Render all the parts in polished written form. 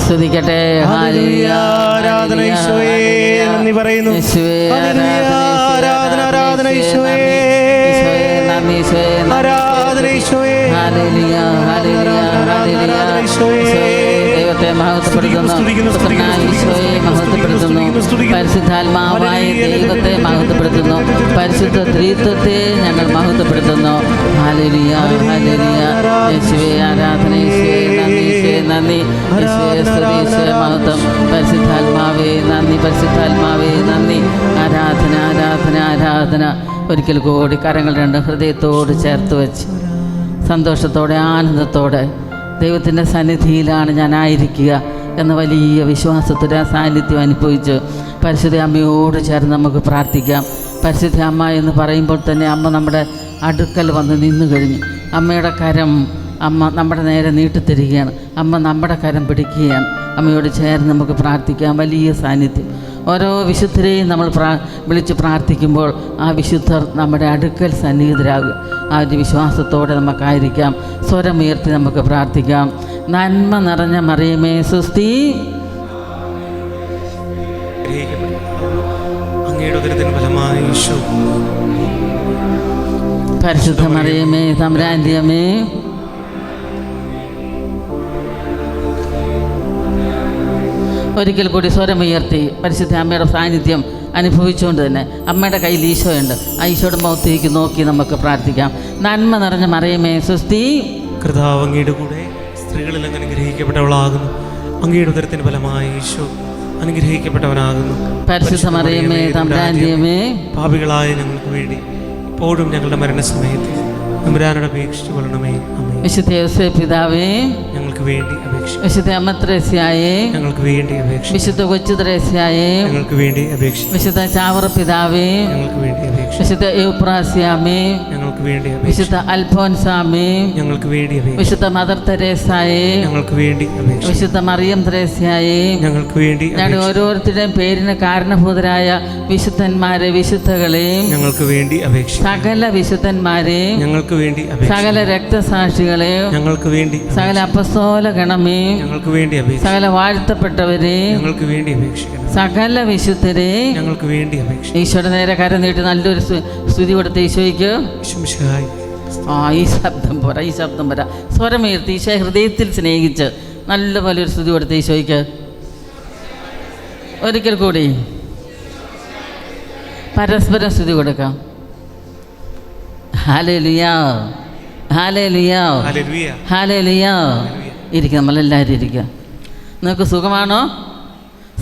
സ്തുതിക്കട്ടെ. ആരാധന ഈശോയെ, നന്ദി പറയുന്നു. ആരാധന ആരാധന ഈശോയെ, ആരാധന ഈശോയെ, ദൈവത്തെ മഹത്വപ്പെടുത്തുന്നു. പരിശുദ്ധാത്മാവായ ദൈവത്തെ മഹത്വപ്പെടുത്തുന്നു. പരിശുദ്ധ ത്രിത്വത്തെ ഞങ്ങൾ മഹത്വപ്പെടുത്തുന്നു. ഹല്ലേലൂയ ഹല്ലേലൂയ. യേശുവേ ആരാധന, യേശുവേ നന്ദി, യേശുവേ നന്ദി, യേശുവേ സ്തുതി, യേശുവേ മഹത്വം. പരിശുദ്ധാത്മാവേ നന്ദി, പരിശുദ്ധാത്മാവേ നന്ദി. ആരാധന ആരാധന ആരാധന. ഒരിക്കൽ കൂടി കരങ്ങൾ രണ്ട് ഹൃദയത്തോട് ചേർത്ത് വെച്ച് സന്തോഷത്തോടെ ആനന്ദത്തോടെ ദൈവത്തിൻ്റെ സന്നിധിയിലാണ് ഞാനായിരിക്കുക എന്ന വലിയ വിശ്വാസത്തോടെ ആ സാന്നിധ്യം അനുഭവിച്ച് പരിശുദ്ധ അമ്മയോട് ചേർന്ന് നമുക്ക് പ്രാർത്ഥിക്കാം. പരിശുദ്ധ അമ്മ എന്ന് പറയുമ്പോൾ തന്നെ അമ്മ നമ്മുടെ അടുക്കൽ വന്ന് നിന്നു കഴിഞ്ഞു. അമ്മയുടെ കരം അമ്മ നമ്മുടെ നേരെ നീട്ടിത്തരികയാണ്. അമ്മ നമ്മുടെ കരം പിടിക്കുകയാണ്. അമ്മയോട് ചേർന്ന് നമുക്ക് പ്രാർത്ഥിക്കാം. വലിയ സാന്നിധ്യം. ഓരോ വിശുദ്ധരെയും നമ്മൾ വിളിച്ച് പ്രാർത്ഥിക്കുമ്പോൾ ആ വിശുദ്ധർ നമ്മുടെ അടുക്കൽ സന്നിഹിതരാകുക. ആ ഒരു വിശ്വാസത്തോടെ നമുക്കായിരിക്കാം. സ്വരമുയർത്തി നമുക്ക് പ്രാർത്ഥിക്കാം. നന്മ നിറഞ്ഞ മറിയമേ സുസ്തി, പരിശുദ്ധ മറിയമേ തമ്പുരാന്റെ അമ്മേ, ഒരിക്കൽ കൂടി സ്വരമുയർത്തി പരിശുദ്ധ അമ്മയുടെ സാന്നിധ്യം അനുഭവിച്ചുകൊണ്ട് തന്നെ അമ്മയുടെ കയ്യിൽ ഈശോയുണ്ട്. ആ ഈശോയുടെ മുഖത്തേക്ക് നോക്കി നമുക്ക് പ്രാർത്ഥിക്കാം. നന്മ നിറഞ്ഞ മറിയമേ സ്വസ്തി, കർത്താവ് അങ്ങയുടെ കൂടെ സ്ത്രീകളിൽ അങ്ങ് അനുഗ്രഹിക്കപ്പെട്ടവളാകുന്നു. അങ്ങയുടെ ഉദരത്തിന് ഫലമായി ഈശോ അനുഗ്രഹിക്കപ്പെട്ടവനാകുന്നു. പരിശുദ്ധ മറിയമേ തമ്പുരാന്റെ അമ്മേ, പാപികളായ ഞങ്ങൾക്ക് വേണ്ടി ഇപ്പോഴും ഞങ്ങളുടെ മരണസമയത്ത് തമ്പുരാനോട് അപേക്ഷിച്ചു കൊള്ളണമേ. വിശുദ്ധ യോസേപ്പ് പിതാവേ ഞങ്ങൾക്ക് വേണ്ടി അപേക്ഷിച്ചു. വിശുദ്ധ അമ്മ ത്രേസ്യായേ ഞങ്ങൾക്ക് വേണ്ടി അപേക്ഷിച്ചു. വിശുദ്ധ കൊച്ചു ത്രേസ്യായേ ഞങ്ങൾക്ക് വേണ്ടി അപേക്ഷിച്ചു. വിശുദ്ധ ചാവറ പിതാവേ ഞങ്ങൾക്ക് വേണ്ടി അപേക്ഷിച്ചു. വിശുദ്ധ യൂപ്രാസ്യാമേ ഞങ്ങൾക്ക് വേണ്ടി അപേക്ഷിച്ചു. വിശുദ്ധ അൽഫോൻസാമേ ഞങ്ങൾക്ക് വേണ്ടി അപേക്ഷിച്ചു. വിശുദ്ധ മദർ തെരേസായേ ഞങ്ങൾക്ക് വേണ്ടി അപേക്ഷിച്ചു. വിശുദ്ധ മറിയം ത്രേസ്യായേ ഞങ്ങൾക്ക് വേണ്ടി. ഞാൻ ഓരോരുത്തരുടെയും പേരിന് കാരണഭൂതരായ വിശുദ്ധന്മാരെ വിശുദ്ധകളെയും ഞങ്ങൾക്ക് വേണ്ടി അപേക്ഷിച്ചു. സകല വിശുദ്ധന്മാരെ ഞങ്ങൾക്ക് വേണ്ടി അപേക്ഷിച്ചു. സകല രക്തസാക്ഷികളെ ഞങ്ങൾക്ക് വേണ്ടി, സകല അപ്പസ്തോല ഗണമേ ഞങ്ങൾക്ക് വേണ്ടി അപേക്ഷിച്ചു. സകല വാഴ്ത്തപ്പെട്ടവരെ ഞങ്ങൾക്ക് വേണ്ടി അപേക്ഷിക്കണം. സകല വിശുദ്ധരെ ഞങ്ങൾക്ക് വേണ്ടി അപേക്ഷിച്ചു. ഈശോയുടെ നേരെ കരം നീട്ടി നല്ലൊരു സ്തുതി കൊടുത്ത ഈശോയ്ക്ക് ഈ ശബ്ദം പോരാ, ഈ ശബ്ദം പോരാ. സ്വരമുയർത്തി ഈശോ ഹൃദയത്തിൽ സ്നേഹിച്ച് നല്ലപോലെ ഒരു സ്തുതി കൊടുത്ത ഈശോയ്ക്ക് ഒരിക്കൽ കൂടി പരസ്പരം സ്തുതി കൊടുക്കാം. Hallelujah hallelujah hallelujah. ഇരിക്കുക, നമ്മളെല്ലാവരും ഇരിക്കുക. നിങ്ങൾക്ക് സുഖമാണോ?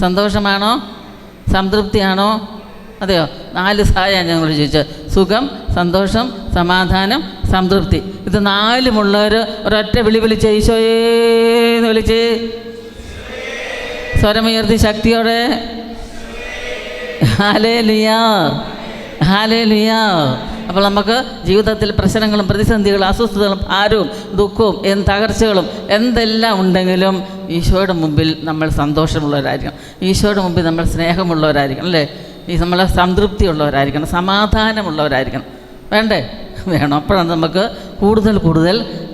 സന്തോഷമാണോ? സംതൃപ്തിയാണോ? അതെയോ? 4 സായാണ് ഞങ്ങൾ ചോദിച്ചത്. സുഖം, സന്തോഷം, സമാധാനം, സംതൃപ്തി. ഇത് 4മുള്ളവർ ഒരൊറ്റ വിളിച്ച് ഈശോയേന്ന് വിളിച്ച് സ്വരമുയർത്തി ശക്തിയോടെ ഹല്ലേലൂയ ഹല്ലേലൂയ. അപ്പോൾ നമുക്ക് ജീവിതത്തിൽ പ്രശ്നങ്ങളും പ്രതിസന്ധികളും അസ്വസ്ഥതകളും ഭാരവും ദുഃഖവും തകർച്ചകളും എന്തെല്ലാം ഉണ്ടെങ്കിലും ഈശോയുടെ മുമ്പിൽ നമ്മൾ സന്തോഷമുള്ളവരായിരിക്കണം. ഈശോയുടെ മുമ്പിൽ നമ്മൾ സ്നേഹമുള്ളവരായിരിക്കണം, അല്ലേ? നമ്മൾ സംതൃപ്തിയുള്ളവരായിരിക്കണം, സമാധാനമുള്ളവരായിരിക്കണം. വേണ്ടേ? വേണം. അപ്പോഴാണ് നമുക്ക് കൂടുതൽ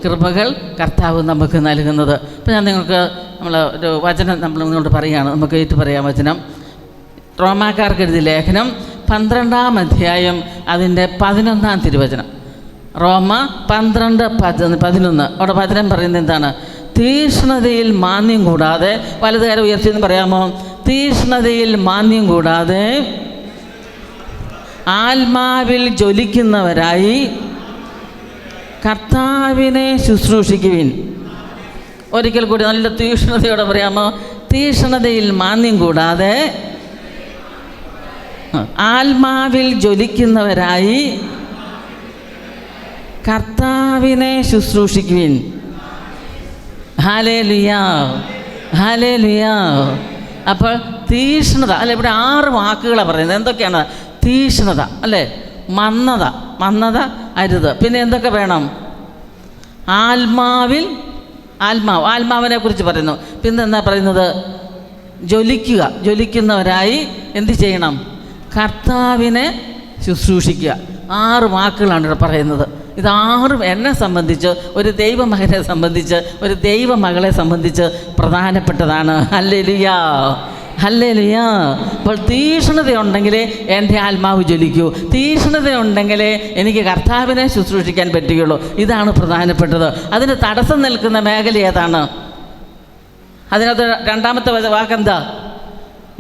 കൃപകൾ കർത്താവ് നമുക്ക് നൽകുന്നത്. അപ്പോൾ ഞാൻ നിങ്ങൾക്ക് ഒരു വചനം നിങ്ങളോട് പറയുകയാണ്. നമുക്ക് ഏറ്റു പറയാം വചനം. റോമാക്കാർക്ക് എഴുതിയ ലേഖനം 12-ാം അധ്യായം അതിൻ്റെ 11-ാം തിരുവചനം. റോമ 12:11. അവിടെ വചനം പറയുന്നത് എന്താണ്? തീഷ്ണതയിൽ മാന്യം കൂടാതെ, വലതുകാരം ഉയർത്തിയെന്ന് പറയാമോ? തീഷ്ണതയിൽ മാന്യം കൂടാതെ ആത്മാവിൽ ജ്വലിക്കുന്നവരായി കർത്താവിനെ ശുശ്രൂഷിക്കുവിൻ. ഒരിക്കൽ കൂടി നല്ല തീഷ്ണതയോടെ പറയാമോ? തീഷ്ണതയിൽ മാന്യം കൂടാതെ ആത്മാവിൽ ജ്വലിക്കുന്നവരായി കർത്താവിനെ ശുശ്രൂഷിക്കുവിൻ. Hallelujah hallelujah. അപ്പോൾ തീഷ്ണത അല്ലെ, ഇവിടെ 6 വാക്കുകളാണ് പറയുന്നത്. എന്തൊക്കെയാണ്? തീഷ്ണത അല്ലേ, മന്ദത അരുത്. പിന്നെ എന്തൊക്കെ വേണം? ആത്മാവിനെ കുറിച്ച് പറയുന്നു. പിന്നെ എന്താ പറയുന്നത്? ജ്വലിക്കുന്നവരായി എന്ത് ചെയ്യണം? കർത്താവിനെ ശുശ്രൂഷിക്കുക. 6 വാക്കുകളാണ് ഇവിടെ പറയുന്നത്. ഇതാറും എന്നെ സംബന്ധിച്ച്, ഒരു ദൈവമകനെ സംബന്ധിച്ച്, ഒരു ദൈവമകളെ സംബന്ധിച്ച് പ്രധാനപ്പെട്ടതാണ്. ഹല്ലേലൂയാ, ഹല്ലേലൂയാ. അപ്പോൾ തീക്ഷ്ണതയുണ്ടെങ്കിലേ എൻ്റെ ആത്മാവ് ജ്വലിക്കൂ, തീക്ഷ്ണതയുണ്ടെങ്കിലേ എനിക്ക് കർത്താവിനെ ശുശ്രൂഷിക്കാൻ പറ്റുകയുള്ളൂ. ഇതാണ് പ്രധാനപ്പെട്ടത്. അതിന് തടസ്സം നിൽക്കുന്ന മേഖല ഏതാണ്? അതിനകത്ത് രണ്ടാമത്തെ വാക്കെന്താ?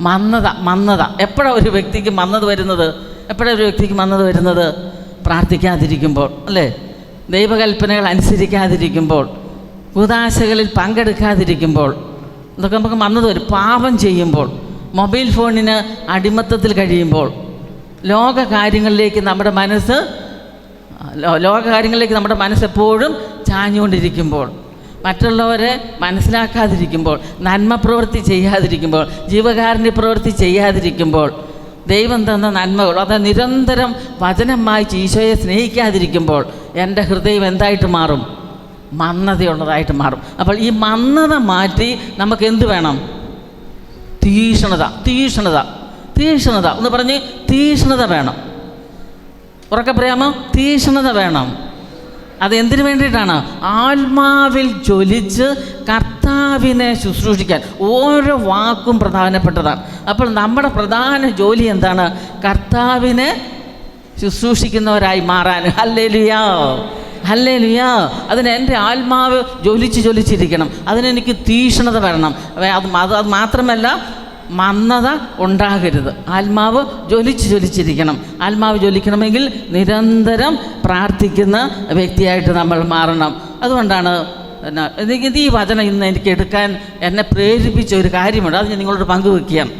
മന്ദത. മന്ദത. എപ്പോഴാണ് ഒരു വ്യക്തിക്ക് മന്ദത വരുന്നത്? എപ്പോഴാണ് ഒരു വ്യക്തിക്ക് മന്ദത വരുന്നത്? പ്രാർത്ഥിക്കാതിരിക്കുമ്പോൾ, അല്ലേ? ദൈവകൽപ്പനകൾ അനുസരിക്കാതിരിക്കുമ്പോൾ, കൂദാശകളിൽ പങ്കെടുക്കാതിരിക്കുമ്പോൾ, ഇതൊക്കെ നമുക്ക് മന്ദത വരും. പാപം ചെയ്യുമ്പോൾ, മൊബൈൽ ഫോണിന് അടിമത്തത്തിൽ കഴിയുമ്പോൾ, ലോകകാര്യങ്ങളിലേക്ക് നമ്മുടെ മനസ്സ് എപ്പോഴും ചാഞ്ഞുകൊണ്ടിരിക്കുമ്പോൾ, മറ്റുള്ളവരെ മനസ്സിലാക്കാതിരിക്കുമ്പോൾ, നന്മ പ്രവൃത്തി ചെയ്യാതിരിക്കുമ്പോൾ, ജീവകാരുണ്യ പ്രവൃത്തി ചെയ്യാതിരിക്കുമ്പോൾ, ദൈവം തന്ന നന്മകൾ അത് നിരന്തരം വചനം വായിച്ച് ഈശോയെ സ്നേഹിക്കാതിരിക്കുമ്പോൾ എൻ്റെ ഹൃദയം എന്തായിട്ട് മാറും? മന്ദതയുള്ളതായിട്ട് മാറും. അപ്പോൾ ഈ മന്ദത മാറ്റി നമുക്ക് എന്ത് വേണം? തീക്ഷ്ണത. തീക്ഷ്ണത. തീക്ഷ്ണത എന്ന് പറഞ്ഞ് തീക്ഷ്ണത വേണം. ഉറക്കെ പറയാമോ? തീക്ഷ്ണത വേണം. അത് എന്തിനു വേണ്ടിയിട്ടാണ്? ആത്മാവിൽ ജ്വലിച്ച് കർത്താവിനെ ശുശ്രൂഷിക്കാൻ. ഓരോ വാക്കും പ്രധാനപ്പെട്ടതാണ്. അപ്പോൾ നമ്മുടെ പ്രധാന ജോലി എന്താണ്? കർത്താവിനെ ശുശ്രൂഷിക്കുന്നവരായി മാറാൻ. ഹല്ലേലൂയാ, ഹല്ലേലൂയാ. അതിന് എൻ്റെ ആത്മാവ് ജ്വലിച്ചിരിക്കണം. അതിനെനിക്ക് തീക്ഷ്ണത വരണം. അത് മാത്രമല്ല, മന്ദത ഉണ്ടാകരുത്. ആത്മാവ് ജ്വലിച്ചിരിക്കണം. ആത്മാവ് ജ്വലിക്കണമെങ്കിൽ നിരന്തരം പ്രാർത്ഥിക്കുന്ന വ്യക്തിയായിട്ട് നമ്മൾ മാറണം. അതുകൊണ്ടാണ് ഇത് ഈ വചനം ഇന്ന് എനിക്ക് എടുക്കാൻ എന്നെ പ്രേരിപ്പിച്ച ഒരു കാര്യമുണ്ട്. അത് ഞാൻ നിങ്ങളോട് പങ്കുവെക്കുകയാണ്.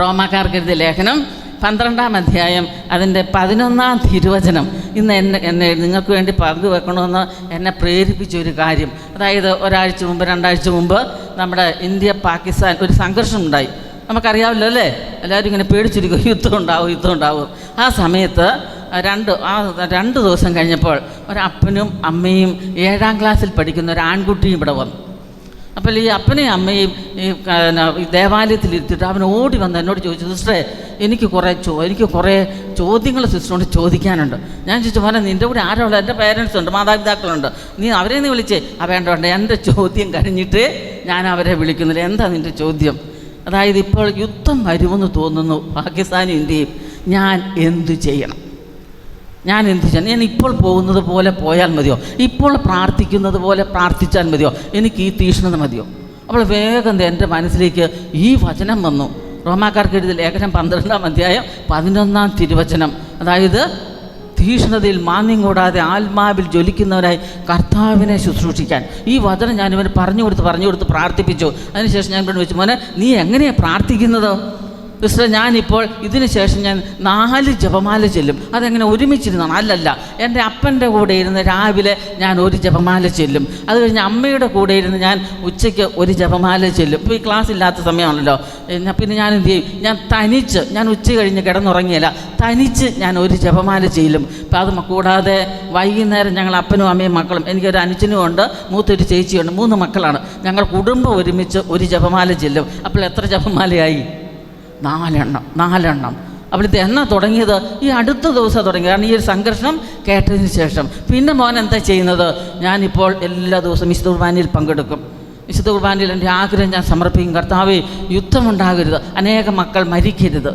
റോമാക്കാർക്ക് എഴുതിയ ലേഖനം 12-ാം അധ്യായം അതിൻ്റെ 11-ാം തിരുവചനം ഇന്ന് എന്നെ നിങ്ങൾക്ക് വേണ്ടി പങ്കുവെക്കണമെന്ന് എന്നെ പ്രേരിപ്പിച്ച ഒരു കാര്യം. അതായത് ഒരാഴ്ച മുമ്പ് 2 ആഴ്ച മുമ്പ് നമ്മുടെ ഇന്ത്യ പാകിസ്ഥാൻ ഒരു സംഘർഷം ഉണ്ടായി. നമുക്കറിയാമല്ലോ, അല്ലേ? എല്ലാവരും ഇങ്ങനെ പേടിച്ചിരിക്കും, യുദ്ധം ഉണ്ടാവും. ആ സമയത്ത് 2 ദിവസം കഴിഞ്ഞപ്പോൾ ഒരപ്പനും അമ്മയും 7-ാം ക്ലാസ്സിൽ പഠിക്കുന്ന ഒരു ആൺകുട്ടിയും ഇവിടെ വന്നു. അപ്പോൾ ഈ അപ്പനെയും അമ്മയും ഈ ദേവാലയത്തിലിരുത്തിയിട്ട് അവൻ ഓടി വന്ന് എന്നോട് ചോദിച്ചു, സിസ്റ്ററെ എനിക്ക് കുറേ ചോദ്യങ്ങൾ സിസ്റ്ററോട് ചോദിക്കാനുണ്ട്. ഞാൻ ചോദിച്ചു, മോനെ നിൻ്റെ കൂടെ ആരുള്ള? എൻ്റെ പേരൻസ് ഉണ്ട്, മാതാപിതാക്കളുണ്ട്, അവരെ നീ വിളിച്ചേ? വേണ്ട, എൻ്റെ ചോദ്യം കഴിഞ്ഞിട്ട് ഞാൻ അവരെ വിളിക്കുന്നില്ല. എന്താ നിൻ്റെ ചോദ്യം? അതായത് ഇപ്പോൾ യുദ്ധം വരുമെന്ന് തോന്നുന്നു പാകിസ്ഥാനും ഇന്ത്യയും. ഞാൻ എന്തു ചെയ്യണം? ഞാൻ ഇപ്പോൾ പോകുന്നത് പോലെ പോയാൽ മതിയോ? ഇപ്പോൾ പ്രാർത്ഥിക്കുന്നത് പോലെ പ്രാർത്ഥിച്ചാൽ മതിയോ? എനിക്ക് ഈ തീക്ഷ്ണത മതിയോ? അപ്പോൾ വേഗം എൻ്റെ മനസ്സിലേക്ക് ഈ വചനം വന്നു. റോമാക്കാർക്ക് എഴുതിയ ലേഖനം 12-ാം അധ്യായം 11-ാം തിരുവചനം. അതായത് തീക്ഷ്ണതയിൽ മാന്യം കൂടാതെ ആത്മാവിൽ ജ്വലിക്കുന്നവരായി കർത്താവിനെ ശുശ്രൂഷിക്കാൻ. ഈ വചനം ഞാനിവന് പറഞ്ഞു കൊടുത്ത് പ്രാർത്ഥിപ്പിച്ചു. അതിനുശേഷം ഞാൻ ഇവിടെ വെച്ചു, മോനെ നീ എങ്ങനെയാണ് പ്രാർത്ഥിക്കുന്നത്? സിസ്റ്റർ, ഞാനിപ്പോൾ ഇതിന് ശേഷം ഞാൻ 4 ജപമാല ചെല്ലും. അതെങ്ങനെ ഒരുമിച്ചിരുന്നാണ്? അല്ലല്ല, എൻ്റെ അപ്പൻ്റെ കൂടെ ഇരുന്ന് രാവിലെ ഞാൻ 1 ജപമാല ചെല്ലും. അത് കഴിഞ്ഞ് അമ്മയുടെ കൂടെ ഇരുന്ന് ഞാൻ ഉച്ചയ്ക്ക് 1 ജപമാല ചെല്ലും. ഇപ്പോൾ ഈ ക്ലാസ് ഇല്ലാത്ത സമയമാണല്ലോ. പിന്നെ ഞാൻ എന്ത് ചെയ്യും? ഞാൻ ഉച്ച കഴിഞ്ഞ് കിടന്നുറങ്ങിയല്ല, തനിച്ച് ഞാൻ 1 ജപമാല ചെല്ലും. അപ്പോൾ അത് കൂടാതെ വൈകുന്നേരം ഞങ്ങൾ അപ്പനും അമ്മയും മക്കളും, എനിക്കൊരു അനുജനും ഉണ്ട്, മൂത്തൊരു ചേച്ചിയുണ്ട്, 3 മക്കളാണ്. ഞങ്ങൾ കുടുംബം ഒരുമിച്ച് 1 ജപമാല ചെല്ലും. അപ്പോൾ എത്ര ജപമാലയായി? 4 എണ്ണം. അപ്പോൾ ഇത് എന്നാ തുടങ്ങിയത്? ഈ അടുത്ത ദിവസം തുടങ്ങി. കാരണം ഈ ഒരു സംഘർഷം കേട്ടതിന് ശേഷം. പിന്നെ മോൻ എന്താ ചെയ്യുന്നത്? ഞാനിപ്പോൾ എല്ലാ ദിവസവും വിശുദ്ധ കുർബാനയിൽ പങ്കെടുക്കും. വിശുദ്ധ കുർബാനയിൽ എൻ്റെ ആഗ്രഹം ഞാൻ സമർപ്പിക്കും. കർത്താവേ, യുദ്ധമുണ്ടാകരുത്, അനേകം മക്കൾ മരിക്കരുത്.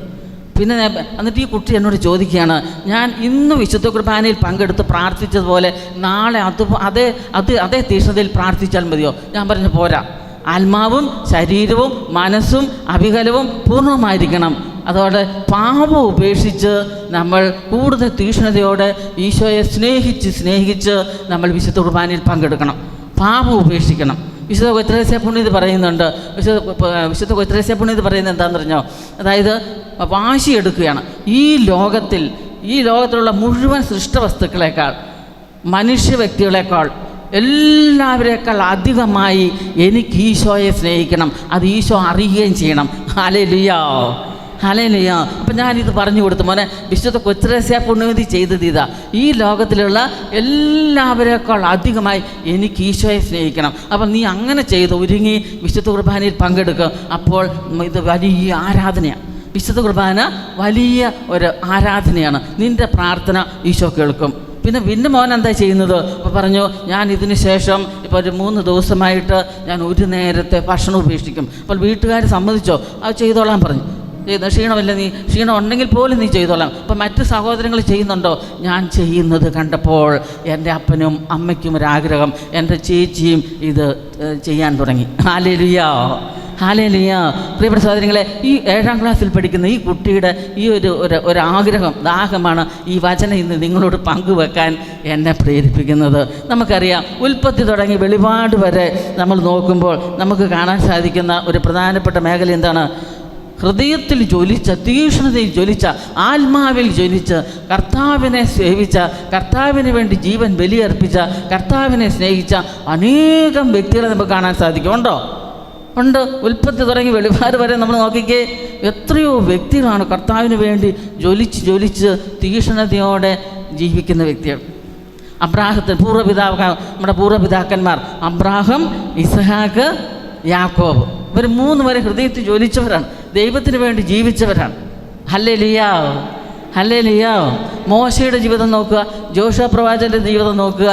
പിന്നെ എന്നിട്ട് ഈ കുട്ടി എന്നോട് ചോദിക്കുകയാണ്, ഞാൻ ഇന്ന് വിശുദ്ധ കുർബാനയിൽ പങ്കെടുത്ത് പ്രാർത്ഥിച്ചതുപോലെ നാളെ അതേ തീക്ഷ്ണതയിൽ പ്രാർത്ഥിച്ചാൽ മതിയോ? ഞാൻ പറഞ്ഞു, പോരാ. ആത്മാവും ശരീരവും മനസ്സും അവികലവും പൂർണ്ണമായിരിക്കണം. അതോടെ പാപം ഉപേക്ഷിച്ച് നമ്മൾ കൂടുതൽ തീക്ഷ്ണതയോടെ ഈശോയെ സ്നേഹിച്ച് നമ്മൾ വിശുദ്ധ കുർബാനയിൽ പങ്കെടുക്കണം. പാപം ഉപേക്ഷിക്കണം. വിശുദ്ധ കൊയ്ത്രേസ്യ പുണ്യത് പറയുന്നുണ്ട്. വിശുദ്ധ കൊയ്ത്രേസ്യ പുണ്യത് പറയുന്നത് എന്താണെന്ന് പറഞ്ഞോ? അതായത് വാശിയെടുക്കുകയാണ്. ഈ ലോകത്തിലുള്ള മുഴുവൻ സൃഷ്ടവസ്തുക്കളെക്കാൾ, മനുഷ്യ വ്യക്തികളെക്കാൾ, എല്ലാവരേക്കാൾ അധികമായി എനിക്ക് ഈശോയെ സ്നേഹിക്കണം. അത് ഈശോ അറിയുകയും ചെയ്യണം. ഹല്ലേലൂയാ, ഹല്ലേലൂയാ. അപ്പം ഞാനിത് പറഞ്ഞു കൊടുത്തു, മോനെ വിശുദ്ധ കൊയ്ത്രേസ്യ പുണ്യവതി ചെയ്തത് ഇതാ. ഈ ലോകത്തിലുള്ള എല്ലാവരേക്കാൾ അധികമായി എനിക്ക് ഈശോയെ സ്നേഹിക്കണം. അപ്പം നീ അങ്ങനെ ചെയ്ത് ഒരുങ്ങി വിശുദ്ധ കുർബാനയിൽ പങ്കെടുക്കുക. അപ്പോൾ ഇത് വലിയ ആരാധനയാണ്. വിശുദ്ധ കുർബാന വലിയ ഒരു ആരാധനയാണ്. നിൻ്റെ പ്രാർത്ഥന ഈശോ കേൾക്കും. പിന്നെ മോൻ എന്താ ചെയ്യുന്നത്? അപ്പോൾ പറഞ്ഞു, ഞാൻ ഇതിന് ശേഷം ഇപ്പോൾ ഒരു 3 ദിവസമായിട്ട് ഞാൻ ഒരു നേരത്തെ ഭക്ഷണം ഉപേക്ഷിക്കും. അപ്പോൾ വീട്ടുകാർ സമ്മതിച്ചോ? അത് ചെയ്തോളാൻ പറഞ്ഞു. ക്ഷീണമില്ല, നീ ക്ഷീണം ഉണ്ടെങ്കിൽ പോലും നീ ചെയ്തോളാം. അപ്പം മറ്റ് സഹോദരങ്ങൾ ചെയ്യുന്നുണ്ടോ? ഞാൻ ചെയ്യുന്നത് കണ്ടപ്പോൾ എൻ്റെ അപ്പനും അമ്മയ്ക്കും ഒരാഗ്രഹം, എൻ്റെ ചേച്ചിയും ഇത് ചെയ്യാൻ തുടങ്ങി. Hallelujah, hallelujah. പ്രിയപ്പെട്ട സഹോദരങ്ങളെ, ഈ 7ാം ക്ലാസ്സിൽ പഠിക്കുന്ന ഈ കുട്ടിയുടെ ഈ ഒരു ആഗ്രഹം, ദാഹമാണ് ഈ വചനം ഇന്ന് നിങ്ങളോട് പങ്കുവെക്കാൻ എന്നെ പ്രേരിപ്പിക്കുന്നത്. നമുക്കറിയാം, ഉൽപ്പത്തി തുടങ്ങി വെളിപാട് വരെ നമ്മൾ നോക്കുമ്പോൾ നമുക്ക് കാണാൻ സാധിക്കുന്ന ഒരു പ്രധാനപ്പെട്ട മേഖല എന്താണ്? ഹൃദയത്തിൽ ജ്വലിച്ച, തീക്ഷ്ണതയിൽ ജ്വലിച്ച, ആത്മാവിൽ ജ്വലിച്ച്, കർത്താവിനെ സേവിച്ച, കർത്താവിന് വേണ്ടി ജീവൻ ബലിയർപ്പിച്ച, കർത്താവിനെ സ്നേഹിച്ച അനേകം വ്യക്തികളെ നമുക്ക് കാണാൻ സാധിക്കും. ഉണ്ട്. ഉൽപ്പത്തി തുടങ്ങി വെളിപാട് വരെ നമ്മൾ നോക്കിക്കേ, എത്രയോ വ്യക്തികളാണ് കർത്താവിന് വേണ്ടി ജ്വലിച്ച് തീക്ഷ്ണതയോടെ ജീവിക്കുന്ന വ്യക്തികൾ. അബ്രാഹത്തിന് നമ്മുടെ പൂർവ്വപിതാക്കന്മാർ അബ്രാഹം, ഇസ്ഹാക്ക്, യാക്കോബ്, ഇവർ 3 പേരെ ഹൃദയത്തിൽ ജ്വലിച്ചവരാണ്, ദൈവത്തിന് വേണ്ടി ജീവിച്ചവരാണ്. Hallelujah, hallelujah. മോശയുടെ ജീവിതം നോക്കുക, ജോഷുവ പ്രവാചകൻ്റെ ജീവിതം നോക്കുക,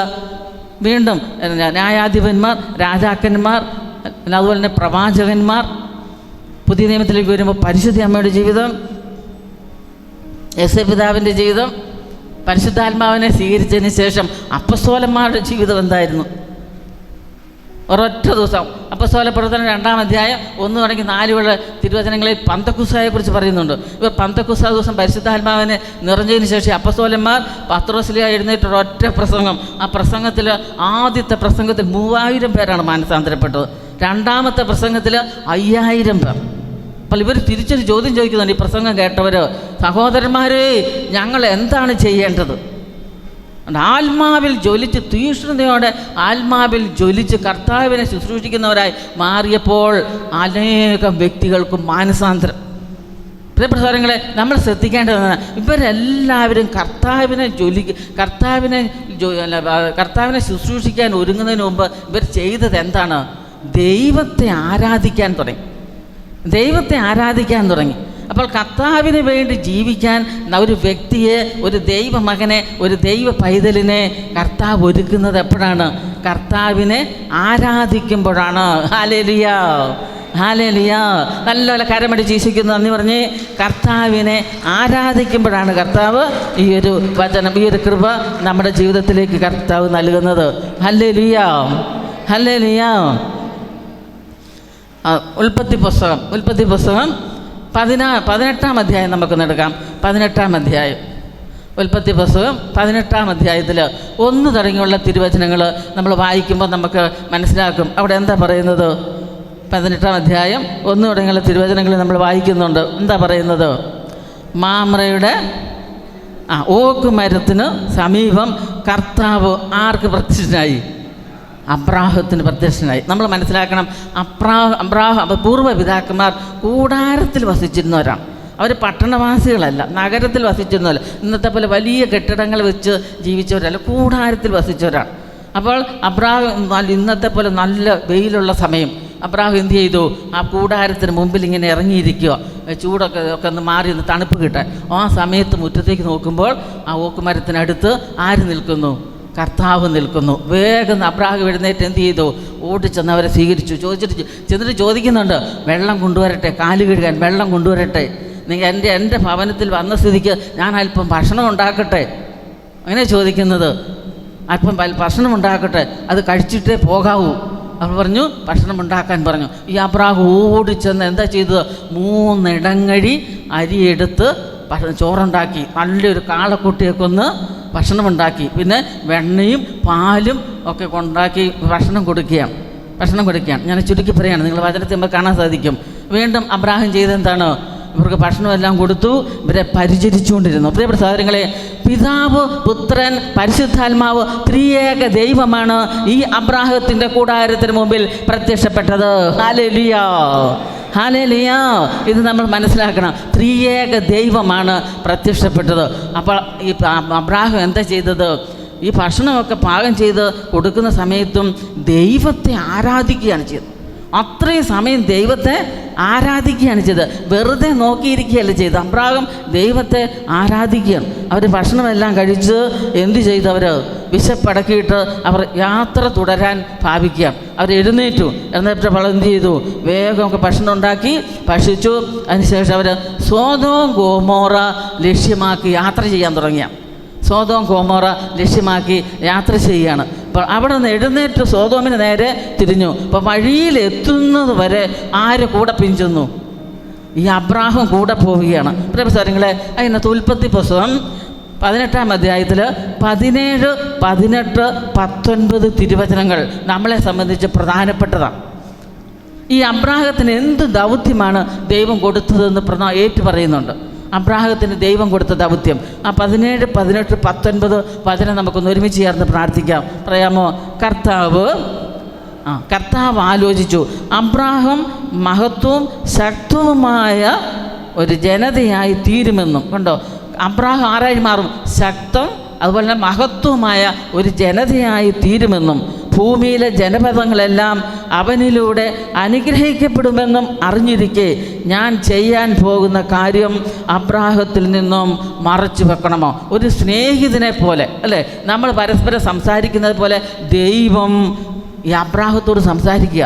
വീണ്ടും ന്യായാധിപന്മാർ, രാജാക്കന്മാർ, അതുപോലെ തന്നെ പ്രവാചകന്മാർ. പുതിയ നിയമത്തിലേക്ക് വരുമ്പോൾ പരിശുദ്ധ അമ്മയുടെ ജീവിതം, യേശു പിതാവിൻ്റെ ജീവിതം, പരിശുദ്ധാത്മാവിനെ സ്വീകരിച്ചതിന് ശേഷം അപ്പസ്തോലന്മാരുടെ ജീവിതം എന്തായിരുന്നു? ഒരൊറ്റ ദിവസം അപ്പസ്തോല പ്രവർത്തനം 2-ാം അധ്യായം 1 തുടങ്ങി 4 വരെ തിരുവചനങ്ങളിൽ പന്തക്കുസായെക്കുറിച്ച് പറയുന്നുണ്ട്. ഇവർ പന്തക്കുസ ദിവസം പരിശുദ്ധാത്മാവിനെ നിറഞ്ഞതിന് ശേഷം അപ്പസ്തോലന്മാർ പത്രോസിലെ എഴുന്നേറ്റ് ഒരൊറ്റ പ്രസംഗം. ആ പ്രസംഗത്തിൽ ആദ്യത്തെ പ്രസംഗത്തിൽ 3000 പേരാണ് മാനസാന്തരപ്പെട്ടത്. 2ാമത്തെ പ്രസംഗത്തിൽ 5000 പേർ. അപ്പോൾ ഇവർ തിരിച്ചൊരു ചോദ്യം ചോദിക്കുന്നുണ്ട്, ഈ പ്രസംഗം കേട്ടവർ, സഹോദരന്മാരെ, ഞങ്ങൾ എന്താണ് ചെയ്യേണ്ടത്? ആത്മാവിൽ ജ്വലിച്ച്, തീക്ഷ്ണതയോടെ ആത്മാവിൽ ജ്വലിച്ച് കർത്താവിനെ ശുശ്രൂഷിക്കുന്നവരായി മാറിയപ്പോൾ അനേകം വ്യക്തികൾക്ക് മാനസാന്തരം. പ്രിയപ്രസാരങ്ങളെ, നമ്മൾ ശ്രദ്ധിക്കേണ്ടതാണ്, ഇവരെല്ലാവരും കർത്താവിനെ ശുശ്രൂഷിക്കാൻ ഒരുങ്ങുന്നതിന് മുമ്പ് ഇവർ ചെയ്തത് എന്താണ്? ദൈവത്തെ ആരാധിക്കാൻ തുടങ്ങി. അപ്പോൾ കർത്താവിന് വേണ്ടി ജീവിക്കാൻ ഒരു വ്യക്തിയെ, ഒരു ദൈവമകനെ, ഒരു ദൈവ പൈതലിനെ കർത്താവ് ഒരുക്കുന്നത് എപ്പോഴാണ്? കർത്താവിനെ ആരാധിക്കുമ്പോഴാണ്. Hallelujah, hallelujah. നല്ലപോലെ കരമടിച്ച് ഈശോയ്ക്ക് നന്ദി പറഞ്ഞ് കർത്താവിനെ ആരാധിക്കുമ്പോഴാണ് കർത്താവ് ഈ ഒരു വചനം, ഈ ഒരു കൃപ നമ്മുടെ ജീവിതത്തിലേക്ക് കർത്താവ് നൽകുന്നത്. Hallelujah, hallelujah. ഉൽപ്പത്തി പുസ്തകം 18-ാം അധ്യായം നമുക്കൊന്ന് എടുക്കാം. 18-ാം അധ്യായം, ഉൽപ്പത്തി പുസ്തകം 18-ാം അധ്യായത്തിൽ 1 തുടങ്ങിയുള്ള തിരുവചനങ്ങൾ നമ്മൾ വായിക്കുമ്പോൾ നമുക്ക് മനസ്സിലാക്കും അവിടെ എന്താ പറയുന്നത്. 18-ാം അധ്യായം 1 തുടങ്ങിയുള്ള തിരുവചനങ്ങൾ നമ്മൾ വായിക്കുന്നുണ്ട്. എന്താ പറയുന്നത്? മാമ്രയുടെ ഓക്ക് മരത്തിന് സമീപം കർത്താവ് ആർക്ക് പ്രത്യക്ഷനായി? അബ്രാഹത്തിന് പ്രത്യക്ഷനായി. നമ്മൾ മനസ്സിലാക്കണം, പൂർവ്വപിതാക്കന്മാർ കൂടാരത്തിൽ വസിച്ചിരുന്നവരാണ്. അവർ പട്ടണവാസികളല്ല, നഗരത്തിൽ വസിച്ചിരുന്നവരല്ല, ഇന്നത്തെ പോലെ വലിയ കെട്ടിടങ്ങൾ വെച്ച് ജീവിച്ചവരല്ല, കൂടാരത്തിൽ വസിച്ചവരാണ്. അപ്പോൾ അബ്രാഹം ഇന്നത്തെ പോലെ നല്ല വെയിലുള്ള സമയം അബ്രാഹം എന്ത് ചെയ്തു? ആ കൂടാരത്തിന് മുമ്പിൽ ഇങ്ങനെ ഇറങ്ങിയിരിക്കുക, ചൂടൊക്കെ ഒന്ന് മാറി ഒന്ന് തണുപ്പ് കിട്ടാൻ. ആ സമയത്ത് മുറ്റത്തേക്ക് നോക്കുമ്പോൾ ആ ഓക്കുമരത്തിനടുത്ത് ആര് നിൽക്കുന്നു? കർത്താവ് നിൽക്കുന്നു. വേഗം അബ്രാഹം എഴുന്നേറ്റ് എന്ത് ചെയ്തു? ഓടിച്ചെന്ന് അവരെ സ്വീകരിച്ചു. ചെന്നിട്ട് ചോദിക്കുന്നുണ്ട്, വെള്ളം കൊണ്ടുവരട്ടെ, കാല് കഴുകാൻ വെള്ളം കൊണ്ടുവരട്ടെ, നിങ്ങൾ എൻ്റെ ഭവനത്തിൽ വന്ന സ്ഥിതിക്ക് ഞാൻ അല്പം ഭക്ഷണം ഉണ്ടാക്കട്ടെ. അങ്ങനെ ചോദിക്കുന്നത്, അല്പം ഭക്ഷണം ഉണ്ടാക്കട്ടെ, അത് കഴിച്ചിട്ടേ പോകാവൂ. അവർ പറഞ്ഞു, ഭക്ഷണം ഉണ്ടാക്കാൻ പറഞ്ഞു. ഈ അബ്രാഹം ഓടിച്ചെന്ന് എന്താ ചെയ്തത്? 3 ഇടങ്ങഴി അരിയെടുത്ത് ചോറുണ്ടാക്കി, നല്ലൊരു കാളക്കുട്ടിയൊക്കെ ഒന്ന് ഭക്ഷണമുണ്ടാക്കി, പിന്നെ വെണ്ണയും പാലും ഒക്കെ കൊണ്ടാക്കി ഭക്ഷണം കൊടുക്കുകയാണ്. ഞാൻ ചുരുക്കി പറയുകയാണ്, നിങ്ങൾ വചനത്തിൽ നമുക്ക് കാണാൻ സാധിക്കും. വീണ്ടും അബ്രാഹം ചെയ്തെന്താണ്? ഇവർക്ക് ഭക്ഷണമെല്ലാം കൊടുത്തു, ഇവരെ പരിചരിച്ചുകൊണ്ടിരുന്നു. പ്രിയപ്പെട്ട സഹോദരങ്ങളെ, പിതാവ്, പുത്രൻ, പരിശുദ്ധാത്മാവ് ത്രിയേക ദൈവമാണ് ഈ അബ്രാഹത്തിൻ്റെ കൂടാരത്തിന് മുമ്പിൽ പ്രത്യക്ഷപ്പെട്ടത്. Hallelujah, hallelujah. ഇത് നമ്മൾ മനസ്സിലാക്കണം, ത്രിയേക ദൈവമാണ് പ്രത്യക്ഷപ്പെട്ടത്. അപ്പോൾ ഈ അബ്രാഹം എന്താ ചെയ്തത്? ഈ ഭക്ഷണമൊക്കെ പാകം ചെയ്ത് കൊടുക്കുന്ന സമയത്തും ദൈവത്തെ ആരാധിക്കുകയാണ് ചെയ്തത്. അത്രയും സമയം ദൈവത്തെ ആരാധിക്കുകയാണ് ചെയ്തത്. വെറുതെ നോക്കിയിരിക്കുകയല്ല ചെയ്തത്. അബ്രാഹാം ദൈവത്തെ ആരാധിക്കുകയാണ്. അവർ ഭക്ഷണമെല്ലാം കഴിച്ച് എന്തു ചെയ്തു? അവർ വിശപ്പടക്കിയിട്ട് അവർ യാത്ര തുടരാൻ ഭാവിക്കുകയാണ്. അവർ എഴുന്നേറ്റു. എന്നിട്ട് എന്ത് ചെയ്തു? വേഗമൊക്കെ ഭക്ഷണം ഉണ്ടാക്കി ഭക്ഷിച്ചു. അതിനുശേഷം അവർ സോദോം ഗോമോറ ലക്ഷ്യമാക്കി യാത്ര ചെയ്യാൻ തുടങ്ങിയ. സോദോം ഗോമോറ ലക്ഷ്യമാക്കി യാത്ര ചെയ്യുകയാണ്. അപ്പോൾ അവിടെ നിന്ന് എഴുന്നേറ്റ് സോദോമിന് നേരെ തിരിഞ്ഞു. അപ്പോൾ വഴിയിലെത്തുന്നത് വരെ ആര് കൂടെ പിഞ്ചുന്നു? ഈ അബ്രാഹാം കൂടെ പോവുകയാണ്. പ്രൊഫസരങ്ങളെ, അതിനകത്ത് ഉൽപ്പത്തി പുസ്തകം 18-ാം അധ്യായത്തിൽ 17, 18, 19 തിരുവചനങ്ങൾ നമ്മളെ സംബന്ധിച്ച് പ്രധാനപ്പെട്ടതാണ്. ഈ അബ്രാഹത്തിന് എന്ത് ദൗത്യമാണ് ദൈവം കൊടുത്തതെന്ന് ഏറ്റു പറയുന്നുണ്ട്. അബ്രാഹത്തിന് ദൈവം കൊടുത്ത ദൗത്യം ആ 17, 18, 19 വചനം നമുക്കൊന്ന് ഒരുമിച്ച് ചേർന്ന് പ്രാർത്ഥിക്കാം. പറയാമോ? കർത്താവ് ആലോചിച്ചു, അബ്രാഹാം മഹത്വവും ശക്തവുമായ ഒരു ജനതയായി തീരുമെന്നും. കണ്ടോ, അബ്രാഹാം ആരായി മാറും? ശക്തം, അതുപോലെ തന്നെ മഹത്വമായ ഒരു ജനതയായി തീരുമെന്നും ഭൂമിയിലെ ജനപദങ്ങളെല്ലാം അവനിലൂടെ അനുഗ്രഹിക്കപ്പെടുമെന്നും അറിഞ്ഞിരിക്കെ ഞാൻ ചെയ്യാൻ പോകുന്ന കാര്യം അബ്രാഹത്തിൽ നിന്നും മറച്ചു വെക്കണമോ? ഒരു സ്നേഹിതനെ പോലെ, അല്ലേ, നമ്മൾ പരസ്പരം സംസാരിക്കുന്നത് പോലെ ദൈവം ഈ അബ്രാഹത്തോട് സംസാരിക്കുക.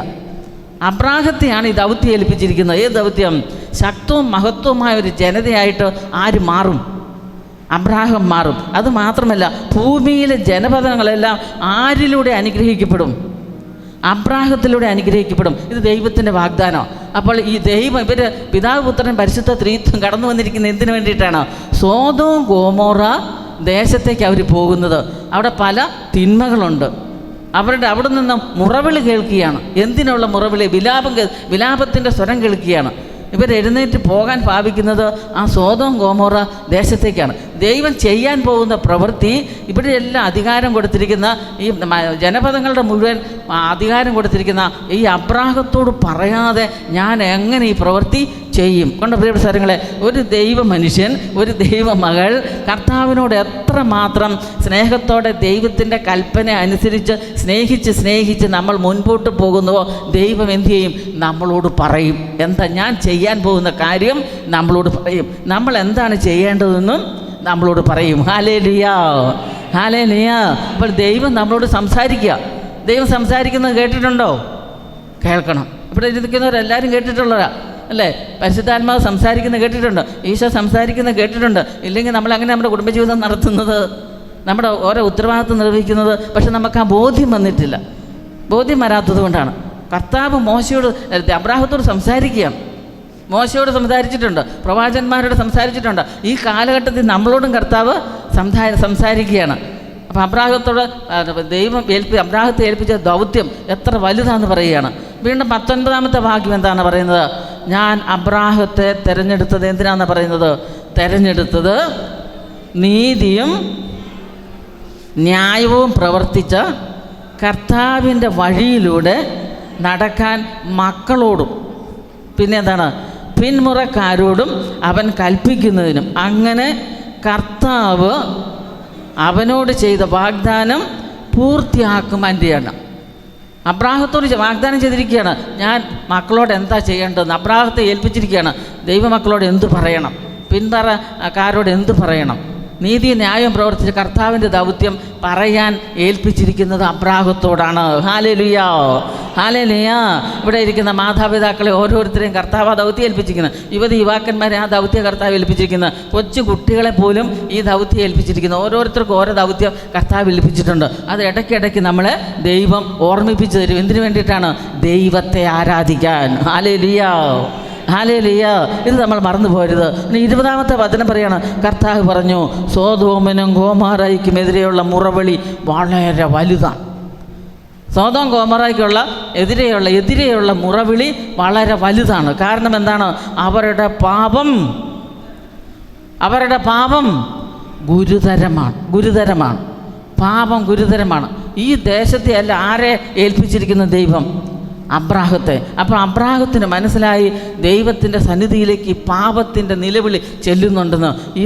അബ്രാഹത്തെയാണ് ഈ ദൗത്യം ഏൽപ്പിച്ചിരിക്കുന്നത്. ഏത് ദൗത്യം? ശക്തവും മഹത്വവുമായ ഒരു ജനതയായിട്ട് ആര് മാറും? അബ്രാഹാം മാറും. അതുമാത്രമല്ല, ഭൂമിയിലെ ജനപദങ്ങളെല്ലാം ആരിലൂടെ അനുഗ്രഹിക്കപ്പെടും? അബ്രാഹത്തിലൂടെ അനുഗ്രഹിക്കപ്പെടും. ഇത് ദൈവത്തിൻ്റെ വാഗ്ദാനം. അപ്പോൾ ഈ ദൈവം പിതാവ് പുത്രൻ പരിശുദ്ധ ത്രിത്വം കടന്നു വന്നിരിക്കുന്നത് എന്തിനു വേണ്ടിയിട്ടാണ്? സോദോം ഗോമോറ ദേശത്തേക്ക് അവർ പോകുന്നത്. അവിടെ പല തിന്മകളുണ്ട്. അവിടെ നിന്നും മുറവിളി കേൾക്കുകയാണ്. എന്തിനുള്ള മുറവിളി? വിലാപത്തിൻ്റെ സ്വരം കേൾക്കുകയാണ്. ഇവർ എഴുന്നേറ്റ് പോകാൻ ഭാവിക്കുന്നത് ആ സോദോം ഗോമോറ ദേശത്തേക്കാണ്. ദൈവം ചെയ്യാൻ പോകുന്ന പ്രവൃത്തി ഇവിടെയെല്ലാം അധികാരം കൊടുത്തിരിക്കുന്ന ഈ ജനപദങ്ങളുടെ മുഴുവൻ അധികാരം കൊടുത്തിരിക്കുന്ന ഈ അബ്രാഹത്തോട് പറയാതെ ഞാൻ എങ്ങനെ ഈ പ്രവൃത്തി ചെയ്യും? കൊണ്ട് പ്രിയ സ്ഥലങ്ങളെ, ഒരു ദൈവ മനുഷ്യൻ, ഒരു ദൈവ മകൾ കർത്താവിനോട് എത്രമാത്രം സ്നേഹത്തോടെ ദൈവത്തിൻ്റെ കൽപ്പന അനുസരിച്ച് സ്നേഹിച്ച് നമ്മൾ മുൻപോട്ട് പോകുന്നുവോ ദൈവം എന്തു ചെയ്യും? നമ്മളോട് പറയും. എന്താ? ഞാൻ ചെയ്യാൻ പോകുന്ന കാര്യം നമ്മളോട് പറയും. നമ്മൾ എന്താണ് ചെയ്യേണ്ടതെന്നും നമ്മളോട് പറയും. Hallelujah, hallelujah. അപ്പോൾ ദൈവം നമ്മളോട് സംസാരിക്കുക. ദൈവം സംസാരിക്കുന്നത് കേട്ടിട്ടുണ്ടോ? കേൾക്കണം. ഇവിടെ ഇരിക്കുന്നവരെല്ലാവരും കേട്ടിട്ടുള്ളവരാ, അല്ലേ? പരിശുദ്ധാത്മാവ് സംസാരിക്കുന്നത് കേട്ടിട്ടുണ്ട്, ഈശോ സംസാരിക്കുന്നത് കേട്ടിട്ടുണ്ട്. ഇല്ലെങ്കിൽ നമ്മളങ്ങനെ നമ്മുടെ കുടുംബജീവിതം നടത്തുന്നത്, നമ്മുടെ ഓരോ ഉത്തരവാദിത്വം നിർവഹിക്കുന്നത്. പക്ഷെ നമുക്ക് ആ ബോധ്യം വന്നിട്ടില്ല. ബോധ്യം വരാത്തത് കൊണ്ടാണ്. കർത്താവ് മോശയോട്, അബ്രാഹത്തോട് സംസാരിക്കുകയാണ്. മോശയോട് സംസാരിച്ചിട്ടുണ്ട്, പ്രവാചകന്മാരോട് സംസാരിച്ചിട്ടുണ്ട്. ഈ കാലഘട്ടത്തിൽ നമ്മളോടും കർത്താവ് സംസാരിക്കുകയാണ്. അപ്പം അബ്രാഹത്തോട് ദൈവം അബ്രാഹത്തെ ഏൽപ്പിച്ച ദൗത്യം എത്ര വലുതാണെന്ന് പറയുകയാണ്. വീണ്ടും 19-ാമത്തെ വാക്യം എന്താണ് പറയുന്നത്? ഞാൻ അബ്രാഹത്തെ തിരഞ്ഞെടുത്തത് എന്തിനാണെന്ന് പറയുന്നത്? തിരഞ്ഞെടുത്തത് നീതിയും ന്യായവും പ്രവർത്തിച്ച കർത്താവിൻ്റെ വഴിയിലൂടെ നടക്കാൻ മക്കളോടും പിന്നെ എന്താണ് പിന്മുറക്കാരോടും അവൻ കൽപ്പിക്കുന്നതിനും അങ്ങനെ കർത്താവ് അവനോട് ചെയ്ത വാഗ്ദാനം പൂർത്തിയാക്കും. എൻ്റെ എണ്ണം അബ്രാഹത്തോട് വാഗ്ദാനം ചെയ്തിരിക്കുകയാണ്. ഞാൻ മക്കളോട് എന്താ ചെയ്യേണ്ടതെന്ന് അബ്രാഹത്തെ ഏൽപ്പിച്ചിരിക്കുകയാണ്. ദൈവമക്കളോട് എന്തു പറയണം, പിന്തുറക്കാരോട് എന്തു പറയണം, നീതി ന്യായം പ്രവർത്തിച്ച കർത്താവിൻ്റെ ദൗത്യം പറയാൻ ഏൽപ്പിച്ചിരിക്കുന്നത് അബ്രാഹത്തോടാണ്. Hallelujah, hallelujah. ഇവിടെ ഇരിക്കുന്ന മാതാപിതാക്കളെ ഓരോരുത്തരെയും കർത്താവ് ആ ദൗത്യം ഏൽപ്പിച്ചിരിക്കുന്നത്. യുവാക്കന്മാരെ ആ ദൗത്യ കർത്താവ് ഏൽപ്പിച്ചിരിക്കുന്നത്. കൊച്ചു കുട്ടികളെ പോലും ഈ ദൗത്യം ഏൽപ്പിച്ചിരിക്കുന്നത്. ഓരോരുത്തർക്കും ഓരോ ദൗത്യം കർത്താവ് ഏൽപ്പിച്ചിട്ടുണ്ട്. അത് ഇടയ്ക്കിടയ്ക്ക് നമ്മളെ ദൈവം ഓർമ്മിപ്പിച്ചു തരും. എന്തിനു വേണ്ടിയിട്ടാണ്? ദൈവത്തെ ആരാധിക്കാൻ. Hallelujah, hallelujah. ഇത് നമ്മൾ മറന്നു പോരുത്. 20-ാമത്തെ വചനം പറയാണ്, കർത്താവ് പറഞ്ഞു സോദോമിനും ഗോമോറയ്ക്കും എതിരെയുള്ള മുറവിളി വളരെ വലുതാണ്. സോദോം ഗോമോറയ്ക്കുള്ള എതിരെയുള്ള മുറവിളി വളരെ വലുതാണ്. കാരണം എന്താണ്? അവരുടെ പാപം ഗുരുതരമാണ്. പാപം ഗുരുതരമാണ്. ഈ ദേശത്തെ അല്ല ആരെ ഏൽപ്പിച്ചിരിക്കുന്ന? ദൈവം അബ്രാഹത്തെ. അപ്പോൾ അബ്രാഹത്തിന് മനസ്സിലായി ദൈവത്തിൻ്റെ സന്നിധിയിലേക്ക് ഈ പാപത്തിൻ്റെ നിലവിളി ചെല്ലുന്നുണ്ടെന്ന്. ഈ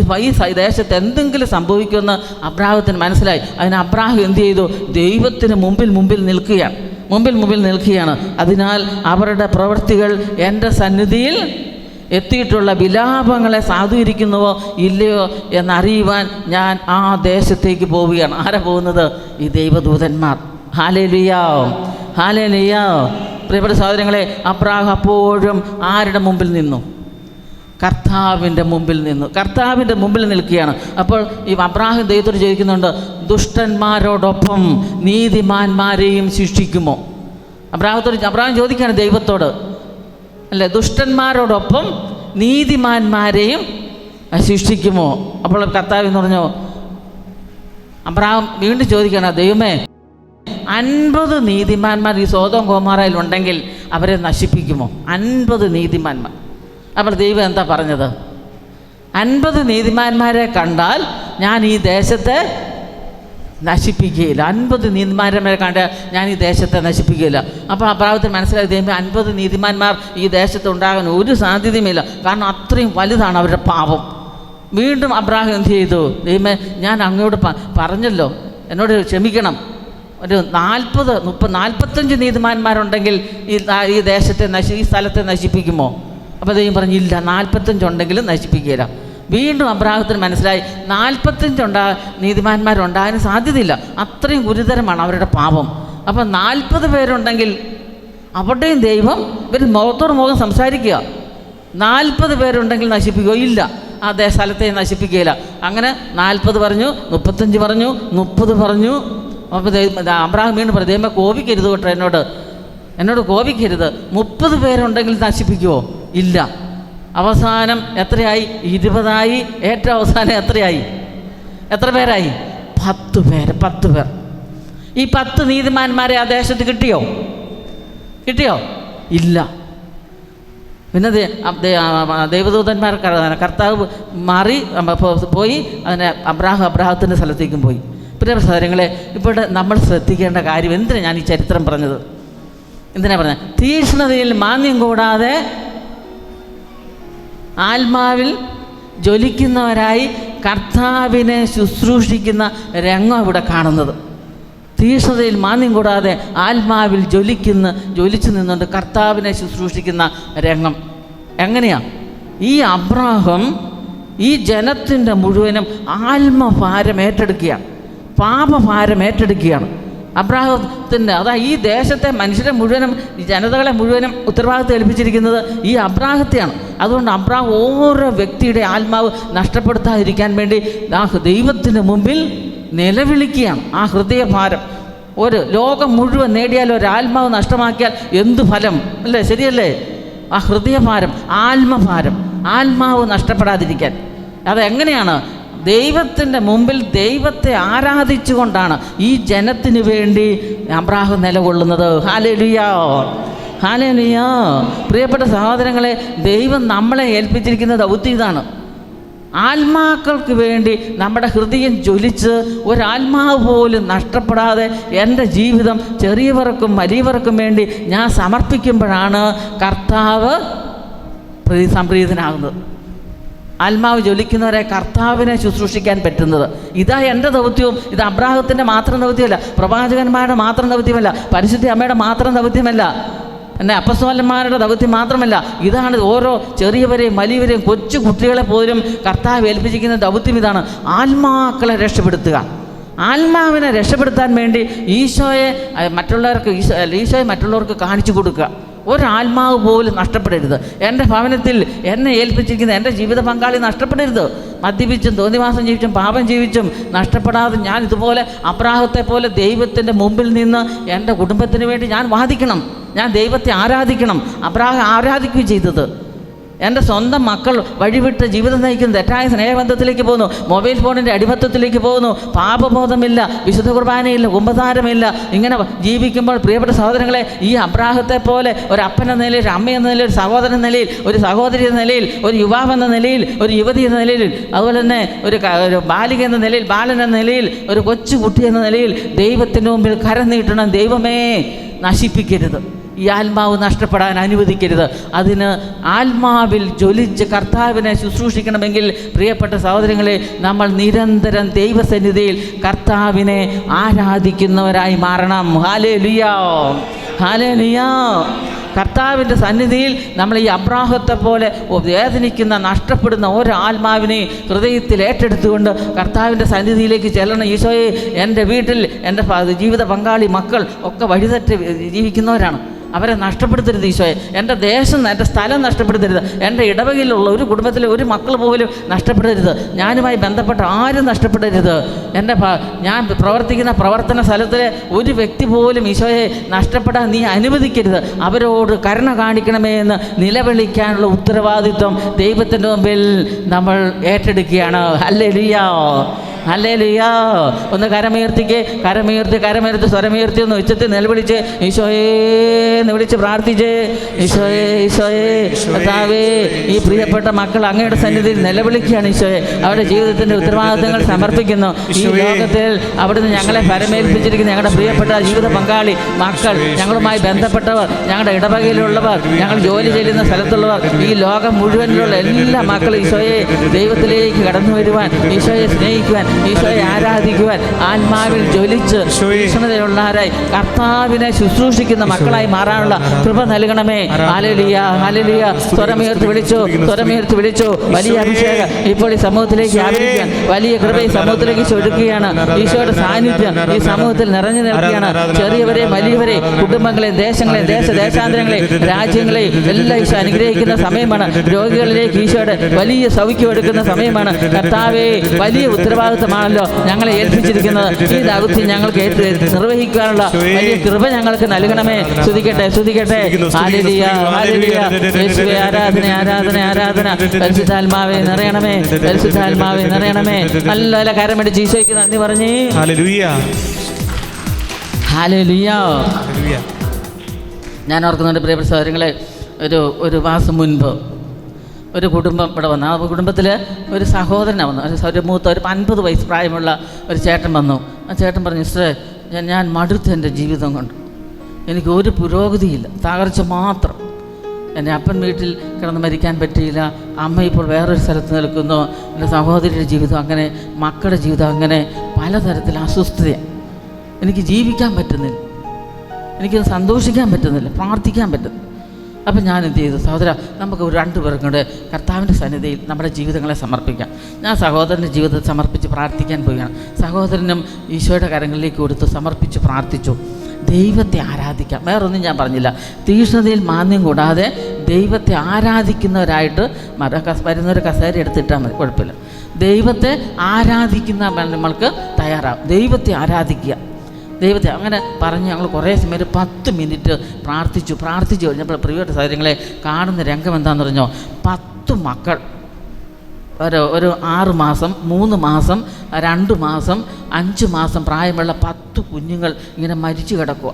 ദേശത്ത് എന്തെങ്കിലും സംഭവിക്കുമെന്ന് അബ്രാഹത്തിന് മനസ്സിലായി. അതിന് അബ്രാഹം എന്ത് ചെയ്തു? ദൈവത്തിന് മുമ്പിൽ നിൽക്കുകയാണ്. മുമ്പിൽ നിൽക്കുകയാണ്. അതിനാൽ അവരുടെ പ്രവൃത്തികൾ എൻ്റെ സന്നിധിയിൽ എത്തിയിട്ടുള്ള വിലാപങ്ങളെ സാധൂകരിക്കുന്നുവോ ഇല്ലയോ എന്നറിയുവാൻ ഞാൻ ആ ദേശത്തേക്ക് പോവുകയാണ്. ആരാ പോകുന്നത്? ഈ ദൈവദൂതന്മാർ. ഹല്ലേലൂയാ, ഹല്ലേലൂയാ. പ്രിയപ്പെട്ട സഹോദരങ്ങളെ, അബ്രാഹാം അപ്പോഴും ആരുടെ മുമ്പിൽ നിന്നു? കർത്താവിൻ്റെ മുമ്പിൽ നിന്നു. കർത്താവിൻ്റെ മുമ്പിൽ നിൽക്കുകയാണ്. അപ്പോൾ ഈ അബ്രാഹാം ദൈവത്തോട് ചോദിക്കുന്നുണ്ട്, ദുഷ്ടന്മാരോടൊപ്പം നീതിമാന്മാരെയും ശിക്ഷിക്കുമോ? അബ്രാഹാം ചോദിക്കുകയാണ് ദൈവത്തോട്, അല്ലേ, ദുഷ്ടന്മാരോടൊപ്പം നീതിമാന്മാരെയും ശിക്ഷിക്കുമോ? അപ്പോൾ കർത്താവ് എന്ന് പറഞ്ഞു, അബ്രാഹാം വീണ്ടും ചോദിക്കുകയാണ്, ദൈവമേ, 50 നീതിമാന്മാർ ഈ സോദോം ഗോമോറയിൽ ഉണ്ടെങ്കിൽ അവരെ നശിപ്പിക്കുമോ? 50 നീതിമാന്മാർ. അപ്പോൾ ദൈവം എന്താ പറഞ്ഞത്? 50 നീതിമാന്മാരെ കണ്ടാൽ ഞാൻ ഈ ദേശത്തെ നശിപ്പിക്കുകയില്ല. 50 നീതിമാന്മാരെ കണ്ട് ഞാൻ ഈ ദേശത്തെ നശിപ്പിക്കുകയില്ല. അപ്പോൾ അബ്രാഹത്തിന് മനസ്സിലായി, ദൈവമേ, 50 നീതിമാന്മാർ ഈ ദേശത്ത് ഉണ്ടാകാൻ ഒരു സാധ്യതയുമില്ല. കാരണം അത്രയും വലുതാണ് അവരുടെ പാപം. വീണ്ടും അബ്രാഹാം എന്ത് ചെയ്തു? ദൈവമേ, ഞാൻ അങ്ങോട്ട് പറഞ്ഞല്ലോ, എന്നോട് ക്ഷമിക്കണം. ഒരു 45 നീതിമാന്മാരുണ്ടെങ്കിൽ ഈ ദേശത്തെ ഈ സ്ഥലത്തെ നശിപ്പിക്കുമോ? അപ്പോൾ ദൈവം പറഞ്ഞില്ല, 45 ഉണ്ടെങ്കിലും നശിപ്പിക്കുകയില്ല. വീണ്ടും അബ്രാഹത്തിന് മനസ്സിലായി, 45 നീതിമാന്മാരുണ്ടാകാൻ സാധ്യതയില്ല. അത്രയും ഗുരുതരമാണ് അവരുടെ പാപം. അപ്പം 40 പേരുണ്ടെങ്കിൽ അവിടെയും ദൈവം ഇവർ മുഖത്തോട് മുഖം സംസാരിക്കുക. 40 പേരുണ്ടെങ്കിൽ നശിപ്പിക്കുകയോ ഇല്ല, അതേ സ്ഥലത്തെ നശിപ്പിക്കുകയില്ല. അങ്ങനെ 40 പറഞ്ഞു, 35 പറഞ്ഞു, 30 പറഞ്ഞു. അപ്പോൾ അബ്രാഹാം വീണ്ടും പറഞ്ഞു, ദൈവമേ, കോപിക്കരുത് കേട്ടോ, എന്നോട് കോപിക്കരുത്. 30 പേരുണ്ടെങ്കിൽ നശിപ്പിക്കുമോ? ഇല്ല. അവസാനം എത്രയായി? 20 ഏറ്റവും അവസാനം എത്രയായി? എത്ര പേരായി? 10 പേർ. 10 പേർ. ഈ 10 നീതിമാന്മാരെ ആ ദേശത്ത് കിട്ടിയോ? ഇല്ല. പിന്നെ ദൈവദൂതന്മാർ കർത്താവ് മാറി പോയി അതിനെ അബ്രാഹത്തിൻ്റെ സ്ഥലത്തേക്കും പോയി. പ്രിയ സഹോദരങ്ങളെ, ഇവിടെ നമ്മൾ ശ്രദ്ധിക്കേണ്ട കാര്യം, എന്തിനാണ് ഞാൻ ഈ ചരിത്രം പറഞ്ഞത്? എന്തിനാ പറഞ്ഞത്? തീക്ഷ്ണതയിൽ മാന്യം കൂടാതെ ആത്മാവിൽ ജ്വലിക്കുന്നവരായി കർത്താവിനെ ശുശ്രൂഷിക്കുന്ന രംഗം ഇവിടെ കാണുന്നത്. തീക്ഷ്ണതയിൽ മാന്യം കൂടാതെ ആത്മാവിൽ ജ്വലിച്ചു നിന്നുകൊണ്ട് കർത്താവിനെ ശുശ്രൂഷിക്കുന്ന രംഗം എങ്ങനെയാ? ഈ അബ്രാഹാം ഈ ജനത്തിൻ്റെ മുഴുവനും ആത്മഭാരം ഏറ്റെടുക്കുകയാണ്, പാപഭാരം ഏറ്റെടുക്കുകയാണ്. അബ്രാഹത്തിൻ്റെ ഈ ദേശത്തെ മനുഷ്യരെ മുഴുവനും, ഈ ജനതകളെ മുഴുവനും ഉത്തരവാദിത്വം ഏൽപ്പിച്ചിരിക്കുന്നത് ഈ അബ്രാഹത്തെയാണ്. അതുകൊണ്ട് അബ്രാഹം ഓരോ വ്യക്തിയുടെ ആത്മാവ് നഷ്ടപ്പെടുത്താതിരിക്കാൻ വേണ്ടി ആ ദൈവത്തിന് മുമ്പിൽ നിലവിളിക്കുകയാണ്. ആ ഹൃദയഭാരം, ഒരു ലോകം മുഴുവൻ നേടിയാൽ ഒരാത്മാവ് നഷ്ടമാക്കിയാൽ എന്തു ഫലം, അല്ലേ? ശരിയല്ലേ? ആ ഹൃദയഭാരം, ആത്മാവ് നഷ്ടപ്പെടാതിരിക്കാൻ. അതെങ്ങനെയാണ്? ദൈവത്തിൻ്റെ മുമ്പിൽ ദൈവത്തെ ആരാധിച്ചുകൊണ്ടാണ് ഈ ജനത്തിന് വേണ്ടി അബ്രാഹാം നിലകൊള്ളുന്നത്. ഹല്ലേലൂയാ, ഹല്ലേലൂയാ. പ്രിയപ്പെട്ട സഹോദരങ്ങളെ, ദൈവം നമ്മളെ ഏൽപ്പിച്ചിരിക്കുന്ന ദൗത്യം ഇതാണ്. ആത്മാക്കൾക്ക് വേണ്ടി നമ്മുടെ ഹൃദയം ജ്വലിച്ച് ഒരാത്മാവ് പോലും നഷ്ടപ്പെടാതെ എൻ്റെ ജീവിതം ചെറിയവർക്കും വലിയവർക്കും വേണ്ടി ഞാൻ സമർപ്പിക്കുമ്പോഴാണ് കർത്താവ് സംപ്രീതനാകുന്നത്. ആത്മാവ് ജ്വലിക്കുന്നവരെ കർത്താവിനെ ശുശ്രൂഷിക്കാൻ പറ്റുന്നത്. ഇതാ എൻ്റെ ദൗത്യവും. ഇത് അബ്രാഹത്തിൻ്റെ മാത്രം ദൗത്യമല്ല, പ്രവാചകന്മാരുടെ മാത്രം ദൗത്യമല്ല, പരിശുദ്ധ അമ്മയുടെ മാത്രം ദൗത്യമല്ല, അപ്പസ്തോലന്മാരുടെ ദൗത്യം മാത്രമല്ല. ഇതാണ് ഓരോ ചെറിയവരെയും വലിയവരെയും കൊച്ചു കുട്ടികളെ പോലും കർത്താവ് ഏൽപ്പിച്ചിരിക്കുന്ന ദൗത്യം ഇതാണ്. ആത്മാക്കളെ രക്ഷപ്പെടുത്തുക. ആത്മാവിനെ രക്ഷപ്പെടുത്താൻ വേണ്ടി ഈശോയെ മറ്റുള്ളവർക്ക് കാണിച്ചു കൊടുക്കുക. ഒരാത്മാവ് പോലും നഷ്ടപ്പെടരുത്. എൻ്റെ ഭവനത്തിൽ എന്നെ ഏൽപ്പിച്ചിരിക്കുന്ന എൻ്റെ ജീവിത പങ്കാളി നഷ്ടപ്പെടരുത്. മദ്യപിച്ചും തോന്നിവാസം ജീവിച്ചും പാപം ജീവിച്ചും നഷ്ടപ്പെടാതെ ഞാൻ ഇതുപോലെ അബ്രാഹത്തെ പോലെ ദൈവത്തിൻ്റെ മുമ്പിൽ നിന്ന് എൻ്റെ കുടുംബത്തിന് വേണ്ടി ഞാൻ വാദിക്കണം, ഞാൻ ദൈവത്തെ ആരാധിക്കണം. അബ്രാഹം ആരാധിക്കുകയും ചെയ്തത്. എൻ്റെ സ്വന്തം മക്കൾ വഴിവിട്ട് ജീവിതം നയിക്കുന്നു, തെറ്റായ സ്നേഹബന്ധത്തിലേക്ക് പോകുന്നു, മൊബൈൽ ഫോണിൻ്റെ അടിമത്തത്തിലേക്ക് പോകുന്നു, പാപബോധമില്ല, വിശുദ്ധ കുർബാനയില്ല, കുമ്പസാരമില്ല. ഇങ്ങനെ ജീവിക്കുമ്പോൾ പ്രിയപ്പെട്ട സഹോദരങ്ങളെ, ഈ അബ്രാഹത്തെ പോലെ ഒരു അപ്പനെന്ന നിലയിൽ, ഒരു അമ്മയെന്ന നിലയിൽ, ഒരു സഹോദരൻ എന്ന നിലയിൽ, ഒരു സഹോദരി എന്ന നിലയിൽ, ഒരു യുവാവെന്ന നിലയിൽ, ഒരു യുവതി എന്ന നിലയിൽ, അതുപോലെ തന്നെ ഒരു ബാലിക എന്ന നിലയിൽ, ബാലൻ എന്ന നിലയിൽ, ഒരു കൊച്ചു കുട്ടി എന്ന നിലയിൽ ദൈവത്തിൻ്റെ മുമ്പിൽ കരം നീട്ടണം. ദൈവമേ, നശിപ്പിക്കരുത്, ഈ ആത്മാവ് നഷ്ടപ്പെടാൻ അനുവദിക്കരുത്. അതിന് ആത്മാവിൽ ജ്വലിച്ച് കർത്താവിനെ ശുശ്രൂഷിക്കണമെങ്കിൽ പ്രിയപ്പെട്ട സഹോദരങ്ങളെ, നമ്മൾ നിരന്തരം ദൈവസന്നിധിയിൽ കർത്താവിനെ ആരാധിക്കുന്നവരായി മാറണം. ഹല്ലേലൂയ. ഹല്ലേലൂയ. കർത്താവിൻ്റെ സന്നിധിയിൽ നമ്മൾ ഈ അബ്രാഹത്തെ പോലെ വേദനിക്കുന്ന നഷ്ടപ്പെടുന്ന ഓരോ ആത്മാവിനെ ഹൃദയത്തിൽ ഏറ്റെടുത്തുകൊണ്ട് കർത്താവിൻ്റെ സന്നിധിയിലേക്ക് ചെല്ലണം. ഈശോയെ, എൻ്റെ വീട്ടിൽ എൻ്റെ ജീവിത പങ്കാളി മക്കൾ ഒക്കെ വഴിതെറ്റ് ജീവിക്കുന്നവരാണ്, അവരെ നഷ്ടപ്പെടുത്തരുത് ഈശോയെ. എൻ്റെ ദേശം, എൻ്റെ സ്ഥലം നഷ്ടപ്പെടുത്തരുത്. എൻ്റെ ഇടവകയിലുള്ള ഒരു കുടുംബത്തിലെ ഒരു മക്കൾ പോലും നഷ്ടപ്പെടരുത്. ഞാനുമായി ബന്ധപ്പെട്ട ആരും നഷ്ടപ്പെടരുത്. എൻ്റെ ഞാൻ പ്രവർത്തിക്കുന്ന പ്രവർത്തന സ്ഥലത്തിലെ ഒരു വ്യക്തി പോലും ഈശോയെ നഷ്ടപ്പെടാൻ നീ അനുവദിക്കരുത്. അവരോട് കരുണ കാണിക്കണമേ എന്ന് നിലവിളിക്കാനുള്ള ഉത്തരവാദിത്വം ദൈവത്തിൻ്റെ മുമ്പിൽ നമ്മൾ ഏറ്റെടുക്കുകയാണ്. Hallelujah, hallelujah. ഒന്ന് കരമുയർത്തി സ്വരമുയർത്തി ഒന്ന് ഉച്ചത്തിൽ നിലവിളിച്ച് ഈശോയെ എന്ന് വിളിച്ച് പ്രാർത്ഥിച്ച്, ഈശോയെ, ഈശോയെ, കർത്താവേ, ഈ പ്രിയപ്പെട്ട മക്കൾ അങ്ങയുടെ സന്നിധിയിൽ നിലവിളിക്കുകയാണ് ഈശോയെ. അവരുടെ ജീവിതത്തിൻ്റെ ഉത്തരവാദിത്തങ്ങൾ സമർപ്പിക്കുന്നു. ഈ ലോകത്തിൽ അവിടുന്ന് ഞങ്ങളെ പരമേൽപ്പിച്ചിരിക്കുന്ന ഞങ്ങളുടെ പ്രിയപ്പെട്ട ജീവിത പങ്കാളി മക്കൾ, ഞങ്ങളുമായി ബന്ധപ്പെട്ടവർ, ഞങ്ങളുടെ ഇടവകയിലുള്ളവർ, ഞങ്ങൾ ജോലി ചെയ്യുന്ന സ്ഥലത്തുള്ളവർ, ഈ ലോകം മുഴുവനിലുള്ള എല്ലാ മക്കളും ഈശോയെ ദൈവത്തിലേക്ക് കടന്നു വരുവാൻ, ഈശോയെ സ്നേഹിക്കുവാൻ, ഈശോയെ ആരാധിക്കുവാൻ, ആത്മാവിൽ ജ്വലിച്ച് തീക്ഷ്ണതയുള്ളവരായി കർത്താവിനെ ശുശ്രൂഷിക്കുന്ന മക്കളായി മാറാനുള്ള കൃപ നൽകണമേ. Hallelujah, hallelujah. സ്വരമുയർത്തി വിളിച്ചു. വലിയ അഭിഷേകം ഇപ്പോൾ ഈ സമൂഹത്തിലേക്ക് വ്യാപിക്കാൻ, വലിയ കൃപ ഈ സമൂഹത്തിലേക്ക് ചൊടുക്കുകയാണ്. ഈശോയുടെ സാന്നിധ്യം ഈ സമൂഹത്തിൽ നിറഞ്ഞു നിൽക്കുകയാണ്. ചെറിയവരെയും വലിയവരെയും, കുടുംബങ്ങളെയും ദേശങ്ങളെയും ദേശാന്തരങ്ങളെയും രാജ്യങ്ങളെയും എല്ലാം ഈശോ അനുഗ്രഹിക്കുന്ന സമയമാണ്. രോഗികളിലേക്ക് ഈശോയുടെ വലിയ സൗഖ്യം എടുക്കുന്ന സമയമാണ്. കർത്താവേ, വലിയ ഉത്തരവാദിത്തമാണല്ലോ ഞങ്ങളെ ഏൽപ്പിച്ചിരിക്കുന്നത്. ഈ ദൗത്യം ഞങ്ങൾക്ക് നിർവഹിക്കാനുള്ള വലിയ കൃപ ഞങ്ങൾക്ക് നൽകണമേ. സ്തുതിക്കട്ടെ. ഹല്ലേലൂയ, ഹല്ലേലൂയ. യേശുവേ, ആരാധന. പരിശുദ്ധാത്മാവേ നിറയണമേ. നല്ല കരമടിച്ച് ഈശോയ്ക്ക് നന്ദി പറഞ്ഞേ. ഹല്ലേലൂയ, ഹല്ലേലൂയ. ഞാൻ ഓർക്കുന്നുണ്ട് പ്രിയപ്പെട്ട സഹോദരങ്ങളെ, ഒരു മാസം മുൻപ് ഒരു കുടുംബം ഇവിടെ വന്നു. ആ കുടുംബത്തിൽ ഒരു സഹോദരനാണ് വന്നു. ഒരു മൂത്ത ഒരു 50 വയസ്സ് പ്രായമുള്ള ഒരു ചേട്ടൻ വന്നു. ആ ചേട്ടൻ പറഞ്ഞു, സിസ്റ്ററെ, ഞാൻ മടുത്ത് എൻ്റെ ജീവിതം കൊണ്ട്, എനിക്ക് ഒരു പുരോഗതിയില്ല, തകർച്ച മാത്രം. എൻ്റെ അപ്പൻ വീട്ടിൽ കിടന്ന് മരിക്കാൻ പറ്റിയില്ല, അമ്മ ഇപ്പോൾ വേറൊരു സ്ഥലത്ത് നിൽക്കുന്നു, എൻ്റെ സഹോദരിയുടെ ജീവിതം അങ്ങനെ, മക്കളുടെ ജീവിതം അങ്ങനെ, പലതരത്തിൽ അസ്വസ്ഥതയാണ്. എനിക്ക് ജീവിക്കാൻ പറ്റുന്നില്ല, എനിക്ക് സന്തോഷിക്കാൻ പറ്റുന്നില്ല, പ്രാർത്ഥിക്കാൻ പറ്റുന്നില്ല. അപ്പം ഞാൻ എന്ത് ചെയ്തു, സഹോദര, നമുക്ക് 2 പേർക്കും കൂടെ കർത്താവിൻ്റെ സന്നിധിയിൽ നമ്മുടെ ജീവിതങ്ങളെ സമർപ്പിക്കാം. ഞാൻ സഹോദരൻ്റെ ജീവിതത്തെ സമർപ്പിച്ച് പ്രാർത്ഥിക്കാൻ പോവുകയാണ്. സഹോദരനും ഈശോയുടെ കരങ്ങളിലേക്ക് കൊടുത്ത് സമർപ്പിച്ച് പ്രാർത്ഥിച്ചു. ദൈവത്തെ ആരാധിക്കാം, വേറൊന്നും ഞാൻ പറഞ്ഞില്ല. തീക്ഷ്ണതയിൽ മാന്യം കൂടാതെ ദൈവത്തെ ആരാധിക്കുന്നവരായിട്ട് വരുന്നൊരു കസേര എടുത്തിട്ടാൽ മതി, കുഴപ്പമില്ല. ദൈവത്തെ ആരാധിക്കുന്ന നമ്മൾക്ക് തയ്യാറാവും. ദൈവത്തെ ആരാധിക്കുക, ദൈവത്തെ അങ്ങനെ പറഞ്ഞ് ഞങ്ങൾ കുറേ സമയം ഒരു 10 മിനിറ്റ് പ്രാർത്ഥിച്ചു കഴിഞ്ഞപ്പോൾ പ്രിയപ്പെട്ട സാഹചര്യങ്ങളെ കാണുന്ന രംഗം എന്താണെന്ന് പറഞ്ഞോ, 10 മക്കൾ, ഒരു 6 മാസം, 3 മാസം, 2 മാസം, 5 മാസം പ്രായമുള്ള 10 കുഞ്ഞുങ്ങൾ ഇങ്ങനെ മരിച്ചു കിടക്കുക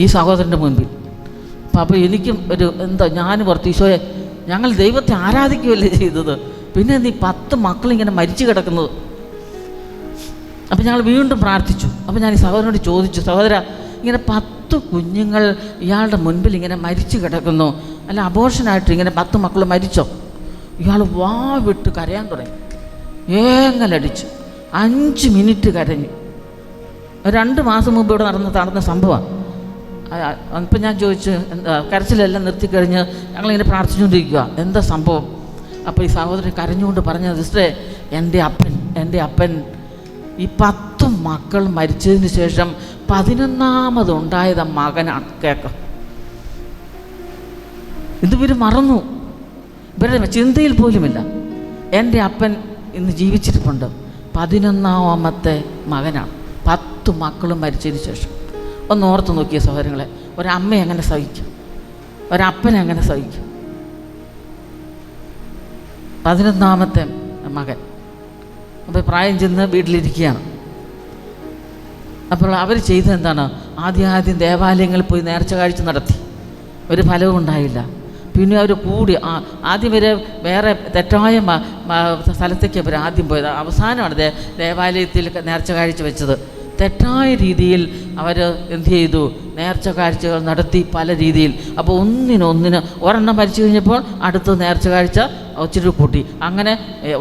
ഈ സഹോദരൻ്റെ മുൻപിൽ. അപ്പോൾ എനിക്കും ഞാൻ ഓർത്തു, ഈശോയെ, ഞങ്ങൾ ദൈവത്തെ ആരാധിക്കുകയല്ലേ ചെയ്തത്, പിന്നെ നീ 10 മക്കളിങ്ങനെ മരിച്ചു കിടക്കുന്നത്. അപ്പം ഞങ്ങൾ വീണ്ടും പ്രാർത്ഥിച്ചു. അപ്പം ഞാൻ ഈ സഹോദരനോട് ചോദിച്ചു, സഹോദര, ഇങ്ങനെ 10 കുഞ്ഞുങ്ങൾ ഇയാളുടെ മുൻപിൽ ഇങ്ങനെ മരിച്ചു കിടക്കുന്നു, അല്ല അബോർഷനായിട്ട് ഇങ്ങനെ 10 മക്കൾ മരിച്ചോ? ഇയാൾ വാ വിട്ട് കരയാൻ തുടങ്ങി, ഏങ്ങലടിച്ചു, 5 മിനിറ്റ് കരഞ്ഞു. 2 മാസം മുമ്പ് ഇവിടെ നടന്ന സംഭവമാണ്. അപ്പം ഞാൻ ചോദിച്ചു, കരച്ചിലെല്ലാം നിർത്തിക്കഴിഞ്ഞ് ഞങ്ങളിങ്ങനെ പ്രാർത്ഥിച്ചുകൊണ്ടിരിക്കുക, എന്താ സംഭവം? അപ്പോൾ ഈ സഹോദരൻ കരഞ്ഞുകൊണ്ട് പറഞ്ഞത്, സിസ്റ്ററെ, എൻ്റെ അപ്പൻ ഈ 10 മക്കൾ മരിച്ചതിന് ശേഷം 11ാമതുണ്ടായത് മകനാണ്. കേൾക്കാം, ഇവർ മറന്നു, ഇവരുടെ ചിന്തയിൽ പോലുമില്ല. എൻ്റെ അപ്പൻ ഇന്ന് ജീവിച്ചിരിപ്പുണ്ട്, 11ാമത്തെ മകനാണ്. 10 മക്കളും മരിച്ചതിന് ശേഷം. ഒന്ന് ഓർത്ത് നോക്കിയ സഹോദരങ്ങളെ, ഒരമ്മ എങ്ങനെ സഹിക്കും, ഒരപ്പനെ എങ്ങനെ സഹിക്കും? 11ാമത്തെ മകൻ. അപ്പോൾ പ്രായം ചെന്ന് വീട്ടിലിരിക്കുകയാണ്. അപ്പോൾ അവർ ചെയ്തത് എന്താണ്? ആദ്യം ദേവാലയങ്ങളിൽ പോയി നേർച്ച കാഴ്ച നടത്തി, ഒരു ഫലവും ഉണ്ടായില്ല. പിന്നെ അവർ കൂടി ആദ്യം വരെ വേറെ തെറ്റായ സ്ഥലത്തേക്ക് അവർ ആദ്യം പോയത്. അവസാനമാണ് ദേവാലയത്തിൽ നേർച്ച കാഴ്ച വെച്ചത്. തെറ്റായ രീതിയിൽ അവർ എന്ത് ചെയ്തു? നേർച്ച കാഴ്ചകൾ നടത്തി പല രീതിയിൽ. അപ്പോൾ ഒന്നിനൊന്നിന് ഒരെണ്ണം മരിച്ചു കഴിഞ്ഞപ്പോൾ അടുത്ത നേർച്ച കാഴ്ച ഒത്തിരി കൂട്ടി. അങ്ങനെ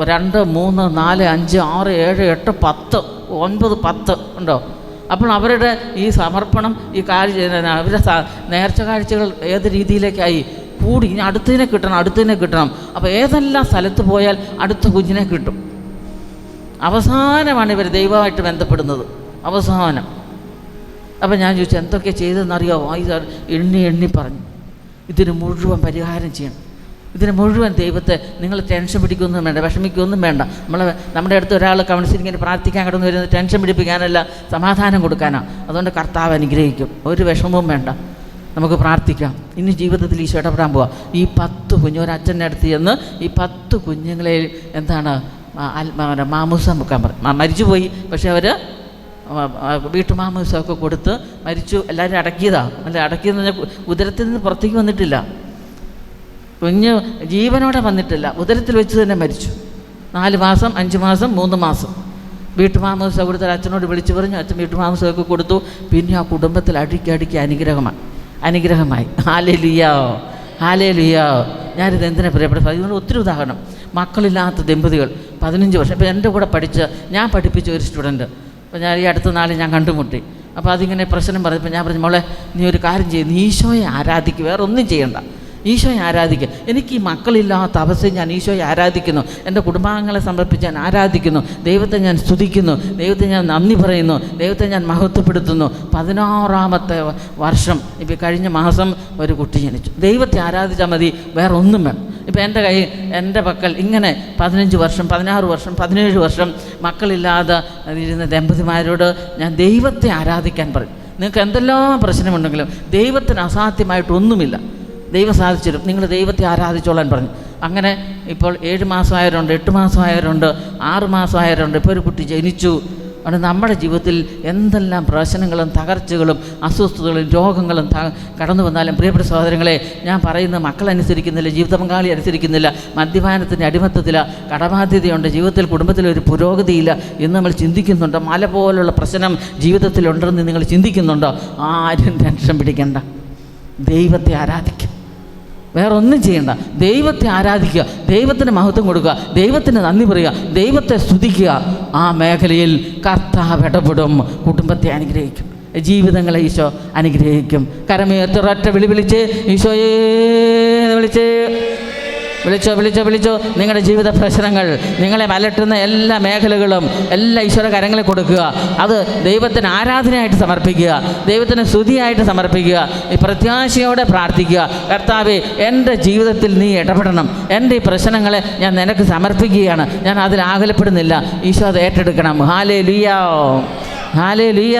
2, 3, 4, 5, 6, 7, 8, 10, 9, 10 ഉണ്ടോ? അപ്പോൾ അവരുടെ ഈ സമർപ്പണം, ഈ അവരുടെ നേർച്ച കാഴ്ചകൾ ഏത് രീതിയിലേക്കായി കൂടി. ഇനി അടുത്തതിനെ കിട്ടണം. അപ്പോൾ ഏതെല്ലാം സ്ഥലത്ത് പോയാൽ അടുത്ത കുഞ്ഞിനെ കിട്ടും. അവസാനമാണ് ഇവർ ദൈവമായിട്ട് ബന്ധപ്പെടുന്നത്, അവസാനം. അപ്പം ഞാൻ ചോദിച്ചു, എന്തൊക്കെ ചെയ്തതെന്നറിയാമോ? എണ്ണി പറഞ്ഞു. ഇതിന് മുഴുവൻ പരിഹാരം ചെയ്യണം. ഇതിന് മുഴുവൻ ദൈവത്തെ നിങ്ങൾ ടെൻഷൻ പിടിക്കുകയൊന്നും വേണ്ട, വിഷമിക്കുകയൊന്നും വേണ്ട. നമ്മുടെ അടുത്ത് ഒരാൾ കൗൺസിലിങ്ങിന് പ്രാർത്ഥിക്കാൻ കിടന്നു വരുന്നത് ടെൻഷൻ പിടിപ്പിക്കാനല്ല, സമാധാനം കൊടുക്കാനാണ്. അതുകൊണ്ട് കർത്താവ് അനുഗ്രഹിക്കും. ഒരു വിഷമവും വേണ്ട, നമുക്ക് പ്രാർത്ഥിക്കാം. ഇനി ജീവിതത്തിൽ ഈശോ ഇടപെടാൻ പോവാം. ഈ 10 കുഞ്ഞ് ഒരച്ഛൻ്റെ അടുത്ത് ചെന്ന് ഈ 10 കുഞ്ഞുങ്ങളെ മാമൂസം വെക്കാൻ പറയും. മരിച്ചുപോയി, പക്ഷെ അവർ വീട്ടുമാമൂസമൊക്കെ കൊടുത്ത് മരിച്ചു. എല്ലാവരും അടക്കിയതാണ്. അടക്കിയതെന്ന് പറഞ്ഞാൽ ഉദരത്തിൽ നിന്ന് പുറത്തേക്ക് വന്നിട്ടില്ല, കുഞ്ഞ് ജീവനോടെ വന്നിട്ടില്ല, ഉദരത്തിൽ വെച്ച് തന്നെ മരിച്ചു. 4 മാസം, 5 മാസം, 3 മാസം വീട്ടുമാമൂസ കൊടുത്താൽ അച്ഛനോട് വിളിച്ചു പറഞ്ഞു. അച്ഛൻ വീട്ടുമാമൂസമൊക്കെ കൊടുത്തു. പിന്നെ ആ കുടുംബത്തിൽ അടുക്കി അനുഗ്രഹമായി. ഹല്ലേലൂയ. ഞാനിത് എന്തിനാ പ്രിയപ്പെട്ട അതുകൊണ്ട് ഒത്തിരി ഉദാഹരണം. മക്കളില്ലാത്ത ദമ്പതികൾ 15 വർഷം. ഇപ്പോൾ എൻ്റെ കൂടെ ഞാൻ പഠിപ്പിച്ച ഒരു സ്റ്റുഡൻറ്റ്, അപ്പോൾ ഞാൻ ഈ അടുത്ത നാളിൽ ഞാൻ കണ്ടുമുട്ടി. അപ്പോൾ അതിങ്ങനെ പ്രശ്നം പറഞ്ഞപ്പോൾ ഞാൻ പറഞ്ഞു, മോളെ നീ ഒരു കാര്യം ചെയ്യും, നീ ഈശോയെ ആരാധിക്കുക, വേറെ ഒന്നും ചെയ്യണ്ട, ഈശോയെ ആരാധിക്കുക. എനിക്ക് ഈ മക്കളില്ലാത്ത അവസ്ഥയിൽ ഞാൻ ഈശോയെ ആരാധിക്കുന്നു, എൻ്റെ കുടുംബാംഗങ്ങളെ സമർപ്പിച്ച് ഞാൻ ആരാധിക്കുന്നു, ദൈവത്തെ ഞാൻ സ്തുതിക്കുന്നു, ദൈവത്തെ ഞാൻ നന്ദി പറയുന്നു, ദൈവത്തെ ഞാൻ മഹത്വപ്പെടുത്തുന്നു. 16ാമത്തെ വർഷം ഇപ്പോൾ കഴിഞ്ഞ മാസം ഒരു കുട്ടി ജനിച്ചു. ദൈവത്തെ ആരാധിച്ചാൽ മതി, വേറെ ഒന്നും വേണം. ഇപ്പോൾ എൻ്റെ പക്കൽ ഇങ്ങനെ 15 വർഷം, 16 വർഷം, 17 വർഷം മക്കളില്ലാതെ ഇരുന്ന ദമ്പതിമാരോട് ഞാൻ ദൈവത്തെ ആരാധിക്കാൻ പറയും. നിങ്ങൾക്ക് എന്തെല്ലാം പ്രശ്നമുണ്ടെങ്കിലും ദൈവത്തിന് അസാധ്യമായിട്ടൊന്നുമില്ല. ദൈവം സാധിച്ചിരും. നിങ്ങൾ ദൈവത്തെ ആരാധിച്ചോളാൻ പറഞ്ഞു. അങ്ങനെ ഇപ്പോൾ 7 മാസമായവരുണ്ട്, 8 മാസമായവരുണ്ട്, 6 മാസമായവരുണ്ട്. ഇപ്പോൾ ഒരു കുട്ടി ജനിച്ചു. അതുകൊണ്ട് നമ്മുടെ ജീവിതത്തിൽ എന്തെല്ലാം പ്രശ്നങ്ങളും തകർച്ചകളും അസ്വസ്ഥതകളും രോഗങ്ങളും കടന്നു വന്നാലും പ്രിയപ്പെട്ട സഹോദരങ്ങളെ, ഞാൻ പറയുന്ന മക്കളനുസരിക്കുന്നില്ല, ജീവിത പങ്കാളി അനുസരിക്കുന്നില്ല, മദ്യപാനത്തിൻ്റെ അടിമത്തത്തില, കടബാധ്യതയുണ്ട്, ജീവിതത്തിൽ കുടുംബത്തിൽ ഒരു പുരോഗതിയില്ല എന്ന് നമ്മൾ ചിന്തിക്കുന്നുണ്ടോ? മല പോലുള്ള പ്രശ്നം ജീവിതത്തിലുണ്ടെന്ന് നിങ്ങൾ ചിന്തിക്കുന്നുണ്ടോ? ആരും ടെൻഷൻ പിടിക്കണ്ട, ദൈവത്തെ ആരാധിക്കും, വേറെ ഒന്നും ചെയ്യണ്ട. ദൈവത്തെ ആരാധിക്കുക, ദൈവത്തിന് മഹത്വം കൊടുക്കുക, ദൈവത്തിന് നന്ദി പറയുക, ദൈവത്തെ സ്തുതിക്കുക. ആ മേഖലയിൽ കർത്താവ് ഇടപെടും, കുടുംബത്തെ അനുഗ്രഹിക്കും, ജീവിതങ്ങളെ ഈശോ അനുഗ്രഹിക്കും. കരമേറ്റൊരൊറ്റ വിളിച്ച് ഈശോയെ വിളിച്ചോ. നിങ്ങളുടെ ജീവിത പ്രശ്നങ്ങൾ, നിങ്ങളെ അലട്ടുന്ന എല്ലാ മേഖലകളും എല്ലാ ഈശ്വര കരങ്ങളിൽ കൊടുക്കുക. അത് ദൈവത്തിന് ആരാധനയായിട്ട് സമർപ്പിക്കുക, ദൈവത്തിന് സ്തുതിയായിട്ട് സമർപ്പിക്കുക. ഈ പ്രത്യാശയോടെ പ്രാർത്ഥിക്കുക, കർത്താവേ എൻ്റെ ജീവിതത്തിൽ നീ ഇടപെടണം, എൻ്റെ ഈ പ്രശ്നങ്ങളെ ഞാൻ നിനക്ക് സമർപ്പിക്കുകയാണ്, ഞാൻ അതിൽ ആകുലപ്പെടുന്നില്ല. ഈശോ അത് ഏറ്റെടുക്കണം. ഹല്ലേലൂയ.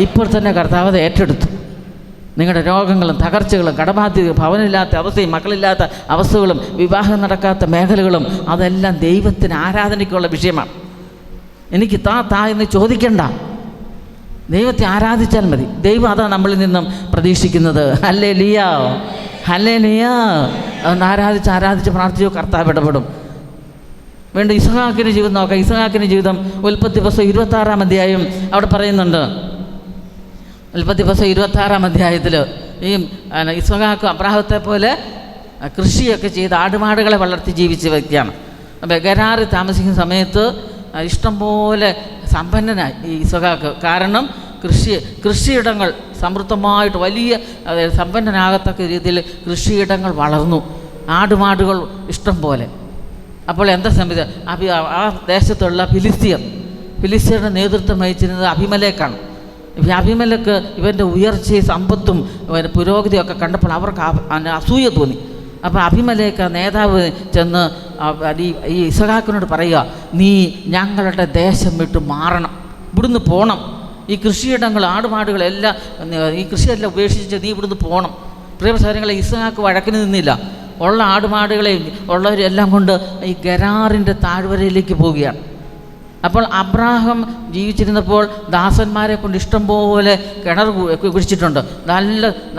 ഇപ്പോൾ തന്നെ കർത്താവ് അത് ഏറ്റെടുത്തു. നിങ്ങളുടെ രോഗങ്ങളും തകർച്ചകളും കടബാധ്യത, ഭവനമില്ലാത്ത അവസ്ഥയും മക്കളില്ലാത്ത അവസ്ഥകളും വിവാഹം നടക്കാത്ത മേഖലകളും അതെല്ലാം ദൈവത്തിന് ആരാധനയ്ക്കുള്ള വിഷയമാണ്. എനിക്ക് താ എന്ന് ചോദിക്കണ്ട, ദൈവത്തെ ആരാധിച്ചാൽ മതി. ദൈവം അതാണ് നമ്മളിൽ നിന്നും പ്രതീക്ഷിക്കുന്നത്. ഹല്ലേലൂയ. അതുകൊണ്ട് ആരാധിച്ച് പ്രാർത്ഥിച്ചോ, കർത്താവ് ഇടപെടും. വീണ്ടും ഇസ്ഹാക്കിൻ്റെ ജീവിതം നോക്കാം. ഇസ്ഹാക്കിൻ്റെ ജീവിതം ഉൽപ്പത്തി പുസ്തകം 26-ാം അധ്യായം അവിടെ പറയുന്നുണ്ട്. ഉൽപ്പത്തി പുസ്തകം 26-ാം അധ്യായത്തിൽ ഈ ഇസ്ഹാക്ക് അബ്രാഹത്തെ പോലെ കൃഷിയൊക്കെ ചെയ്ത് ആടുമാടുകളെ വളർത്തി ജീവിച്ച വ്യക്തിയാണ്. അപ്പോൾ ഗരാറിൽ താമസിക്കുന്ന സമയത്ത് ഇഷ്ടംപോലെ സമ്പന്നനായി ഈ ഇസ്ഹാക്ക്. കാരണം കൃഷിയിടങ്ങൾ സമൃദ്ധമായിട്ട് വലിയ സമ്പന്നനാകത്തക്ക രീതിയിൽ കൃഷിയിടങ്ങൾ വളർന്നു, ആടുമാടുകൾ ഇഷ്ടം പോലെ. അപ്പോൾ എന്താ സംഭവിച്ചത്? ആ ദേശത്തുള്ള ഫിലിസ്തീയരുടെ നേതൃത്വം വഹിച്ചിരുന്നത് അബീമേലെക്കാണ്. അബീമേലെക്ക് ഇവൻ്റെ ഉയർച്ചയും സമ്പത്തും പുരോഗതിയൊക്കെ കണ്ടപ്പോൾ അവർക്ക് അസൂയ തോന്നി. അപ്പോൾ അബീമേലെക്ക് നേതാവ് ചെന്ന് ഈ ഇസ്ഹാക്കിനോട് പറയുക, നീ ഞങ്ങളുടെ ദേശം വിട്ട് മാറണം, ഇവിടുന്ന് പോകണം, ഈ കൃഷിയിടങ്ങൾ ആടുമാടുകളെല്ലാം ഈ കൃഷിയെല്ലാം ഉപേക്ഷിച്ച് നീ ഇവിടുന്ന് പോകണം. പ്രിയ സഹോദരങ്ങളെ, ഇസ്ഹാക്ക് വഴക്കിന് നിന്നില്ല. ഉള്ള ആടുമാടുകളെയും ഉള്ളവരെല്ലാം കൊണ്ട് ഈ ഗരാറിൻ്റെ താഴ്വരയിലേക്ക് പോവുകയാണ്. അപ്പോൾ അബ്രാഹാം ജീവിച്ചിരുന്നപ്പോൾ ദാസന്മാരെ കൊണ്ട് ഇഷ്ടംപോലെ കിണർ കുഴിച്ചിട്ടുണ്ട്,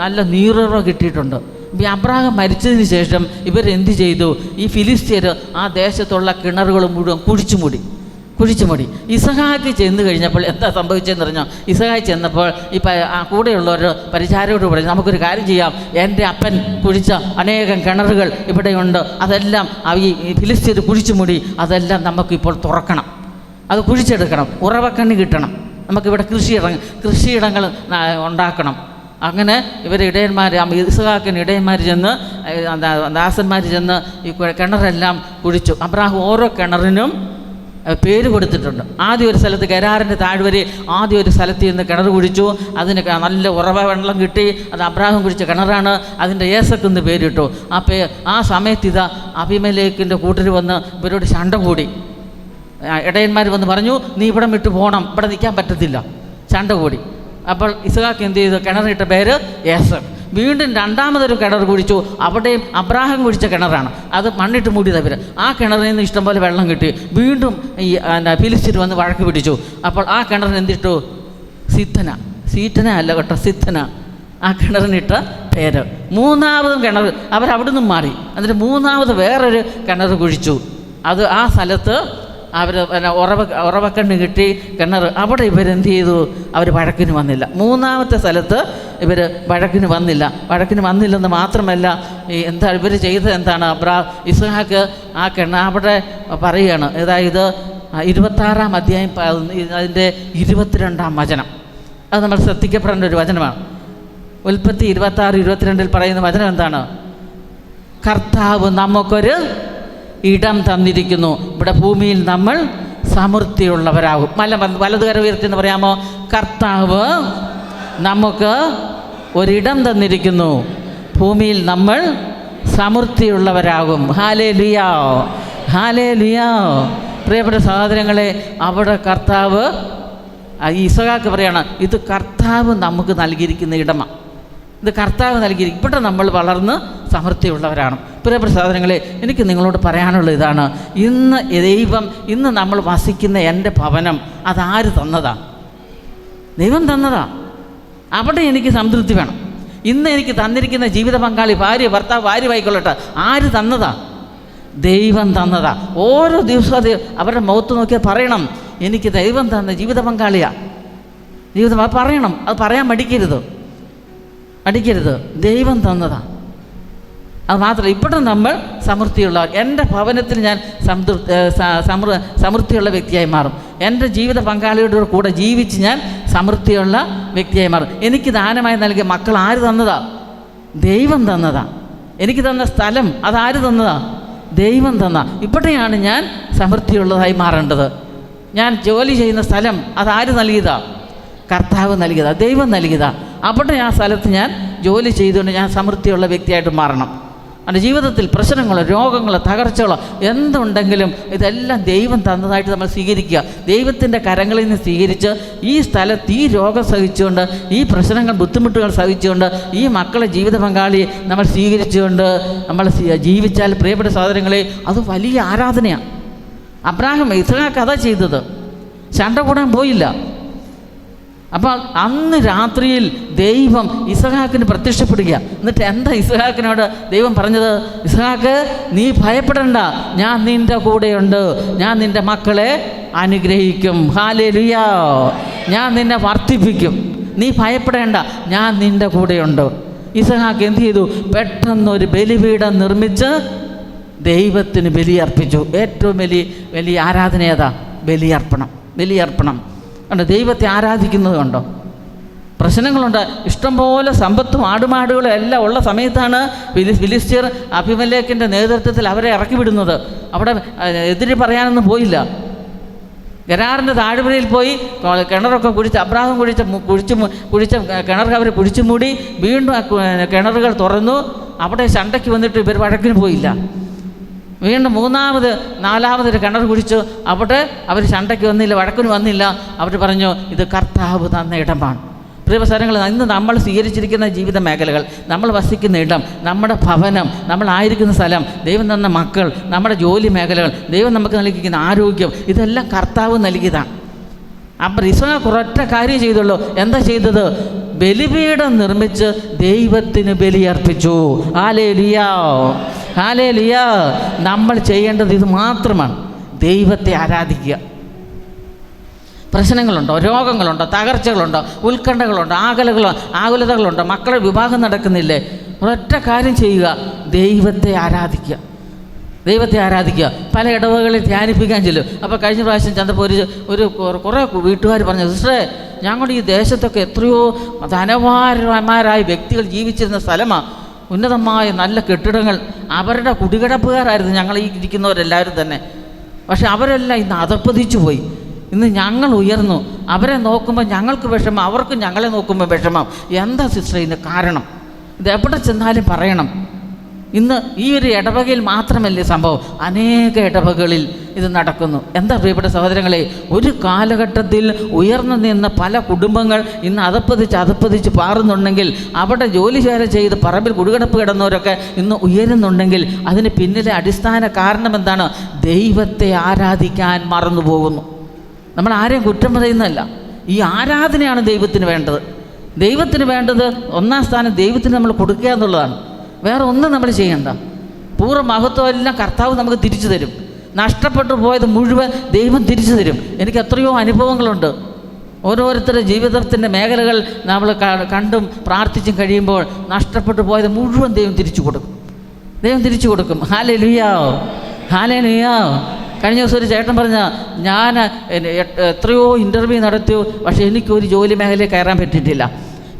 നല്ല നീറുറ കിട്ടിയിട്ടുണ്ട്. ഈ അബ്രാഹാം മരിച്ചതിന് ശേഷം ഇവരെന്ത് ചെയ്തു? ഈ ഫിലിസ്ത്യർ ആ ദേശത്തുള്ള കിണറുകൾ മുഴുവൻ കുഴിച്ചു മൂടി. ഇസ്ഹാക്ക് ചെന്ന് കഴിഞ്ഞപ്പോൾ എന്താ സംഭവിച്ചതെന്ന് പറഞ്ഞാൽ, ഇസ്ഹാക്ക് ചെന്നപ്പോൾ ഈ കൂടെയുള്ളവർ പരിചാരകരോട് പറഞ്ഞു, നമുക്കൊരു കാര്യം ചെയ്യാം, എൻ്റെ അപ്പൻ കുഴിച്ച അനേകം കിണറുകൾ ഇവിടെയുണ്ട്, അതെല്ലാം ഈ ഫിലിസ്ത്യർ കുഴിച്ചു മൂടി, അതെല്ലാം നമുക്കിപ്പോൾ തുറക്കണം, അത് കുഴിച്ചെടുക്കണം, ഉറവക്കണ്ണി കിട്ടണം. നമുക്കിവിടെ കൃഷിയിടങ്ങൾ ഉണ്ടാക്കണം. അങ്ങനെ ഇവർ ഇടയന്മാർ, ഇസ്ഹാക്കിന് ഇടയന്മാർ ചെന്ന്, ദാസന്മാർ ചെന്ന് ഈ കിണറെല്ലാം കുഴിച്ചു. അബ്രാഹാം ഓരോ കിണറിനും പേര് കൊടുത്തിട്ടുണ്ട്. ആദ്യം ഒരു സ്ഥലത്ത്, ഗരാറിൻ്റെ താഴ്വരയിൽ ആദ്യം ഒരു സ്ഥലത്ത് നിന്ന് കിണർ കുഴിച്ചു. അതിന് നല്ല ഉറവ വെള്ളം കിട്ടി. അത് അബ്രാഹാം കുഴിച്ച കിണറാണ്. അതിൻ്റെ ഏസക്ക് എന്ന് പേരിട്ടു. ആ സമയത്ത് ഇതാ അബീമേലെക്കിൻ്റെ കൂട്ടർ വന്ന് ഇവരോട് ശണ്ട കൂടി. ഇടയന്മാർ വന്ന് പറഞ്ഞു, നീ ഇവിടെ വിട്ട് പോകണം, ഇവിടെ നിൽക്കാൻ പറ്റത്തില്ല. ശണ്ട കൂടി. അപ്പോൾ ഇസ്ഹാക്ക് എന്ത് ചെയ്തു? കിണറിട്ട പേര് ഏസർ. വീണ്ടും രണ്ടാമതൊരു കിണർ കുഴിച്ചു. അവിടെയും അബ്രാഹാം കുഴിച്ച കിണറാണ്. അത് മണ്ണിട്ട് മൂടിയത് അവർ. ആ കിണറിൽ നിന്ന് ഇഷ്ടംപോലെ വെള്ളം കിട്ടി. വീണ്ടും ഈ ഫിലിസ്തീർ വന്ന് വഴക്ക് പിടിച്ചു. അപ്പോൾ ആ കിണറിന് എന്തിട്ടു? സീറ്റന അല്ല കേട്ടോ, സിദ്ധന. ആ കിണറിനിട്ട പേര്. മൂന്നാമതും കിണർ അവരവിടുന്ന് മാറി. എന്നിട്ട് മൂന്നാമത് വേറൊരു കിണർ കുഴിച്ചു. അത് ആ സ്ഥലത്ത് അവർ ഉറവക്കണ്ണ് കിട്ടി കിണർ. അവിടെ ഇവരെന്ത് ചെയ്തു? അവർ വഴക്കിന് വന്നില്ല. മൂന്നാമത്തെ സ്ഥലത്ത് ഇവർ വഴക്കിന് വന്നില്ലെന്ന് മാത്രമല്ല, ഇവർ ചെയ്തത് എന്താണ്? ഇസ്ഹാക്ക് ആ അവിടെ പറയുകയാണ്. അതായത് 26-ാം അധ്യായം അതിൻ്റെ 22-ാം വചനം. അത് നമ്മൾ ശ്രദ്ധിക്കപ്പെടേണ്ട ഒരു വചനമാണ്. ഉൽപ്പത്തി 26-22 പറയുന്ന വചനം എന്താണ്? കർത്താവ് നമുക്കൊരു ഇടം തന്നിരിക്കുന്നു, ഇവിടെ ഭൂമിയിൽ നമ്മൾ സമൃദ്ധിയുള്ളവരാകും. വലതുകര ഉയർത്തിയെന്ന് പറയാമോ? കർത്താവ് നമുക്ക് ഒരിടം തന്നിരിക്കുന്നു, ഭൂമിയിൽ നമ്മൾ സമൃദ്ധിയുള്ളവരാകും. Hallelujah, hallelujah. പ്രിയപ്പെട്ട സഹോദരങ്ങളെ, അവിടെ കർത്താവ്, ഇസ്ഹാക്ക് പറയാണ്, ഇത് കർത്താവ് നമുക്ക് നൽകിയിരിക്കുന്ന ഇടമാണ്. ഇത് കർത്താവ് നൽകിയിരിക്കും. ഇവിടെ നമ്മൾ വളർന്ന് സമൃദ്ധിയുള്ളവരാണ്. പ്രിയപ്പെട്ട സഹോദരങ്ങളെ, എനിക്ക് നിങ്ങളോട് പറയാനുള്ള ഇതാണ്, ഇന്ന് നമ്മൾ വസിക്കുന്ന എൻ്റെ ഭവനം അതാര് തന്നതാ? ദൈവം തന്നതാ. അവിടെ എനിക്ക് സംതൃപ്തി വേണം. ഇന്ന് എനിക്ക് തന്നിരിക്കുന്ന ജീവിത പങ്കാളി, ഭാര്യ, ഭർത്താവ്, ഭാര്യയായിക്കൊള്ളട്ടെ, ആര് തന്നതാ? ദൈവം തന്നതാ. ഓരോ ദിവസവും അത് അവരുടെ മുഖത്ത് നോക്കിയാൽ പറയണം, എനിക്ക് ദൈവം തന്ന ജീവിത പങ്കാളിയാണ്. പറയണം. അത് പറയാൻ മടിക്കരുത്. ദൈവം തന്നതാ. അത് മാത്രമല്ല, ഇവിടെ നമ്മൾ സമൃദ്ധിയുള്ള, എൻ്റെ ഭവനത്തിൽ ഞാൻ സമൃദ്ധിയുള്ള വ്യക്തിയായി മാറും. എൻ്റെ ജീവിത പങ്കാളിയുടെ കൂടെ ജീവിച്ച് ഞാൻ സമൃദ്ധിയുള്ള വ്യക്തിയായി മാറും. എനിക്ക് ദാനമായി നൽകിയ മക്കൾ ആര് തന്നതാ? ദൈവം തന്നതാ. എനിക്ക് തന്ന സ്ഥലം അതാര് തന്നതാ? ദൈവം തന്ന. ഇവിടെയാണ് ഞാൻ സമൃദ്ധിയുള്ളതായി മാറേണ്ടത്. ഞാൻ ജോലി ചെയ്യുന്ന സ്ഥലം അതാര് നൽകിയതാ? കർത്താവ് നൽകിയതാ, ദൈവം നൽകിയതാ. അവിടെ ആ സ്ഥലത്ത് ഞാൻ ജോലി ചെയ്തുകൊണ്ട് ഞാൻ സമൃദ്ധിയുള്ള വ്യക്തിയായിട്ട് മാറണം. എൻ്റെ ജീവിതത്തിൽ പ്രശ്നങ്ങളോ രോഗങ്ങളോ തകർച്ചകളോ എന്തുണ്ടെങ്കിലും ഇതെല്ലാം ദൈവം തന്നതായിട്ട് നമ്മൾ സ്വീകരിക്കുക. ദൈവത്തിൻ്റെ കരങ്ങളിൽ നിന്ന് സ്വീകരിച്ച് ഈ സ്ഥലത്ത് ഈ രോഗം സഹിച്ചുകൊണ്ട്, ഈ പ്രശ്നങ്ങൾ ബുദ്ധിമുട്ടുകൾ സഹിച്ചുകൊണ്ട്, ഈ മക്കളെ ജീവിത പങ്കാളിയെ നമ്മൾ സ്വീകരിച്ചുകൊണ്ട് നമ്മൾ ജീവിച്ചാൽ, പ്രിയപ്പെട്ട സഹോദരങ്ങളെ, അത് വലിയ ആരാധനയാണ്. അബ്രാഹാം, ഇസ്ഹാക്ക് അതാ ചെയ്തത്. ശണ്ട കൂടാൻ പോയില്ല. അപ്പോൾ അന്ന് രാത്രിയിൽ ദൈവം ഇസ്ഹാക്കിന് പ്രത്യക്ഷപ്പെടുക. എന്നിട്ട് എന്താ ഇസ്ഹാക്കിനോട് ദൈവം പറഞ്ഞത്? ഇസ്ഹാക്ക്, നീ ഭയപ്പെടണ്ട, ഞാൻ നിൻ്റെ കൂടെയുണ്ട്, ഞാൻ നിൻ്റെ മക്കളെ അനുഗ്രഹിക്കും. ഹല്ലേലൂയ. ഞാൻ നിന്നെ വർദ്ധിപ്പിക്കും, നീ ഭയപ്പെടേണ്ട, ഞാൻ നിൻ്റെ കൂടെയുണ്ട്. ഇസ്ഹാക്ക് എന്ത് ചെയ്തു? പെട്ടെന്നൊരു ബലിപീഠം നിർമ്മിച്ച് ദൈവത്തിന് ബലിയർപ്പിച്ചു. ഏറ്റവും വലിയ ആരാധന ഏതാ? ബലിയർപ്പണം. കണ്ടോ? ദൈവത്തെ ആരാധിക്കുന്നത് കണ്ടോ? പ്രശ്നങ്ങളുണ്ട്, ഇഷ്ടംപോലെ സമ്പത്തും ആടുമാടുകളും എല്ലാം ഉള്ള സമയത്താണ് ഫിലിസ്ത്യർ അബീമേലെക്കിൻ്റെ നേതൃത്വത്തിൽ അവരെ ഇറക്കി വിടുന്നത്. അവിടെ എതിര് പറയാനൊന്നും പോയില്ല. ഗരാറിൻ്റെ താഴ്വരയിൽ പോയി കിണറൊക്കെ കുഴിച്ച്, അബ്രാഹാം കുഴിച്ച കിണർ അവർ കുഴിച്ചു മൂടി. വീണ്ടും കിണറുകൾ തുറന്നു. അവിടെ ശണ്ടയ്ക്ക് വന്നിട്ട് ഇവർ വഴക്കിന് പോയില്ല. വീണ്ടും നാലാമതൊരു കിണർ കുഴിച്ചു. അവിടെ അവർ ശണ്ടയ്ക്ക് വന്നില്ല, വഴക്കിന് വന്നില്ല. അവർ പറഞ്ഞു, ഇത് കർത്താവ് തന്ന ഇടമാണ്. പ്രിയ സ്ഥലങ്ങൾ, ഇന്ന് നമ്മൾ സ്വീകരിച്ചിരിക്കുന്ന ജീവിത മേഖലകൾ, നമ്മൾ വസിക്കുന്ന ഇടം, നമ്മുടെ ഭവനം, നമ്മളായിരിക്കുന്ന സ്ഥലം, ദൈവം തന്ന മക്കൾ, നമ്മുടെ ജോലി മേഖലകൾ, ദൈവം നമുക്ക് നൽകിയിരിക്കുന്ന ആരോഗ്യം, ഇതെല്ലാം കർത്താവ് നൽകിയതാണ്. അപ്പം ഇസ്ഹാക്ക് ഒരൊറ്റ കാര്യം ചെയ്തുള്ളൂ. എന്താ ചെയ്തത്? ബലിപീഠം നിർമ്മിച്ച് ദൈവത്തിന് ബലിയർപ്പിച്ചു. Hallelujah, hallelujah. നമ്മൾ ചെയ്യേണ്ടത് ഇത് മാത്രമാണ്, ദൈവത്തെ ആരാധിക്കുക. പ്രശ്നങ്ങളുണ്ടോ, രോഗങ്ങളുണ്ടോ, തകർച്ചകളുണ്ടോ, ഉത്കണ്ഠകളുണ്ടോ, ആകുലതകളുണ്ടോ, മക്കളുടെ വിവാഹം നടക്കുന്നില്ലേ? ഒരൊറ്റ കാര്യം ചെയ്യുക, ദൈവത്തെ ആരാധിക്കുക. ദൈവത്തെ ആരാധിക്കുക. പല ഇടവകളിൽ ധ്യാനിപ്പിക്കാൻ ചെല്ലും. അപ്പോൾ കഴിഞ്ഞ പ്രാവശ്യം ചെന്നപ്പോൾ ഒരു കുറേ വീട്ടുകാർ പറഞ്ഞു, സിസ്റ്ററെ ഞങ്ങളുടെ ഈ ദേശത്തൊക്കെ എത്രയോ ധനവാന്മാരായ വ്യക്തികൾ ജീവിച്ചിരുന്ന സ്ഥലമാണ്, ഉന്നതമായ നല്ല കെട്ടിടങ്ങൾ, അവരുടെ കുടികിടപ്പുകാരായിരുന്നു ഞങ്ങൾ ഈ ഇരിക്കുന്നവരെല്ലാവരും തന്നെ. പക്ഷെ അവരെല്ലാം ഇന്ന് അധപ്പതിച്ചു പോയി. ഇന്ന് ഞങ്ങൾ ഉയർന്നു. അവരെ നോക്കുമ്പോൾ ഞങ്ങൾക്ക് വിഷമം, അവർക്ക് ഞങ്ങളെ നോക്കുമ്പോൾ വിഷമം. എന്താ സിസ്റ്റർ ഇതിന് കാരണം? ഇത് എവിടെ ചെന്നാലും പറയണം. ഇന്ന് ഈ ഒരു ഇടവകയിൽ മാത്രമല്ലേ സംഭവം, അനേക ഇടവകളിൽ ഇത് നടക്കുന്നു. എന്താ പ്രിയപ്പെട്ട സഹോദരങ്ങളെ, ഒരു കാലഘട്ടത്തിൽ ഉയർന്നു നിന്ന പല കുടുംബങ്ങൾ ഇന്ന് അധപ്പതിച്ച് പാറുന്നുണ്ടെങ്കിൽ, അവിടെ ജോലി ചെയ്ത് പറമ്പിൽ കുടികിടപ്പ് കിടന്നവരൊക്കെ ഇന്ന് ഉയരുന്നുണ്ടെങ്കിൽ അതിന് പിന്നിലെ അടിസ്ഥാന കാരണം എന്താണ്? ദൈവത്തെ ആരാധിക്കാൻ മറന്നു പോകുന്നു. നമ്മൾ ആരെയും കുറ്റം പറയുന്നതല്ല, ഈ ആരാധനയാണ് ദൈവത്തിന് വേണ്ടത്. ദൈവത്തിന് വേണ്ടത് ഒന്നാം സ്ഥാനം ദൈവത്തിന് നമ്മൾ കൊടുക്കുക എന്നുള്ളതാണ്. വേറെ ഒന്നും നമ്മൾ ചെയ്യണ്ട. പൂർണ്ണ മഹത്വം എല്ലാം കർത്താവ് നമുക്ക് തിരിച്ചു തരും. നഷ്ടപ്പെട്ടു പോയത് മുഴുവൻ ദൈവം തിരിച്ചു തരും. എനിക്ക് എത്രയോ അനുഭവങ്ങളുണ്ട്. ഓരോരുത്തരുടെ ജീവിതത്തിൻ്റെ മേഖലകൾ നമ്മൾ കണ്ടും പ്രാർത്ഥിച്ചും കഴിയുമ്പോൾ നഷ്ടപ്പെട്ടു പോയത് മുഴുവൻ ദൈവം തിരിച്ചു കൊടുക്കും. ദൈവം തിരിച്ചു കൊടുക്കും. ഹല്ലേലൂയാ, ഹല്ലേലൂയാ. കഴിഞ്ഞ ദിവസം ഒരു ചേട്ടൻ പറഞ്ഞ, ഞാൻ എത്രയോ ഇൻ്റർവ്യൂ നടത്തിയോ, പക്ഷേ എനിക്കൊരു ജോലി മേഖലയിൽ കയറാൻ പറ്റിയിട്ടില്ല.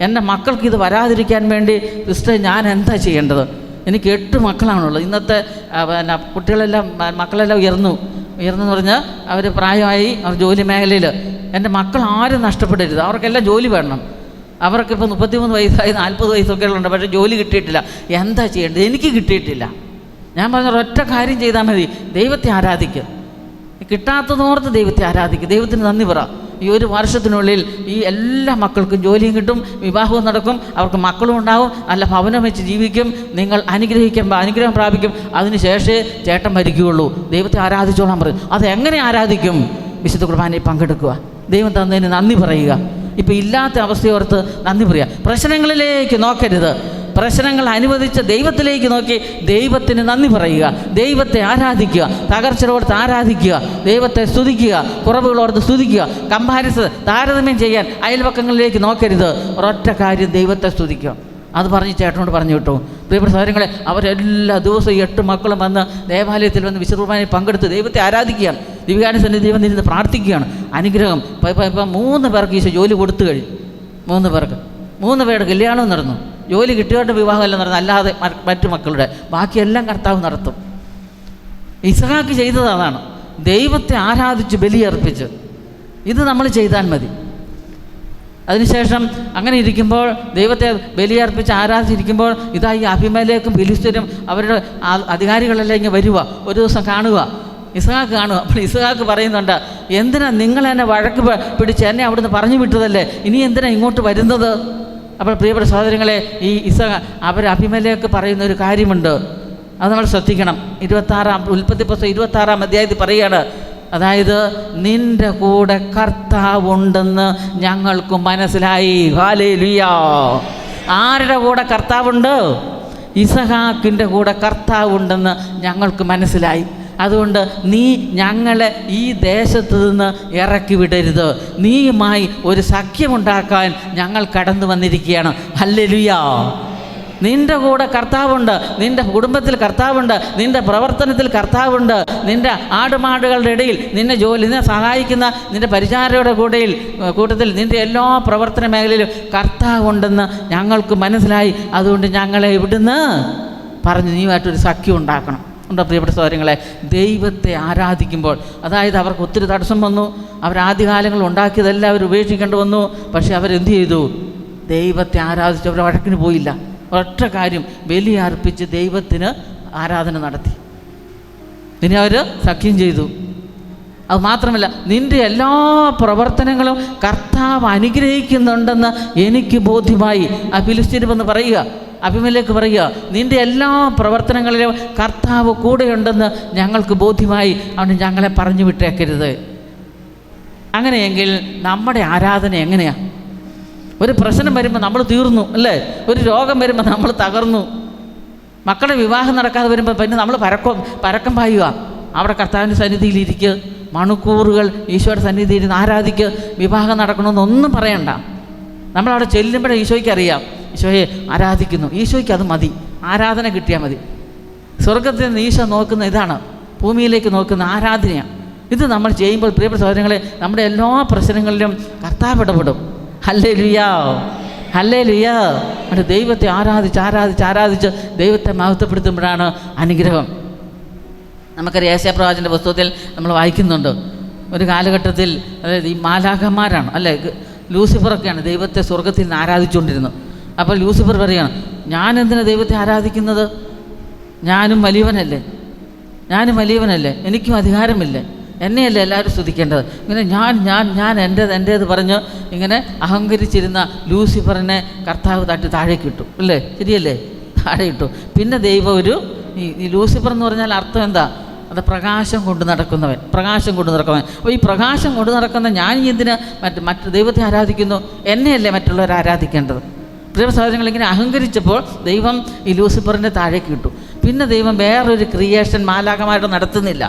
എൻ്റെ മക്കൾക്ക് ഇത് വരാതിരിക്കാൻ വേണ്ടി സിസ്റ്റർ ഞാൻ എന്താ ചെയ്യേണ്ടത്? എനിക്ക് 8 മക്കളാണുള്ളത്. ഇന്നത്തെ കുട്ടികളെല്ലാം മക്കളെല്ലാം ഉയർന്നെന്ന് പറഞ്ഞാൽ അവർ പ്രായമായി, അവർ ജോലി മേഖലയിൽ. എൻ്റെ മക്കൾ ആരും നഷ്ടപ്പെടരുത്, അവർക്കെല്ലാം ജോലി വേണം. അവർക്കിപ്പോൾ 33 വയസ്സായി 40 വയസ്സൊക്കെ ഉണ്ട്, പക്ഷേ ജോലി കിട്ടിയിട്ടില്ല. എന്താ ചെയ്യേണ്ടത്? എനിക്ക് കിട്ടിയിട്ടില്ല. ഞാൻ പറഞ്ഞ ഒരൊറ്റ കാര്യം ചെയ്താൽ മതി, ദൈവത്തെ ആരാധിക്കുക. കിട്ടാത്തതോർത്ത് ദൈവത്തെ ആരാധിക്കുക, ദൈവത്തിന് നന്ദി പറ. ഈ ഒരു വർഷത്തിനുള്ളിൽ ഈ എല്ലാ മക്കൾക്കും ജോലിയും കിട്ടും, വിവാഹവും നടക്കും, അവർക്ക് മക്കളും ഉണ്ടാവും, നല്ല ഭവനം വെച്ച് ജീവിക്കും. നിങ്ങൾ അനുഗ്രഹം പ്രാപിക്കും. അതിനുശേഷമേ ചേട്ടൻ മരിക്കുകയുള്ളൂ. ദൈവത്തെ ആരാധിച്ചോളാൻ പറയും. അതെങ്ങനെ ആരാധിക്കും? വിശുദ്ധ കുർബാനയിൽ പങ്കെടുക്കുക, ദൈവം തന്നതിന് നന്ദി പറയുക. ഇപ്പം ഇല്ലാത്ത അവസ്ഥയോർത്ത് നന്ദി പറയുക. പ്രശ്നങ്ങളിലേക്ക് നോക്കരുത്, പ്രശ്നങ്ങൾ അനുവദിച്ച ദൈവത്തിലേക്ക് നോക്കി ദൈവത്തിന് നന്ദി പറയുക, ദൈവത്തെ ആരാധിക്കുക, തകർച്ചയോർത്ത് ആരാധിക്കുക, ദൈവത്തെ സ്തുതിക്കുക, കുറവുകളോർത്ത് സ്തുതിക്കുക. താരതമ്യം ചെയ്യാൻ അയൽപക്കങ്ങളിലേക്ക് നോക്കരുത്. ഒരൊറ്റ കാര്യം, ദൈവത്തെ സ്തുതിക്കുക. അത് പറഞ്ഞ് ചേട്ടനോട് പറഞ്ഞു വിട്ടു. പ്രിയപ്പെട്ട സഹോദരങ്ങളെ, അവരെല്ലാ ദിവസവും 8 മക്കളും വന്ന് ദേവാലയത്തിൽ വന്ന് വിശുദ്ധ കുർബാനയിൽ പങ്കെടുത്ത് ദൈവത്തെ ആരാധിക്കുകയാണ്. ദിവ്യാന സന്നിധി വന്നിരുന്ന് പ്രാർത്ഥിക്കുകയാണ്. അനുഗ്രഹം. ഇപ്പം 3 പേർക്ക് ഈശോ ജോലി കൊടുത്തു കഴിഞ്ഞു. 3 പേർക്ക് 3 പേരുടെ കല്യാണവും നടന്നു. ജോലി കിട്ടിയോട്ട് വിവാഹമെല്ലാം നടന്നു. അല്ലാതെ മറ്റു മക്കളുടെ ബാക്കിയെല്ലാം കർത്താവ് നടത്തും. ഇസഹാക്ക് ചെയ്തത് അതാണ്, ദൈവത്തെ ആരാധിച്ച് ബലിയർപ്പിച്ച്. ഇത് നമ്മൾ ചെയ്താൽ മതി. അതിനുശേഷം അങ്ങനെ ഇരിക്കുമ്പോൾ, ദൈവത്തെ ബലിയർപ്പിച്ച് ആരാധിച്ചിരിക്കുമ്പോൾ, ഇതാ ഈ അബീമേലെക്കും ഫിലിസ്ത്യരും അവരുടെ അധികാരികളെല്ലാം ഇങ്ങനെ വരിക. ഒരു ദിവസം കാണുക, ഇസഹാക്ക് കാണുക. അപ്പോൾ ഇസഹാക്ക് പറയുന്നുണ്ട്, എന്തിനാ നിങ്ങളെന്നെ വഴക്ക് പിടിച്ച് എന്നെ അവിടുന്ന് പറഞ്ഞു വിട്ടതല്ലേ, ഇനി എന്തിനാ ഇങ്ങോട്ട് വരുന്നത്? അപ്പോൾ പ്രിയപ്പെട്ട സഹോദരങ്ങളെ, ഈ അവർ അബീമേലെക്ക് പറയുന്ന ഒരു കാര്യമുണ്ട്, അത് നമ്മൾ ശ്രദ്ധിക്കണം. 26 ഉൽപ്പത്തി പുസ്തകം 26 അധ്യായത്തിൽ പറയുകയാണ്, അതായത് നിൻ്റെ കൂടെ കർത്താവുണ്ടെന്ന് ഞങ്ങൾക്ക് മനസ്സിലായി. ഹല്ലേലൂയാ. ആരുടെ കൂടെ കർത്താവുണ്ട്? ഇസഹാക്കിൻ്റെ കൂടെ കർത്താവുണ്ടെന്ന് ഞങ്ങൾക്ക് മനസ്സിലായി. അതുകൊണ്ട് നീ ഞങ്ങളെ ഈ ദേശത്ത് നിന്ന് ഇറക്കി വിടരുത്. നീയുമായി ഒരു സഖ്യമുണ്ടാക്കാൻ ഞങ്ങൾ കടന്നു വന്നിരിക്കുകയാണ്. ഹല്ലേലൂയാ. നിൻ്റെ കൂടെ കർത്താവുണ്ട്, നിൻ്റെ കുടുംബത്തിൽ കർത്താവുണ്ട്, നിൻ്റെ പ്രവർത്തനത്തിൽ കർത്താവുണ്ട്, നിൻ്റെ ആടുമാടുകളുടെ ഇടയിൽ നിന്നെ സഹായിക്കുന്ന നിൻ്റെ പരിചാരയുടെ കൂട്ടത്തിൽ നിൻ്റെ എല്ലാ പ്രവർത്തന മേഖലയിലും കർത്താവുണ്ടെന്ന് ഞങ്ങൾക്ക് മനസ്സിലായി. അതുകൊണ്ട് ഞങ്ങളെ ഇവിടുന്ന് പറഞ്ഞു നീയുമായിട്ടൊരു സഖ്യം ഉണ്ടാക്കണം. ഉണ്ടോ പ്രിയപ്പെട്ട സഹോദരങ്ങളെ? ദൈവത്തെ ആരാധിക്കുമ്പോൾ, അതായത് അവർക്ക് ഒത്തിരി തടസ്സം വന്നു, അവർ ആദ്യകാലങ്ങളിൽ ഉണ്ടാക്കിയതെല്ലാം അവർ ഉപേക്ഷിക്കേണ്ടി വന്നു. പക്ഷേ അവരെന്ത് ചെയ്തു? ദൈവത്തെ ആരാധിച്ചു. അവർ വഴക്കിന് പോയില്ല. ഒറ്റ കാര്യം, ബലി അർപ്പിച്ച് ദൈവത്തിന് ആരാധന നടത്തി. പിന്നെ അവർ സഖ്യം ചെയ്തു. അത് മാത്രമല്ല, നിൻ്റെ എല്ലാ പ്രവർത്തനങ്ങളും കർത്താവ് അനുഗ്രഹിക്കുന്നുണ്ടെന്ന് എനിക്ക് ബോധ്യമായി. ആ ഫിലിസ്ത്യരെന്ന് പറയുക, അബീമേലെക്ക് പറയുക, നിൻ്റെ എല്ലാ പ്രവർത്തനങ്ങളിലും കർത്താവ് കൂടെയുണ്ടെന്ന് ഞങ്ങൾക്ക് ബോധ്യമായി. അവന് ഞങ്ങളെ പറഞ്ഞു വിട്ടേക്കരുത്. അങ്ങനെയെങ്കിൽ നമ്മുടെ ആരാധന എങ്ങനെയാണ്? ഒരു പ്രശ്നം വരുമ്പോൾ നമ്മൾ തീർന്നു അല്ലേ? ഒരു രോഗം വരുമ്പോൾ നമ്മൾ തകർന്നു. മക്കളുടെ വിവാഹം നടക്കാതെ വരുമ്പോൾ പിന്നെ നമ്മൾ പരക്കം പായുക. അവിടെ കർത്താവിൻ്റെ സന്നിധിയിലിരിക്കുക, മണിക്കൂറുകൾ ഈശോയുടെ സന്നിധിയിൽ ഇരുന്ന് ആരാധിക്കുക. വിവാഹം നടക്കണമെന്നൊന്നും പറയണ്ട. നമ്മളവിടെ ചെല്ലുമ്പോഴേ ഈശോയ്ക്ക് അറിയാം, ഈശോയെ ആരാധിക്കുന്നു. ഈശോയ്ക്ക് അത് മതി, ആരാധന കിട്ടിയാൽ മതി. സ്വർഗത്തിൽ നിന്ന് ഈശോ നോക്കുന്ന ഇതാണ്, ഭൂമിയിലേക്ക് നോക്കുന്ന ആരാധനയാണ്. ഇത് നമ്മൾ ചെയ്യുമ്പോൾ പ്രിയപ്പെട്ട സഹോദരങ്ങളെ, നമ്മുടെ എല്ലാ പ്രശ്നങ്ങളിലും കർത്താവ് ഇടപെടും. ഹല്ലേലൂയാ, ഹല്ലേലൂയാ. അത് ദൈവത്തെ ആരാധിച്ച് ദൈവത്തെ മഹത്വപ്പെടുത്തുമ്പോഴാണ് അനുഗ്രഹം. നമുക്കറിയാം, യേശയ്യാപ്രവാചകൻ്റെ പുസ്തകത്തിൽ നമ്മൾ വായിക്കുന്നുണ്ട്, ഒരു കാലഘട്ടത്തിൽ, അതായത് ഈ മാലാഖമാരാണ് അല്ലേ, ലൂസിഫറൊക്കെയാണ് ദൈവത്തെ സ്വർഗത്തിൽ നിന്ന് ആരാധിച്ചുകൊണ്ടിരുന്നത്. അപ്പോൾ ലൂസിഫർ പറയുകയാണ്, ഞാൻ എന്തിനാ ദൈവത്തെ ആരാധിക്കുന്നത്? ഞാനും വലിയവനല്ലേ, എനിക്കും അധികാരമില്ലേ, എന്നെയല്ലേ എല്ലാവരും സ്തുതിക്കേണ്ടത്. ഇങ്ങനെ ഞാൻ എൻ്റേത് പറഞ്ഞ് ഇങ്ങനെ അഹങ്കരിച്ചിരുന്ന ലൂസിഫറിനെ കർത്താവ് താഴേക്ക് ഇട്ടു അല്ലേ, ശരിയല്ലേ, താഴെ ഇട്ടു. പിന്നെ ദൈവം ഈ ലൂസിഫർ എന്ന് പറഞ്ഞാൽ അർത്ഥം എന്താ? അത് പ്രകാശം കൊണ്ട് നടക്കുന്നവൻ. അപ്പോൾ ഈ പ്രകാശം കൊണ്ട് നടക്കുന്ന ഞാൻ എന്തിന് മറ്റു ദൈവത്തെ ആരാധിക്കുന്നു? എന്നെയല്ലേ മറ്റുള്ളവർ ആരാധിക്കേണ്ടത്? പ്രിയ സഹോദരങ്ങൾ, ഇങ്ങനെ അഹങ്കരിച്ചപ്പോൾ ദൈവം ഈ ലൂസിഫറിനെ താഴേക്ക് ഇട്ടു. പിന്നെ ദൈവം വേറൊരു ക്രിയേഷൻ മാലാഖമായിട്ട് നടത്തുന്നില്ല.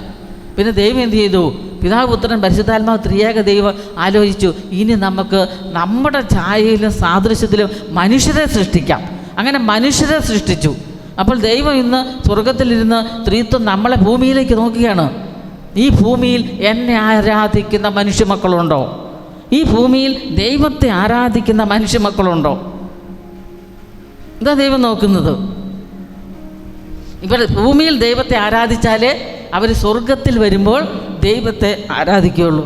പിന്നെ ദൈവം എന്ത് ചെയ്തു? പിതാവ്, പുത്രൻ, പരിശുദ്ധാത്മാവ് ത്രിയേക ദൈവം ആലോചിച്ചു, ഇനി നമുക്ക് നമ്മുടെ ഛായയിലും സാദൃശ്യത്തിലും മനുഷ്യരെ സൃഷ്ടിക്കാം. അങ്ങനെ മനുഷ്യരെ സൃഷ്ടിച്ചു. അപ്പോൾ ദൈവം ഇന്ന് സ്വർഗത്തിലിരുന്ന് ത്രിത്വം നമ്മളെ ഭൂമിയിലേക്ക് നോക്കുകയാണ്. ഈ ഭൂമിയിൽ എന്നെ ആരാധിക്കുന്ന മനുഷ്യമക്കളുണ്ടോ? ഈ ഭൂമിയിൽ ദൈവത്തെ ആരാധിക്കുന്ന മനുഷ്യമക്കളുണ്ടോ? ഇതാ ദൈവം നോക്കുന്നത്. ഇവർ ഭൂമിയിൽ ദൈവത്തെ ആരാധിച്ചാലേ അവർ സ്വർഗത്തിൽ വരുമ്പോൾ ദൈവത്തെ ആരാധിക്കുകയുള്ളൂ.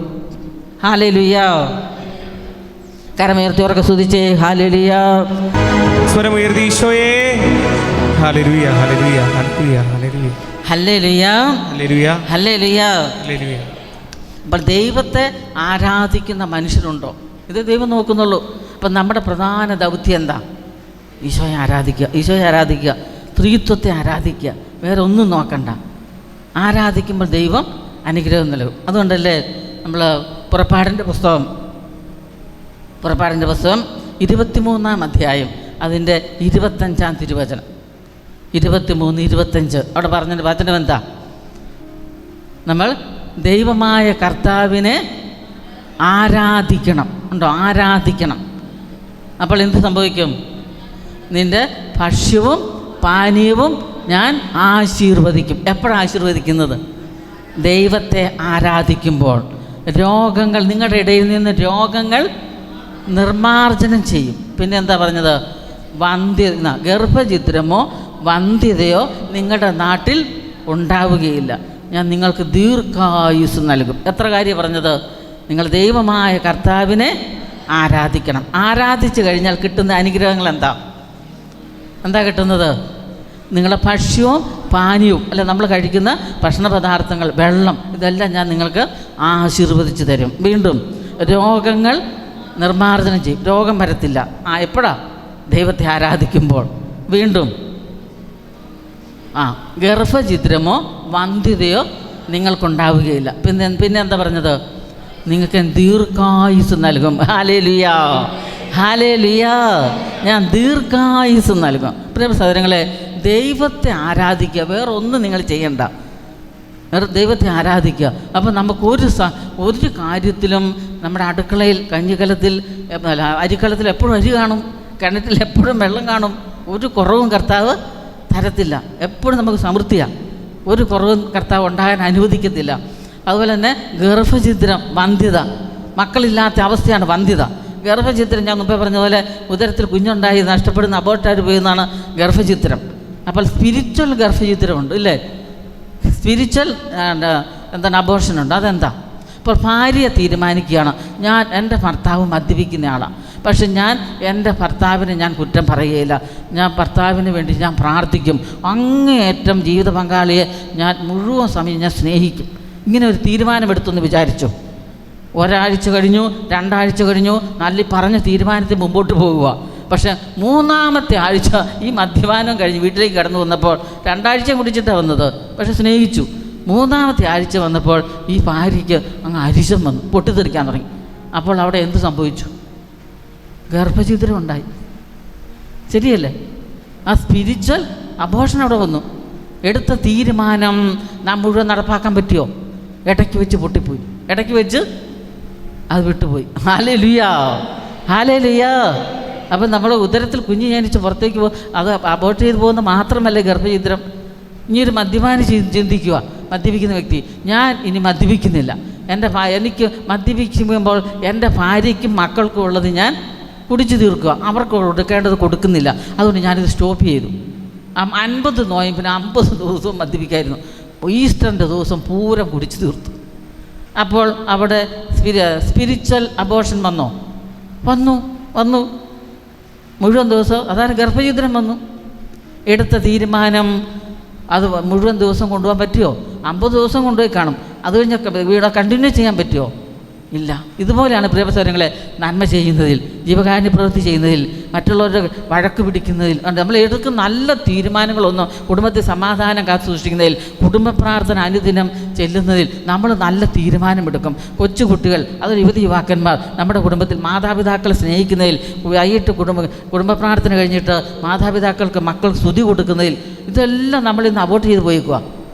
ഹല്ലേലൂയാ. കരമുയർത്തി ഉറക്കെ സ്തുതിച്ചേ. ഹല്ലേലൂയാ. സ്വരമുയർത്തി ഈശോയേ. Hallelujah, hallelujah, hallelujah, hallelujah, hallelujah, hallelujah, hallelujah, hallelujah. അപ്പോൾ ദൈവത്തെ ആരാധിക്കുന്ന മനുഷ്യരുണ്ടോ? ഇത് ദൈവം നോക്കുന്നുള്ളൂ. അപ്പം നമ്മുടെ പ്രധാന ദൗത്യം എന്താ? ഈശോയെ ആരാധിക്കുക, ത്രിത്വത്തെ ആരാധിക്കുക, വേറെ ഒന്നും നോക്കണ്ട. ആരാധിക്കുമ്പോൾ ദൈവം അനുഗ്രഹം നൽകും. അതുകൊണ്ടല്ലേ നമ്മൾ പുറപ്പാടിൻ്റെ പുസ്തകം 23-ാം അധ്യായം അതിൻ്റെ 25-ാം തിരുവചനം, 23-25 അവിടെ പറഞ്ഞതിൻ്റെ വചനം എന്താ? നമ്മൾ ദൈവമായ കർത്താവിനെ ആരാധിക്കണം. ഉണ്ടോ? ആരാധിക്കണം. അപ്പോൾ എന്ത് സംഭവിക്കും? നിൻ്റെ ഭക്ഷ്യവും പാനീയവും ഞാൻ ആശീർവദിക്കും. എപ്പോഴാണ് ആശീർവദിക്കുന്നത്? ദൈവത്തെ ആരാധിക്കുമ്പോൾ. രോഗങ്ങൾ, നിങ്ങളുടെ ഇടയിൽ നിന്ന് രോഗങ്ങൾ നിർമ്മാർജ്ജനം ചെയ്യും. പിന്നെ എന്താ പറഞ്ഞത്? ഗർഭഛിദ്രമോ വന്ധ്യതയോ നിങ്ങളുടെ നാട്ടിൽ ഉണ്ടാവുകയില്ല. ഞാൻ നിങ്ങൾക്ക് ദീർഘായുസ് നൽകും. എത്ര കാര്യം പറഞ്ഞത്? നിങ്ങൾ ദൈവമായ കർത്താവിനെ ആരാധിക്കണം. ആരാധിച്ചു കഴിഞ്ഞാൽ കിട്ടുന്ന അനുഗ്രഹങ്ങൾ എന്താ കിട്ടുന്നത്? നിങ്ങളുടെ ഭക്ഷ്യവും പാനീയവും അല്ല, നമ്മൾ കഴിക്കുന്ന ഭക്ഷണ പദാർത്ഥങ്ങൾ, വെള്ളം, ഇതെല്ലാം ഞാൻ നിങ്ങൾക്ക് ആശീർവദിച്ച് തരും. വീണ്ടും രോഗങ്ങൾ നിർമ്മാർജ്ജനം ചെയ്യും. രോഗം വരത്തില്ല. എപ്പോഴാ? ദൈവത്തെ ആരാധിക്കുമ്പോൾ. വീണ്ടും ഗർഭഛിദ്രമോ വന്ധ്യതയോ നിങ്ങൾക്കുണ്ടാവുകയില്ല. പിന്നെ എന്താ പറഞ്ഞത്? നിങ്ങൾക്ക് ദീർഘായുസ് നൽകും. ഹല്ലേലൂയാ, ഹല്ലേലൂയാ. ഞാൻ ദീർഘായുസ് നൽകും. പ്രിയ സഹോദരങ്ങളെ, ദൈവത്തെ ആരാധിക്കുക, വേറെ ഒന്നും നിങ്ങൾ ചെയ്യണ്ട. ദൈവത്തെ ആരാധിക്കുക. അപ്പോൾ നമുക്ക് ഒരു കാര്യത്തിലും നമ്മുടെ അടുക്കളയിൽ, കഞ്ഞിക്കലത്തിൽ, അരിക്കലത്തിൽ എപ്പോഴും അരി കാണും, കിണറ്റിൽ എപ്പോഴും വെള്ളം കാണും. ഒരു കുറവും കർത്താവ് തരത്തില്ല. എപ്പോഴും നമുക്ക് സമൃദ്ധിയാണ്. ഒരു കുറവും കർത്താവ് ഉണ്ടാകാൻ അനുവദിക്കത്തില്ല. അതുപോലെ തന്നെ ഗർഭഛിദ്രം, വന്ധ്യത, മക്കളില്ലാത്ത അവസ്ഥയാണ് വന്ധ്യത. ഗർഭഛിദ്രം ഞാൻ മുമ്പേ പറഞ്ഞ പോലെ ഉദരത്തിൽ കുഞ്ഞുണ്ടായി നഷ്ടപ്പെടുന്ന, അബോർട്ടായിട്ട് പോയെന്നാണ് ഗർഭഛിദ്രം. അപ്പോൾ സ്പിരിച്വൽ ഗർഭഛിദ്രമുണ്ട് ഇല്ലേ? സ്പിരിച്വൽ അബോർഷനുണ്ട്. അതെന്താ? ഇപ്പോൾ ഭാര്യ തീരുമാനിക്കുകയാണ്, ഞാൻ എൻ്റെ ഭർത്താവ് മദ്യപിക്കുന്ന ആളാണ്, പക്ഷെ ഞാൻ എൻ്റെ ഭർത്താവിനെ ഞാൻ കുറ്റം പറയുകയില്ല, ഞാൻ ഭർത്താവിന് വേണ്ടി ഞാൻ പ്രാർത്ഥിക്കും, അങ്ങേയറ്റം ജീവിത പങ്കാളിയെ ഞാൻ മുഴുവൻ സമയം ഞാൻ സ്നേഹിക്കും. ഇങ്ങനെ ഒരു തീരുമാനമെടുത്തെന്ന് വിചാരിച്ചു. ഒരാഴ്ച കഴിഞ്ഞു, 2 ആഴ്ച കഴിഞ്ഞു, നല്ല പറഞ്ഞ തീരുമാനത്തിൽ മുമ്പോട്ട് പോകുക. പക്ഷേ 3-ാമത്തെ ആഴ്ച ഈ മദ്യപാനം കഴിഞ്ഞ് വീട്ടിലേക്ക് കടന്നു വന്നപ്പോൾ 2 ആഴ്ച കുടിച്ചിട്ടാണ് വന്നത്, പക്ഷെ സ്നേഹിച്ചു. 3-ാമത്തെ ആഴ്ച വന്നപ്പോൾ ഈ ഭാര്യയ്ക്ക് അങ്ങ് അരിശം വന്നു, പൊട്ടിത്തെറിക്കാൻ തുടങ്ങി. അപ്പോൾ അവിടെ എന്ത് സംഭവിച്ചു? ഗർഭഛിദ്രം ഉണ്ടായി. ശരിയല്ലേ? ആ സ്പിരിച്വൽ അബോർഷൻ അവിടെ വന്നു. എടുത്ത തീരുമാനം നാം മുഴുവൻ നടപ്പാക്കാൻ പറ്റിയോ? ഇടയ്ക്ക് വെച്ച് പൊട്ടിപ്പോയി, ഇടയ്ക്ക് വെച്ച് അത് വിട്ടുപോയി. ഹല്ലേലൂയാ, ഹല്ലേലൂയാ. അപ്പം നമ്മൾ ഉദരത്തിൽ കുഞ്ഞ് ജനിച്ച് പുറത്തേക്ക് അത് അബോർട്ട് ചെയ്ത് പോകുന്ന മാത്രമല്ല ഗർഭഛിദ്രം, ഇനിയൊരു മദ്യപാനി ചിന്തിക്കുക, മദ്യപിക്കുന്ന വ്യക്തി, ഞാൻ ഇനി മദ്യപിക്കുന്നില്ല, എനിക്ക് മദ്യപിക്കുമ്പോൾ എൻ്റെ ഭാര്യയ്ക്കും മക്കൾക്കും ഉള്ളത് ഞാൻ കുടിച്ചു തീർക്കുക, അവർക്ക് കൊടുക്കേണ്ടത് കൊടുക്കുന്നില്ല, അതുകൊണ്ട് ഞാനിത് സ്റ്റോപ്പ് ചെയ്തു. 50 നോയമ്പിന് 50 ദിവസവും മദ്യപിക്കായിരുന്നു. ഈസ്റ്ററിൻ്റെ ദിവസം പൂരം കുടിച്ചു തീർത്തു. അപ്പോൾ അവിടെ സ്പിരിച്വൽ അബോർഷൻ വന്നു മുഴുവൻ ദിവസം. അതാണ് ഗർഭഛിദ്രം വന്നു. എടുത്ത തീരുമാനം അത് മുഴുവൻ ദിവസം കൊണ്ടുപോകാൻ പറ്റുമോ? 50 ദിവസം കൊണ്ടുപോയി കാണും. അത് കഴിഞ്ഞൊക്കെ വീട് കണ്ടിന്യൂ ചെയ്യാൻ പറ്റുമോ? ഇല്ല. ഇതുപോലെയാണ് പ്രിയപ്പെട്ടവരെ നന്മ ചെയ്യുന്നതിൽ, ജീവകാരുണ്യ പ്രവൃത്തി ചെയ്യുന്നതിൽ, മറ്റുള്ളവരുടെ വഴക്ക് പിടിക്കുന്നതിൽ, നമ്മൾ എടുക്കുന്ന നല്ല തീരുമാനങ്ങളൊന്നും കുടുംബത്തിൽ സമാധാനം കാത്തു സൂക്ഷിക്കുന്നതിൽ, കുടുംബ പ്രാർത്ഥന അനുദിനം ചെല്ലുന്നതിൽ നമ്മൾ നല്ല തീരുമാനമെടുക്കും. കൊച്ചുകുട്ടികൾ, അതൊരു യുവതിയുവാക്കന്മാർ നമ്മുടെ കുടുംബത്തിൽ മാതാപിതാക്കളെ സ്നേഹിക്കുന്നതിൽ, വൈകിട്ട് കുടുംബ പ്രാർത്ഥന കഴിഞ്ഞിട്ട് മാതാപിതാക്കൾക്ക് മക്കൾ സ്തുതി കൊടുക്കുന്നതിൽ, ഇതെല്ലാം നമ്മളിന്ന് അബോർട്ട് ചെയ്ത് പോയിക്കുക.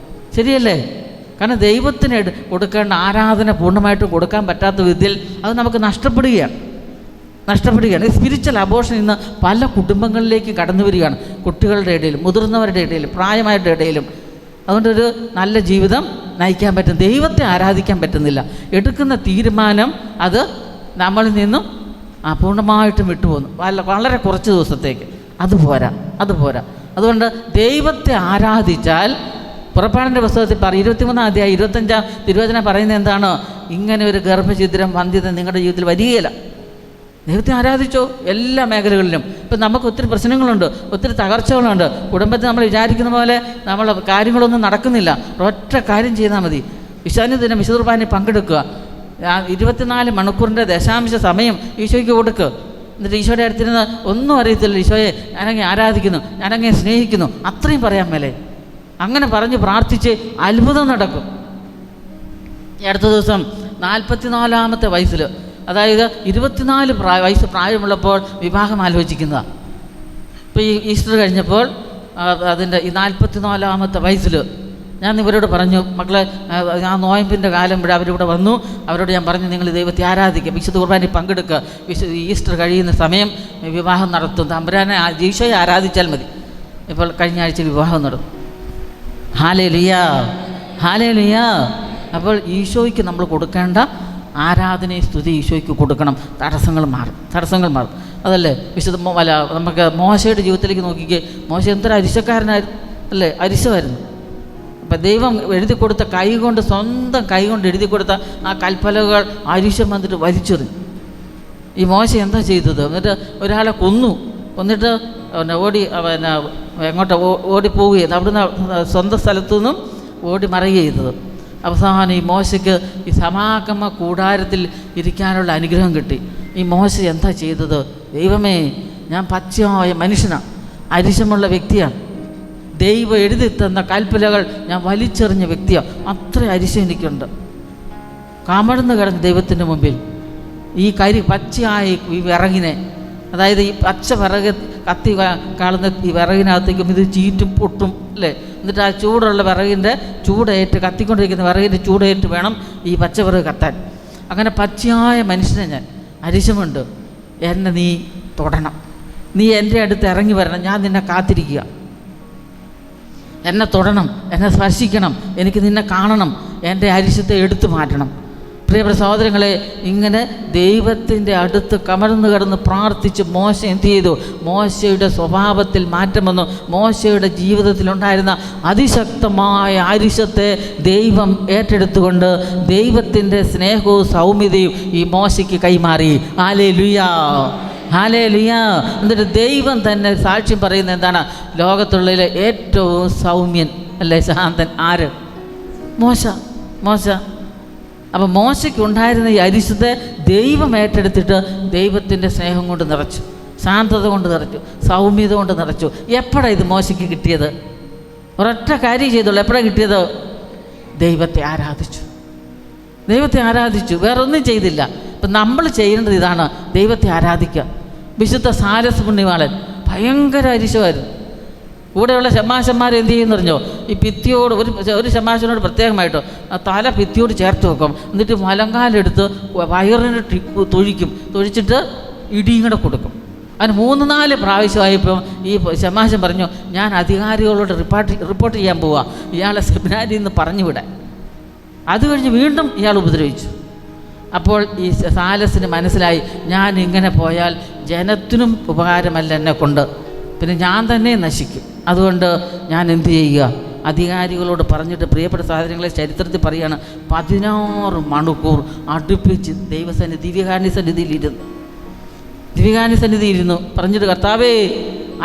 ശരിയല്ലേ? കാരണം ദൈവത്തിന് കൊടുക്കേണ്ട ആരാധന പൂർണ്ണമായിട്ടും കൊടുക്കാൻ പറ്റാത്ത വിധത്തിൽ അത് നമുക്ക് നഷ്ടപ്പെടുകയാണ്. ഈ സ്പിരിച്വൽ അബോർഷൻ ഇന്ന് പല കുടുംബങ്ങളിലേക്ക് കടന്നു വരികയാണ്. കുട്ടികളുടെ ഇടയിലും മുതിർന്നവരുടെ ഇടയിലും പ്രായമായവരുടെ ഇടയിലും. അതുകൊണ്ടൊരു നല്ല ജീവിതം നയിക്കാൻ പറ്റും. ദൈവത്തെ ആരാധിക്കാൻ പറ്റുന്നില്ല. എടുക്കുന്ന തീരുമാനം അത് നമ്മളിൽ നിന്നും പൂർണ്ണമായിട്ടും വിട്ടുപോകുന്നു. വളരെ കുറച്ച് ദിവസത്തേക്ക്. അതുപോരാ. അതുകൊണ്ട് ദൈവത്തെ ആരാധിച്ചാൽ, പുറപ്പാടിൻ്റെ പുസ്തകത്തിൽ 23-ാം അധ്യായം 25-ാം തിരുവചനം പറയുന്നത് എന്താണ്? ഇങ്ങനെ ഒരു ഗർഭഛിദ്രം, വന്ധ്യത നിങ്ങളുടെ ജീവിതത്തിൽ വരികയില്ല. ദൈവത്തെ ആരാധിച്ചോ എല്ലാ മേഖലകളിലും. ഇപ്പം നമുക്ക് ഒത്തിരി പ്രശ്നങ്ങളുണ്ട്, ഒത്തിരി തകർച്ചകളുണ്ട്. കുടുംബത്തിൽ നമ്മൾ വിചാരിക്കുന്ന പോലെ കാര്യങ്ങളൊന്നും നടക്കുന്നില്ല. ഒറ്റ കാര്യം ചെയ്താൽ മതി. വിശുദ്ധ ദിനം വിശുദ്ധ കുർബാനയിൽ പങ്കെടുക്കുക. 24 മണിക്കൂറിൻ്റെ ദശാംശ സമയം ഈശോയ്ക്ക് കൊടുക്കുക. എന്നിട്ട് ഈശോയുടെ അടുത്തിരുന്ന് ഒന്നും അറിയത്തില്ല, ഈശോയെ ഞാനങ്ങനെ ആരാധിക്കുന്നു, ഞാനങ്ങനെ സ്നേഹിക്കുന്നു, അത്രയും പറയാൻ മേലെ. അങ്ങനെ പറഞ്ഞ് പ്രാർത്ഥിച്ച് അത്ഭുതം നടക്കും. ഈ അടുത്ത ദിവസം 44-ാമത്തെ വയസ്സിൽ, അതായത് 24 വയസ്സ് പ്രായമുള്ളപ്പോൾ വിവാഹം ആലോചിക്കുന്നതാണ്. ഇപ്പോൾ ഈ ഈസ്റ്റർ കഴിഞ്ഞപ്പോൾ അതിൻ്റെ ഈ 44-ാമത്തെ വയസ്സിൽ ഞാൻ ഇവരോട് പറഞ്ഞു, മക്കളെ, ആ നോയമ്പിൻ്റെ കാലം ഇവിടെ അവരിവിടെ വന്നു. അവരോട് ഞാൻ പറഞ്ഞു, നിങ്ങൾ ദൈവത്തെ ആരാധിക്കുക, വിശുദ്ധ കുർബാനയിൽ പങ്കെടുക്കുക, ഈസ്റ്റർ കഴിയുന്ന സമയം വിവാഹം നടത്തും, തമ്പുരാനെ ഈശോയെ ആരാധിച്ചാൽ മതി. ഇപ്പോൾ കഴിഞ്ഞ ആഴ്ച വിവാഹം നടന്നു. ഹല്ലേലൂയ. അപ്പോൾ ഈശോയ്ക്ക് നമ്മൾ കൊടുക്കേണ്ട ആരാധനയും സ്തുതി ഈശോയ്ക്ക് കൊടുക്കണം. തടസ്സങ്ങൾ മാറും. അതല്ലേ നമുക്ക് മോശയുടെ ജീവിതത്തിലേക്ക് നോക്കിക്കേ. മോശ എന്തൊരു അരിശക്കാരനായിരുന്നു അല്ലേ? അരിശമായിരുന്നു. അപ്പം ദൈവം എഴുതി കൊടുത്ത സ്വന്തം കൈ കൊണ്ട് എഴുതി കൊടുത്ത ആ കൽപ്പലകൾ അരിശം വന്നിട്ട് വലിച്ചെറിഞ്ഞു. ഈ മോശ എന്താ ചെയ്തത്? എന്നിട്ട് ഒരാളെ കൊന്നിട്ട് എങ്ങോട്ട് ഓടിപ്പോവുകയും അവിടുന്ന് സ്വന്തം സ്ഥലത്തു നിന്നും ഓടി മറയുകയും ചെയ്തത്. അവസാനം ഈ മോശയ്ക്ക് ഈ സമാഗമ കൂടാരത്തിൽ ഇരിക്കാനുള്ള അനുഗ്രഹം കിട്ടി. ഈ മോശ എന്താ ചെയ്തത്? ദൈവമേ, ഞാൻ പച്ചയായ മനുഷ്യനാണ്, അരിശമുള്ള വ്യക്തിയാണ്, ദൈവം എഴുതി തന്ന കൽപ്പലകൾ ഞാൻ വലിച്ചെറിഞ്ഞ വ്യക്തിയാണ്, അത്ര അരിശം എനിക്കുണ്ട്. കമഴ്ന്ന് കിടന്ന് ദൈവത്തിൻ്റെ മുമ്പിൽ ഈ പച്ചയായ ഈ വിറകിനെ, അതായത് ഈ പച്ച വിറക് കത്തി കാളുന്ന ഈ വിറകിനകത്തേക്കും ഇത് ചീറ്റും പൊട്ടും അല്ലേ? എന്നിട്ട് ആ ചൂടുള്ള വിറകിൻ്റെ ചൂടേറ്റ്, കത്തിക്കൊണ്ടിരിക്കുന്ന വിറകിൻ്റെ ചൂടേറ്റ് വേണം ഈ പച്ചവിറക് കത്താൻ. അങ്ങനെ പച്ചയായ മനുഷ്യനെ ഞാൻ, അരിശമുണ്ട്, എന്നെ നീ തൊടണം, നീ എൻ്റെ അടുത്ത് ഇറങ്ങി വരണം, ഞാൻ നിന്നെ കാത്തിരിക്കുക, എന്നെ തൊടണം, എന്നെ സ്പർശിക്കണം, എനിക്ക് നിന്നെ കാണണം, എൻ്റെ അരിശത്തെ എടുത്തു മാറ്റണം. പ്രിയപ്പെട്ട സഹോദരങ്ങളെ, ഇങ്ങനെ ദൈവത്തിൻ്റെ അടുത്ത് കമഴ്ന്നു കിടന്ന് പ്രാർത്ഥിച്ച് മോശ എന്ത് ചെയ്തു? മോശയുടെ സ്വഭാവത്തിൽ മാറ്റം വന്നു. മോശയുടെ ജീവിതത്തിലുണ്ടായിരുന്ന അതിശക്തമായ അരിശത്തെ ദൈവം ഏറ്റെടുത്തുകൊണ്ട് ദൈവത്തിൻ്റെ സ്നേഹവും സൗമ്യതയും ഈ മോശയ്ക്ക് കൈമാറി. ഹല്ലേലൂയ. എന്നിട്ട് ദൈവം തന്നെ സാക്ഷ്യം പറയുന്നത് എന്താണ്? ലോകത്തുള്ളതിലെ ഏറ്റവും സൗമ്യൻ അല്ലേ, ശാന്തൻ ആര്? മോശ. അപ്പം മോശയ്ക്ക് ഉണ്ടായിരുന്ന ഈ അരിശത്തെ ദൈവം ഏറ്റെടുത്തിട്ട് ദൈവത്തിൻ്റെ സ്നേഹം കൊണ്ട് നിറച്ചു, ശാന്തത കൊണ്ട് നിറച്ചു, സൗമ്യത കൊണ്ട് നിറച്ചു. എപ്പോഴാണ് ഇത് മോശയ്ക്ക് കിട്ടിയത്? ഒരൊറ്റ കാര്യം ചെയ്തോളൂ. എപ്പോഴാണ് കിട്ടിയത്? ദൈവത്തെ ആരാധിച്ചു, വേറൊന്നും ചെയ്തില്ല. ഇപ്പം നമ്മൾ ചെയ്യേണ്ടത് ഇതാണ്, ദൈവത്തെ ആരാധിക്കുക. വിശുദ്ധ സാരസ് പുണ്യവാളൻ ഭയങ്കര അരിശമായിരുന്നു. കൂടെയുള്ള ശമാശന്മാർ എന്ത് ചെയ്യുമെന്ന് പറഞ്ഞോ? ഈ ഭിത്തിയോട് ഒരു ശമാശനോട് പ്രത്യേകമായിട്ടോ ആ തല ഭിത്തിയോട് ചേർത്ത് വെക്കും. എന്നിട്ട് മലങ്കാലെടുത്ത് വയറിന് തൊഴിച്ചിട്ട് ഇടിയും കൂടെ കൊടുക്കും. അവന് 3-4 പ്രാവശ്യമായപ്പോൾ ഈ ശമാശൻ പറഞ്ഞു, ഞാൻ അധികാരികളോട് റിപ്പോർട്ട് ചെയ്യാൻ പോവുക, ഇയാളെ സെമിനാരിയിൽ നിന്ന് പറഞ്ഞു വിടാൻ. അത് കഴിഞ്ഞ് വീണ്ടും ഇയാൾ ഉപദ്രവിച്ചു. അപ്പോൾ ഈ സാലസിന് മനസ്സിലായി, ഞാൻ ഇങ്ങനെ പോയാൽ ജനത്തിനും ഉപകാരമല്ല എന്നെ കൊണ്ട്, പിന്നെ ഞാൻ തന്നെ നശിക്കും. അതുകൊണ്ട് ഞാൻ എന്ത് ചെയ്യുക, അധികാരികളോട് പറഞ്ഞിട്ട്, പ്രിയപ്പെട്ട സഹോദരങ്ങളെ, ചരിത്രത്തിൽ പറയുകയാണ്, 16 മണിക്കൂർ അടുപ്പിച്ച് ദിവ്യകാരുണ്യ സന്നിധിയിലിരുന്നു പറഞ്ഞിട്ട്, കർത്താവേ,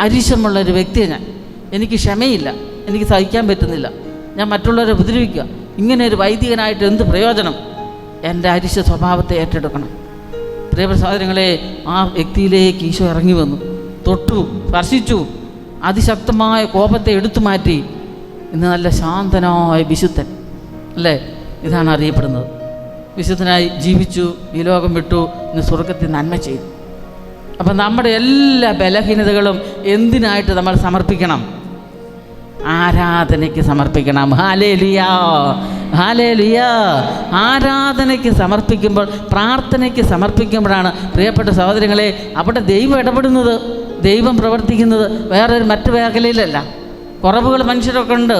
അരിശമുള്ളൊരു വ്യക്തിയെ എനിക്ക് ക്ഷമയില്ല, എനിക്ക് സഹിക്കാൻ പറ്റുന്നില്ല, ഞാൻ മറ്റുള്ളവരെ ഉപദ്രവിക്കുക, ഇങ്ങനെ ഒരു വൈദികനായിട്ട് എന്ത് പ്രയോജനം, എൻ്റെ അരിശ സ്വഭാവത്തെ ഏറ്റെടുക്കണം. പ്രിയപ്പെട്ട സഹോദരങ്ങളെ, ആ വ്യക്തിയിലേക്ക് ഈശോ ഇറങ്ങി വന്നു, തൊട്ടു, സ്പർശിച്ചു, അതിശക്തമായ കോപത്തെ എടുത്തു മാറ്റി. ഇന്ന് നല്ല ശാന്തനായ വിശുദ്ധൻ അല്ലേ, ഇതാണ് അറിയപ്പെടുന്നത്. വിശുദ്ധനായി ജീവിച്ചു, ഈ ലോകം വിട്ടു, ഇന്ന് സ്വർഗത്തിൽ നന്മ ചെയ്തു. അപ്പം നമ്മുടെ എല്ലാ ബലഹീനതകളും എന്തിനായിട്ട് നമ്മൾ സമർപ്പിക്കണം? ആരാധനയ്ക്ക് സമർപ്പിക്കണം. ഹല്ലേലൂയാ, ഹല്ലേലൂയാ. ആരാധനയ്ക്ക് സമർപ്പിക്കുമ്പോൾ, പ്രാർത്ഥനയ്ക്ക് സമർപ്പിക്കുമ്പോഴാണ് പ്രിയപ്പെട്ട സഹോദരങ്ങളെ അവിടെ ദൈവം ഇടപെടുന്നത്, ദൈവം പ്രവർത്തിക്കുന്നത്. വേറൊരു മറ്റു മേഖലയിലല്ല. കുറവുകൾ മനുഷ്യരൊക്കെ ഉണ്ട്,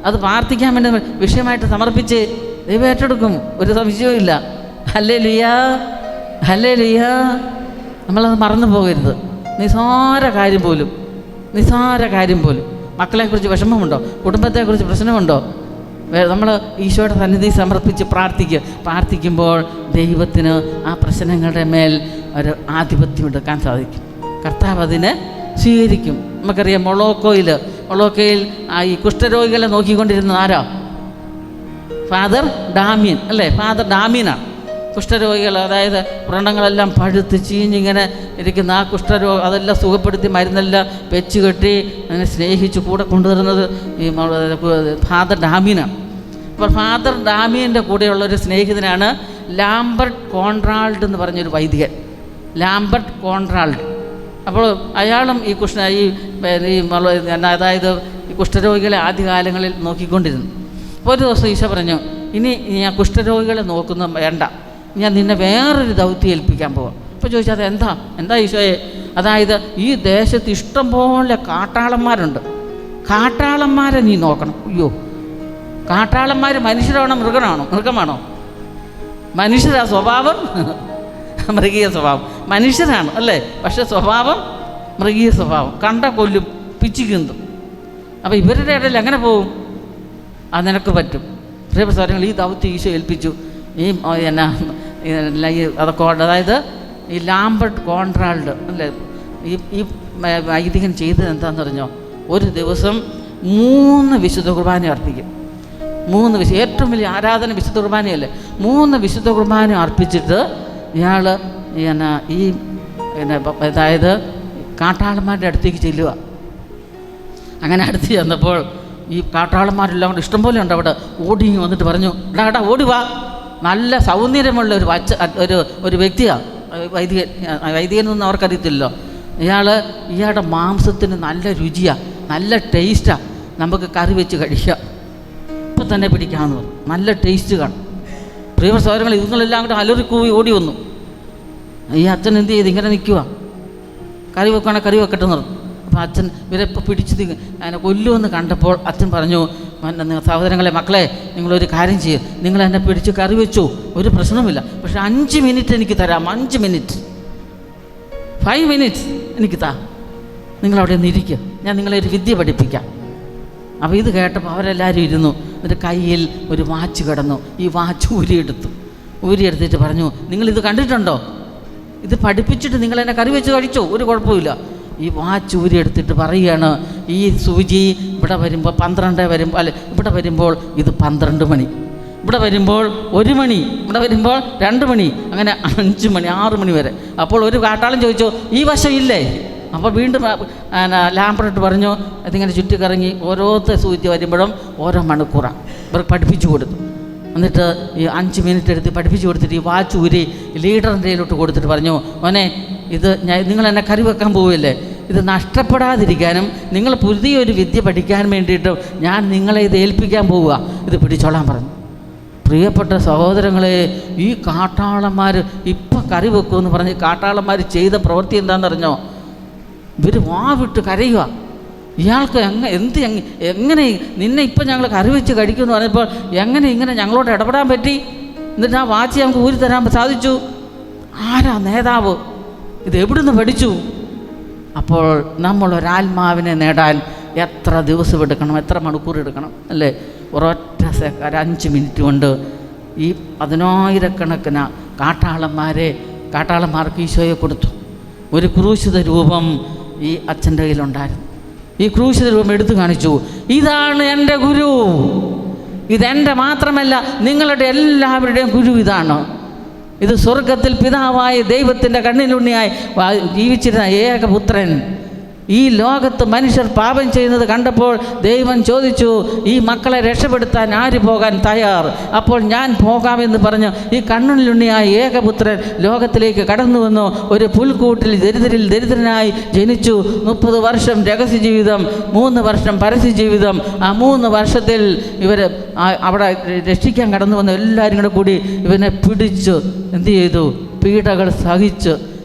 അത് പ്രാർത്ഥിക്കാൻ വേണ്ടി വിഷയമായിട്ട് സമർപ്പിച്ച് ദൈവം ഏറ്റെടുക്കും, ഒരു സംശയവും ഇല്ല. ഹല്ലേലൂയാ, ഹല്ലേലൂയാ. നമ്മളത് മറന്നു പോകരുത്. നിസ്സാര കാര്യം പോലും മക്കളെക്കുറിച്ച് വിഷമമുണ്ടോ, കുടുംബത്തെക്കുറിച്ച് പ്രശ്നമുണ്ടോ, നമ്മൾ ഈശോയുടെ സന്നിധി സമർപ്പിച്ച് പ്രാർത്ഥിക്കുമ്പോൾ ദൈവത്തിന് ആ പ്രശ്നങ്ങളുടെ മേൽ ഒരു ആധിപത്യം എടുക്കാൻ സാധിക്കും. കർത്താവ് അതിനെ സ്വീകരിക്കും. നമുക്കറിയാം, മൊളോക്കോയിൽ ഈ കുഷ്ഠരോഗികളെ നോക്കിക്കൊണ്ടിരുന്ന ആരാ? ഫാദർ ഡാമിയൻ അല്ലേ? ഫാദർ ഡാമിയനാണ്. കുഷ്ഠരോഗികൾ, അതായത് വ്രണങ്ങളെല്ലാം പഴുത്ത് ചീഞ്ഞിങ്ങനെ ഇരിക്കുന്ന ആ കുഷ്ഠരോഗം അതെല്ലാം സുഖപ്പെടുത്തി മരുന്നെല്ലാം വെച്ച് കെട്ടി അങ്ങനെ സ്നേഹിച്ച് കൂടെ കൊണ്ടുവരുന്നത് ഈ ഫാദർ ഡാമിയനാണ്. അപ്പോൾ ഫാദർ ഡാമിയൻ്റെ കൂടെയുള്ളൊരു സ്നേഹിതനാണ് ലാംബർട്ട് കോൺറാൾഡ് എന്ന് പറഞ്ഞൊരു വൈദികൻ, ലാംബർട്ട് കോൺറാൾഡ്. അപ്പോൾ അയാളും ഈ അതായത് ഈ കുഷ്ഠരോഗികളെ ആദ്യകാലങ്ങളിൽ നോക്കിക്കൊണ്ടിരുന്നു. അപ്പോൾ ഒരു ദിവസം ഈശോ പറഞ്ഞു, ഇനി ഞാൻ കുഷ്ഠരോഗികളെ നോക്കുന്ന വേണ്ട, ഞാൻ നിന്നെ വേറൊരു ദൗത്യം ഏൽപ്പിക്കാൻ പോവാം. അപ്പോൾ ചോദിച്ചാൽ എന്താ ഈശോയെ? അതായത് ഈ ദേശത്ത് ഇഷ്ടം പോലെ കാട്ടാളന്മാരുണ്ട്, കാട്ടാളന്മാരെ നീ നോക്കണം. അയ്യോ, കാട്ടാളന്മാർ മനുഷ്യരാണോ മൃഗമാണോ? മനുഷ്യരാ സ്വഭാവം, മൃഗീയ സ്വഭാവം. മനുഷ്യരാണ് അല്ലേ, പക്ഷെ സ്വഭാവം മൃഗീയ സ്വഭാവം. കണ്ട കൊല്ലും, പിച്ചിക്കുന്തും. അപ്പോൾ ഇവരുടെ ഇടയിൽ എങ്ങനെ പോകും? അത് നിനക്ക് പറ്റും. പ്രിയപ്പെട്ട സഹോദരങ്ങൾ, ഈ ദൗത്യം ഈശോ ഏൽപ്പിച്ചു. അതൊക്കെ അതായത് ഈ ലാംബർട്ട് കോൺറാൾഡ് അല്ലേ, ഈ വൈദികൻ ചെയ്തത് എന്താണെന്ന് പറഞ്ഞോ, ഒരു ദിവസം 3 വിശുദ്ധ കുർബാന അർപ്പിക്കും. 3 ഏറ്റവും വലിയ ആരാധന വിശുദ്ധ കുർബാനയല്ലേ. 3 വിശുദ്ധ കുർബാന അർപ്പിച്ചിട്ട് ഇയാൾ അതായത് കാട്ടാളന്മാരുടെ അടുത്തേക്ക് ചെല്ലുക. അങ്ങനെ അടുത്ത് ചെന്നപ്പോൾ ഈ കാട്ടാളന്മാരെല്ലാം കൂടെ ഇഷ്ടംപോലെ ഉണ്ട് അവിടെ. ഓടി വന്നിട്ട് പറഞ്ഞു, എടാ ഓടി വാ, നല്ല സൗന്ദര്യമുള്ള ഒരു വ്യക്തിയാണ് വൈദികനൊന്നും അവർക്കറിയത്തില്ലല്ലോ. ഇയാളുടെ മാംസത്തിന് നല്ല രുചിയാണ്, നല്ല ടേസ്റ്റാണ്, നമുക്ക് കറി വെച്ച് കഴിക്കാം, ഇപ്പം തന്നെ പിടിക്കാമെന്ന് പറഞ്ഞു. നല്ല ടേസ്റ്റ് കാണും. പ്രിയപ്പെട്ട സഹോദരങ്ങൾ, ഇതുങ്ങളെല്ലാം കൂടെ അലറിക്കൂവി ഓടി വന്നു. ഈ അച്ഛൻ എന്ത് ചെയ്ത് ഇങ്ങനെ നിൽക്കുക, കറി വെക്കുകയാണെങ്കിൽ കറി വെക്കട്ടെ എന്ന് പറഞ്ഞു. അപ്പോൾ അച്ഛൻ ഇവരെപ്പോൾ പിടിച്ച് അതിനെ കൊല്ലുമെന്ന് കണ്ടപ്പോൾ അച്ഛൻ പറഞ്ഞു, സഹോദരങ്ങളെ, മക്കളെ, നിങ്ങളൊരു കാര്യം ചെയ്യും, നിങ്ങൾ എന്നെ പിടിച്ച് കറി വെച്ചു, ഒരു പ്രശ്നവുമില്ല, പക്ഷേ 5 മിനിറ്റ് എനിക്ക് തരാം. 5 മിനിറ്റ് 5 മിനിറ്റ്സ് എനിക്ക് നിങ്ങളവിടെ നിന്നിരിക്കുക, ഞാൻ നിങ്ങളെ ഒരു വിദ്യ പഠിപ്പിക്കാം. അപ്പോൾ ഇത് കേട്ടപ്പോൾ അവരെല്ലാവരും ഇരുന്നു. എന്നിട്ട് കയ്യിൽ ഒരു വാച്ച് കിടന്നു. ഈ വാച്ച് ഊരിയെടുത്തിട്ട് പറഞ്ഞു, നിങ്ങളിത് കണ്ടിട്ടുണ്ടോ? ഇത് പഠിപ്പിച്ചിട്ട് നിങ്ങളെന്നെ കറി വെച്ച് കഴിച്ചോ, ഒരു കുഴപ്പമില്ല. ഈ വാച്ച് ഊരിയെടുത്തിട്ട് പറയുകയാണ്, ഈ സൂചി ഇവിടെ വരുമ്പോൾ 12 വരുമ്പോൾ, അല്ല ഇവിടെ വരുമ്പോൾ ഇത് 12 മണി, ഇവിടെ വരുമ്പോൾ 1 മണി, ഇവിടെ വരുമ്പോൾ 2 മണി, അങ്ങനെ 5 മണി 6 മണി വരെ. അപ്പോൾ ഒരു കാട്ടാളൻ ചോദിച്ചു, ഈ വശം ഇല്ലേ? അപ്പോൾ വീണ്ടും ലാംബർട്ട് പറഞ്ഞു, ഇതിങ്ങനെ ചുറ്റിക്കറങ്ങി ഓരോരുത്തർ സൂചി വരുമ്പോഴും ഓരോ മണിക്കൂറാണ് ഇവർക്ക് പഠിപ്പിച്ചു കൊടുത്തു. എന്നിട്ട് ഈ 5 മിനിറ്റ് എടുത്ത് പഠിപ്പിച്ചു കൊടുത്തിട്ട് ഈ വാച്ച് ഊരി ലീഡറിൻ്റെ കയ്യിലോട്ട് കൊടുത്തിട്ട് പറഞ്ഞു, മോനെ, ഇത് നിങ്ങൾ എന്നെ കറി വെക്കാൻ പോവില്ലേ, ഇത് നഷ്ടപ്പെടാതിരിക്കാനും നിങ്ങൾ പുതിയൊരു വിദ്യ പഠിക്കാൻ വേണ്ടിയിട്ടും ഞാൻ നിങ്ങളെ ഇത് ഏൽപ്പിക്കാൻ പോവുക, ഇത് പിടിച്ചോളാൻ പറഞ്ഞു. പ്രിയപ്പെട്ട സഹോദരങ്ങളെ, ഈ കാട്ടാളന്മാർ ഇപ്പം കറി വെക്കുമെന്ന് പറഞ്ഞ് കാട്ടാളന്മാർ ചെയ്ത പ്രവൃത്തി എന്താണെന്നറിഞ്ഞോ? ഇവർ വാവിട്ട് കരയുക. ഇയാൾക്ക് എങ്ങനെ നിന്നെ ഇപ്പം ഞങ്ങൾ കറി വെച്ച് കഴിക്കുമെന്ന് പറഞ്ഞപ്പോൾ എങ്ങനെ ഇങ്ങനെ ഞങ്ങളോട് ഇടപെടാൻ പറ്റി? എന്നിട്ട് ആ വാച്ച് ഞങ്ങൾക്ക് ഊരി തരാൻ സാധിച്ചു. ആരാ നേതാവ്? ഇത് എവിടുന്ന് പഠിച്ചു? അപ്പോൾ നമ്മളൊരാത്മാവിനെ നേടാൻ എത്ര ദിവസം എടുക്കണം, എത്ര മണിക്കൂർ എടുക്കണം അല്ലേ? ഒരൊറ്റ ഒരു 5 മിനിറ്റ് കൊണ്ട് ഈ 10,000-കണക്കിന് കാട്ടാളന്മാർക്ക് ഈശോയെ കൊടുത്തു. ഒരു ക്രൂശിത രൂപം ഈ അച്ഛൻ്റെ കയ്യിലുണ്ടായിരുന്നു. ഈ ക്രൂശിത രൂപം എടുത്തു കാണിച്ചു. ഇതാണ് എൻ്റെ ഗുരു, ഇതെൻ്റെ മാത്രമല്ല നിങ്ങളുടെ എല്ലാവരുടെയും ഗുരു ഇതാണ്. ഇത് സ്വർഗത്തിൽ പിതാവായ ദൈവത്തിൻ്റെ കണ്ണിലുണ്ണിയായി ജീവിച്ചിരുന്ന ഏകപുത്രൻ. ഈ ലോകത്ത് മനുഷ്യർ പാപം ചെയ്യുന്നത് കണ്ടപ്പോൾ ദൈവം ചോദിച്ചു, ഈ മക്കളെ രക്ഷപ്പെടുത്താൻ ആര് പോകാൻ തയ്യാർ? അപ്പോൾ ഞാൻ പോകാമെന്ന് പറഞ്ഞു ഈ കണ്ണിലുണ്ണിയായ ഏകപുത്രൻ ലോകത്തിലേക്ക് കടന്നു വന്നു. ഒരു പുൽക്കൂട്ടിൽ ദരിദ്രനായി ജനിച്ചു. 30 വർഷം രഹസ്യ ജീവിതം, 3 വർഷം പരസ്യ ജീവിതം. ആ 3 വർഷത്തിൽ ഇവർ അവിടെ രക്ഷിക്കാൻ കടന്നു വന്ന എല്ലാവരും കൂടെ കൂടി ഇവനെ പിടിച്ച് എന്ത് ചെയ്തു? പീഡകൾ സഹിച്ച്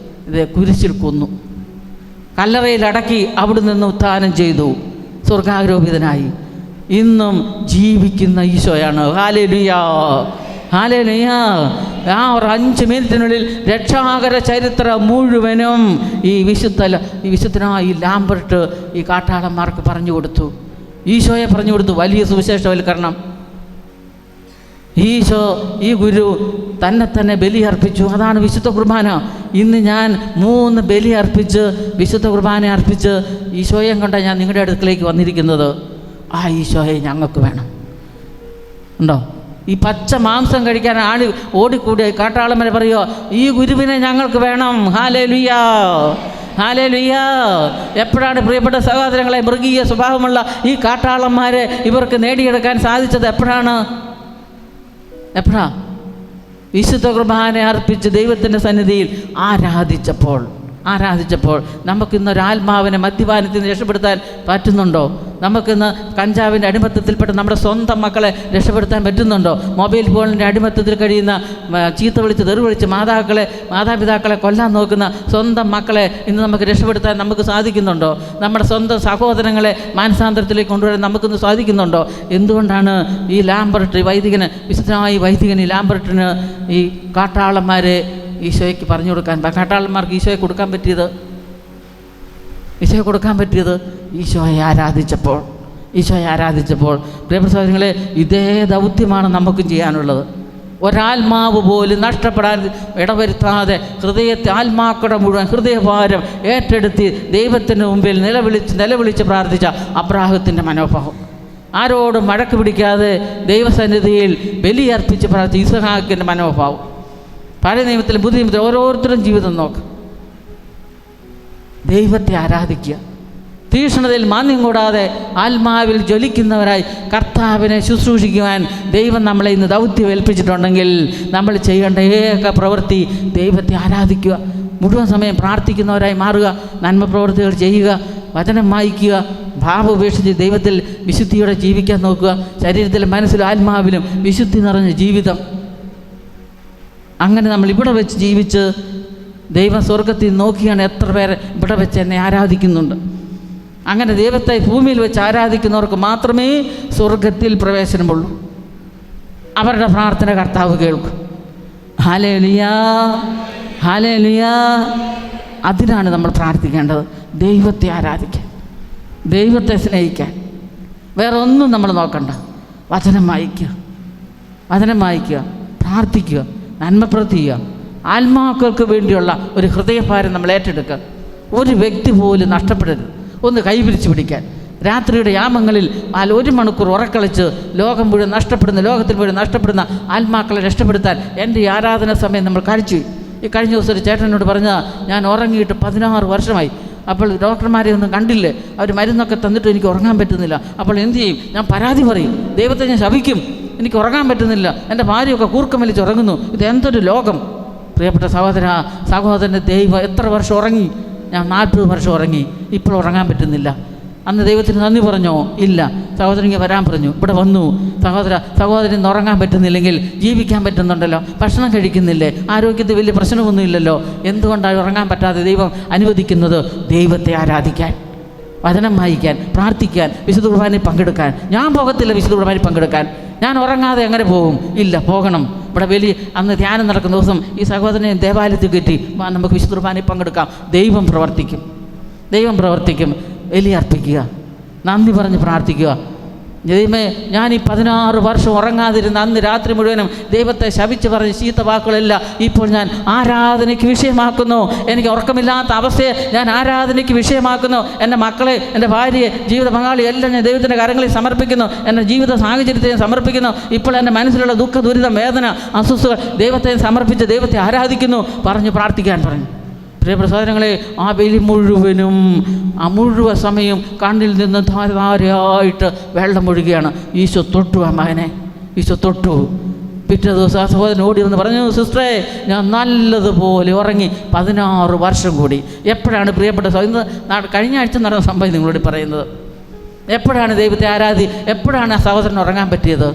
ഇത് കുരിശിൽ കൊന്നു. കല്ലറയിലടക്കി അവിടെ നിന്ന് ഉത്ഥാനം ചെയ്തു, സ്വർഗാരോപിതനായി. ഇന്നും ജീവിക്കുന്ന ഈശോയാണ്. Hallelujah, hallelujah. ആ ഒരു 5 മിനിറ്റിനുള്ളിൽ രക്ഷാകര ചരിത്രം മുഴുവനും ഈ വിശുദ്ധനായി ലാംബർട്ട് ഈ കാട്ടാളന്മാർക്ക് പറഞ്ഞു കൊടുത്തു. ഈശോയെ പറഞ്ഞു കൊടുത്തു. വലിയ സുവിശേഷവൽക്കരണം. ഈശോ, ഈ ഗുരു തന്നെ ബലി അർപ്പിച്ചു. അതാണ് വിശുദ്ധ കുർബാന. ഇന്ന് ഞാൻ 3 ബലി അർപ്പിച്ച്, വിശുദ്ധ കുർബാന അർപ്പിച്ച് ഈശോയെ കൊണ്ടാണ് ഞാൻ നിങ്ങളുടെ അടുത്തേക്ക് വന്നിരിക്കുന്നത്. ആ ഈശോയെ ഞങ്ങൾക്ക് വേണം. ഉണ്ടോ? ഈ പച്ച മാംസം കഴിക്കാൻ ഓടിക്കൂടിയ കാട്ടാളന്മാരെ പറയുമോ, ഈ ഗുരുവിനെ ഞങ്ങൾക്ക് വേണം. Hallelujah, hallelujah. എപ്പോഴാണ് പ്രിയപ്പെട്ട സഹോദരങ്ങളെ മൃഗീയ സ്വഭാവമുള്ള ഈ കാട്ടാളന്മാരെ ഇവർക്ക് നേടിയെടുക്കാൻ സാധിച്ചത്? എപ്പോഴാ? വിശുദ്ധ കുർബാന അർപ്പിച്ച് ദൈവത്തിൻ്റെ സന്നിധിയിൽ ആരാധിച്ചപ്പോൾ നമുക്കിന്നൊരാത്മാവിനെ മദ്യപാനത്തിൽ നിന്ന് രക്ഷപ്പെടുത്താൻ പറ്റുന്നുണ്ടോ? നമുക്കിന്ന് കഞ്ചാവിൻ്റെ അടിമത്തത്തിൽപ്പെട്ട് നമ്മുടെ സ്വന്തം മക്കളെ രക്ഷപ്പെടുത്താൻ പറ്റുന്നുണ്ടോ? മൊബൈൽ ഫോണിൻ്റെ അടിമത്തത്തിൽ കഴിയുന്ന, ചീത്ത വിളിച്ച് തെറി വിളിച്ച് മാതാപിതാക്കളെ കൊല്ലാൻ നോക്കുന്ന സ്വന്തം മക്കളെ ഇന്ന് നമുക്ക് രക്ഷപ്പെടുത്താൻ നമുക്ക് സാധിക്കുന്നുണ്ടോ? നമ്മുടെ സ്വന്തം സഹോദരങ്ങളെ മാനസാന്തരത്തിലേക്ക് കൊണ്ടുവരാൻ നമുക്കിന്ന് സാധിക്കുന്നുണ്ടോ? എന്തുകൊണ്ടാണ് ഈ ലാംബർട്ട് വൈദികന്, വിശുദ്ധനായ വൈദികൻ ഈ ലാംബർട്ടിന് ഈ കാട്ടാളന്മാരെ ഈശോയ്ക്ക് പറഞ്ഞു കൊടുക്കാൻ, കാട്ടാളന്മാർക്ക് ഈശോയെ കൊടുക്കാൻ പറ്റിയത് ഈശോയെ ആരാധിച്ചപ്പോൾ. പ്രിയപ്പെട്ട സഹോദരങ്ങളെ, ഇതേ ദൗത്യമാണ് നമുക്കും ചെയ്യാനുള്ളത്. ഒരാത്മാവ് പോലും നഷ്ടപ്പെടാൻ ഇടവരുത്താതെ ആത്മാക്കളുടെ മുഴുവൻ ഹൃദയഭാരം ഏറ്റെടുത്ത് ദൈവത്തിന് മുമ്പിൽ നിലവിളിച്ച് പ്രാർത്ഥിച്ച അബ്രാഹത്തിൻ്റെ മനോഭാവം. ആരോടും മഴക്ക് പിടിക്കാതെ ദൈവസന്നിധിയിൽ ബലിയർപ്പിച്ച് പ്രാർത്ഥിച്ച ഇസ്ഹാക്കിൻ്റെ മനോഭാവം. പഴയ നിയമത്തിലും പുതിയ നിയമത്തിലും ഓരോരുത്തരും ജീവിതം നോക്കുക. ദൈവത്തെ ആരാധിക്കുക, തീക്ഷ്ണതയിൽ മാന്യം കൂടാതെ ആത്മാവിൽ ജ്വലിക്കുന്നവരായി കർത്താവിനെ ശുശ്രൂഷിക്കുവാൻ ദൈവം നമ്മളെ ഇന്ന് ദൗത്യം ഏൽപ്പിച്ചിട്ടുണ്ടെങ്കിൽ നമ്മൾ ചെയ്യേണ്ട ഏക പ്രവൃത്തി ദൈവത്തെ ആരാധിക്കുക. മുഴുവൻ സമയം പ്രാർത്ഥിക്കുന്നവരായി മാറുക, നന്മ പ്രവൃത്തികൾ ചെയ്യുക, വചനം വായിക്കുക, ഭാവം ഉപേക്ഷിച്ച് ദൈവത്തിൽ വിശുദ്ധിയോടെ ജീവിക്കാൻ നോക്കുക. ശരീരത്തിലും മനസ്സിലും ആത്മാവിലും വിശുദ്ധി നിറഞ്ഞ ജീവിതം. അങ്ങനെ നമ്മൾ ഇവിടെ വെച്ച് ജീവിച്ച് ദൈവം സ്വർഗത്തിൽ നോക്കിയാണ് എത്ര പേര് ഇവിടെ വെച്ച് എന്നെ ആരാധിക്കുന്നുണ്ട്. അങ്ങനെ ദൈവത്തെ ഭൂമിയിൽ വെച്ച് ആരാധിക്കുന്നവർക്ക് മാത്രമേ സ്വർഗത്തിൽ പ്രവേശനമുള്ളൂ. അവരുടെ പ്രാർത്ഥന കർത്താവ് കേൾക്കും. Hallelujah, hallelujah. അതിനാണ് നമ്മൾ പ്രാർത്ഥിക്കേണ്ടത്. ദൈവത്തെ ആരാധിക്കാൻ, ദൈവത്തെ സ്നേഹിക്കാൻ. വേറെ ഒന്നും നമ്മൾ നോക്കണ്ട. വചനം വായിക്കുക, പ്രാർത്ഥിക്കുക, നന്മ പ്രവർത്തിക്കുക. ആത്മാക്കൾക്ക് വേണ്ടിയുള്ള ഒരു ഹൃദയഭാരം നമ്മൾ ഏറ്റെടുക്കുക. ഒരു വ്യക്തി പോലും നഷ്ടപ്പെടരുത്. ഒന്ന് കൈപിടിച്ച് പിടിക്കാൻ. രാത്രിയുടെ യാമങ്ങളിൽ 1 മണിക്കൂർ ഉറക്കളിച്ച് ലോകത്തിൽ മുഴുവൻ നഷ്ടപ്പെടുന്ന ആത്മാക്കളെ രക്ഷപ്പെടുത്താൻ എൻ്റെ ഈ ആരാധന സമയം നമ്മൾ കഴിച്ചു. ഈ കഴിഞ്ഞ ദിവസം ഒരു ചേട്ടനോട് പറഞ്ഞാൽ, ഞാൻ ഉറങ്ങിയിട്ട് 16 വർഷമായി. അപ്പോൾ ഡോക്ടർമാരെ ഒന്നും കണ്ടില്ലേ, അവർ മരുന്നൊക്കെ തന്നിട്ട് എനിക്ക് ഉറങ്ങാൻ പറ്റുന്നില്ല. അപ്പോൾ എന്തു ചെയ്യും? ഞാൻ പരാതി പറയും, ദൈവത്തെ ഞാൻ ശപിക്കും, എനിക്ക് ഉറങ്ങാൻ പറ്റുന്നില്ല, എൻ്റെ ഭാര്യയൊക്കെ കൂർക്കം വലിച്ച് ഉറങ്ങുന്നു. ഇത് എന്തൊരു ലോകം! പ്രിയപ്പെട്ട സഹോദരൻ്റെ ദൈവം എത്ര വർഷം ഉറങ്ങി? ഞാൻ 40 വർഷം ഉറങ്ങി, ഇപ്പോൾ ഉറങ്ങാൻ പറ്റുന്നില്ല. അന്ന് ദൈവത്തിന് നന്ദി പറഞ്ഞോ? ഇല്ല. സഹോദരൻ വരാൻ പറഞ്ഞു, ഇവിടെ വന്നു. സഹോദരൻ ഉറങ്ങാൻ പറ്റുന്നില്ലെങ്കിൽ ജീവിക്കാൻ പറ്റുന്നുണ്ടല്ലോ, ഭക്ഷണം കഴിക്കുന്നില്ലേ, ആരോഗ്യത്തിൽ വലിയ പ്രശ്നമൊന്നുമില്ലല്ലോ, എന്തുകൊണ്ടാണ് ഉറങ്ങാൻ പറ്റാതെ ദൈവം അനുവദിക്കുന്നത്? ദൈവത്തെ ആരാധിക്കാൻ, വചനം വായിക്കാൻ, പ്രാർത്ഥിക്കാൻ, വിശുദ്ധ കുർബാനയിൽ പങ്കെടുക്കാൻ. ഞാൻ പോകത്തില്ല വിശുദ്ധ കുർബാനയിൽ പങ്കെടുക്കാൻ, ഞാൻ ഉറങ്ങാതെ എങ്ങനെ പോകും? ഇല്ല, പോകണം. ഇവിടെ വലിയ അന്ന് ധ്യാനം നടക്കുന്ന ദിവസം ഈ സഹോദരനെ ദേവാലയത്തിൽ കയറ്റി നമുക്ക് വിശുദ്ധ കുർബാനയിൽ പങ്കെടുക്കാം. ദൈവം പ്രവർത്തിക്കും, ദൈവം പ്രവർത്തിക്കും. ബലിയർപ്പിക്കുക, നന്ദി പറഞ്ഞ് പ്രാർത്ഥിക്കുക. ദൈവമേ, ഞാൻ ഈ 16 വർഷം ഉറങ്ങാതിരുന്ന അന്ന് രാത്രി മുഴുവനും ദൈവത്തെ ശപിച്ച് പറഞ്ഞ് ചീത്ത വാക്കുകളെല്ലാം ഇപ്പോൾ ഞാൻ ആരാധനയ്ക്ക് വിഷയമാക്കുന്നു. എനിക്ക് ഉറക്കമില്ലാത്ത അവസ്ഥയെ ഞാൻ ആരാധനയ്ക്ക് വിഷയമാക്കുന്നു. എൻ്റെ മക്കളെ, എൻ്റെ ഭാര്യയെ, ജീവിത പങ്കാളി എല്ലാം ഞാൻ ദൈവത്തിൻ്റെ കരങ്ങളിൽ സമർപ്പിക്കുന്നു. എൻ്റെ ജീവിത സാഹചര്യത്തെ സമർപ്പിക്കുന്നു. ഇപ്പോൾ എൻ്റെ മനസ്സിലുള്ള ദുഃഖ, ദുരിതം, വേദന, അസ്വസ്ഥകൾ ദൈവത്തെ സമർപ്പിച്ച് ദൈവത്തെ ആരാധിക്കുന്നു പറഞ്ഞ് പ്രാർത്ഥിക്കാൻ പറഞ്ഞു. പ്രിയപ്പെട്ട സഹോദരങ്ങളെ, ആ ബലി മുഴുവനും മുഴുവൻ സമയം കണ്ണിൽ നിന്ന് ധാരായിട്ട് വെള്ളം ഒഴുകുകയാണ്. ഈശോ തൊട്ടു ആ മകനെ, ഈശോ തൊട്ടു. പിറ്റേ ദിവസം ആ സഹോദരൻ ഓടി വന്ന് പറഞ്ഞു, സിസ്റ്ററെ, ഞാൻ നല്ലതുപോലെ ഉറങ്ങി 16 വർഷം കൂടി. എപ്പോഴാണ് പ്രിയപ്പെട്ട ഇന്ന് കഴിഞ്ഞ ആഴ്ച നടന്ന സംഭവം നിങ്ങളോട് പറയുന്നത്? എപ്പോഴാണ് ദൈവത്തെ എപ്പോഴാണ് ആ സഹോദരൻ ഉറങ്ങാൻ പറ്റിയത്?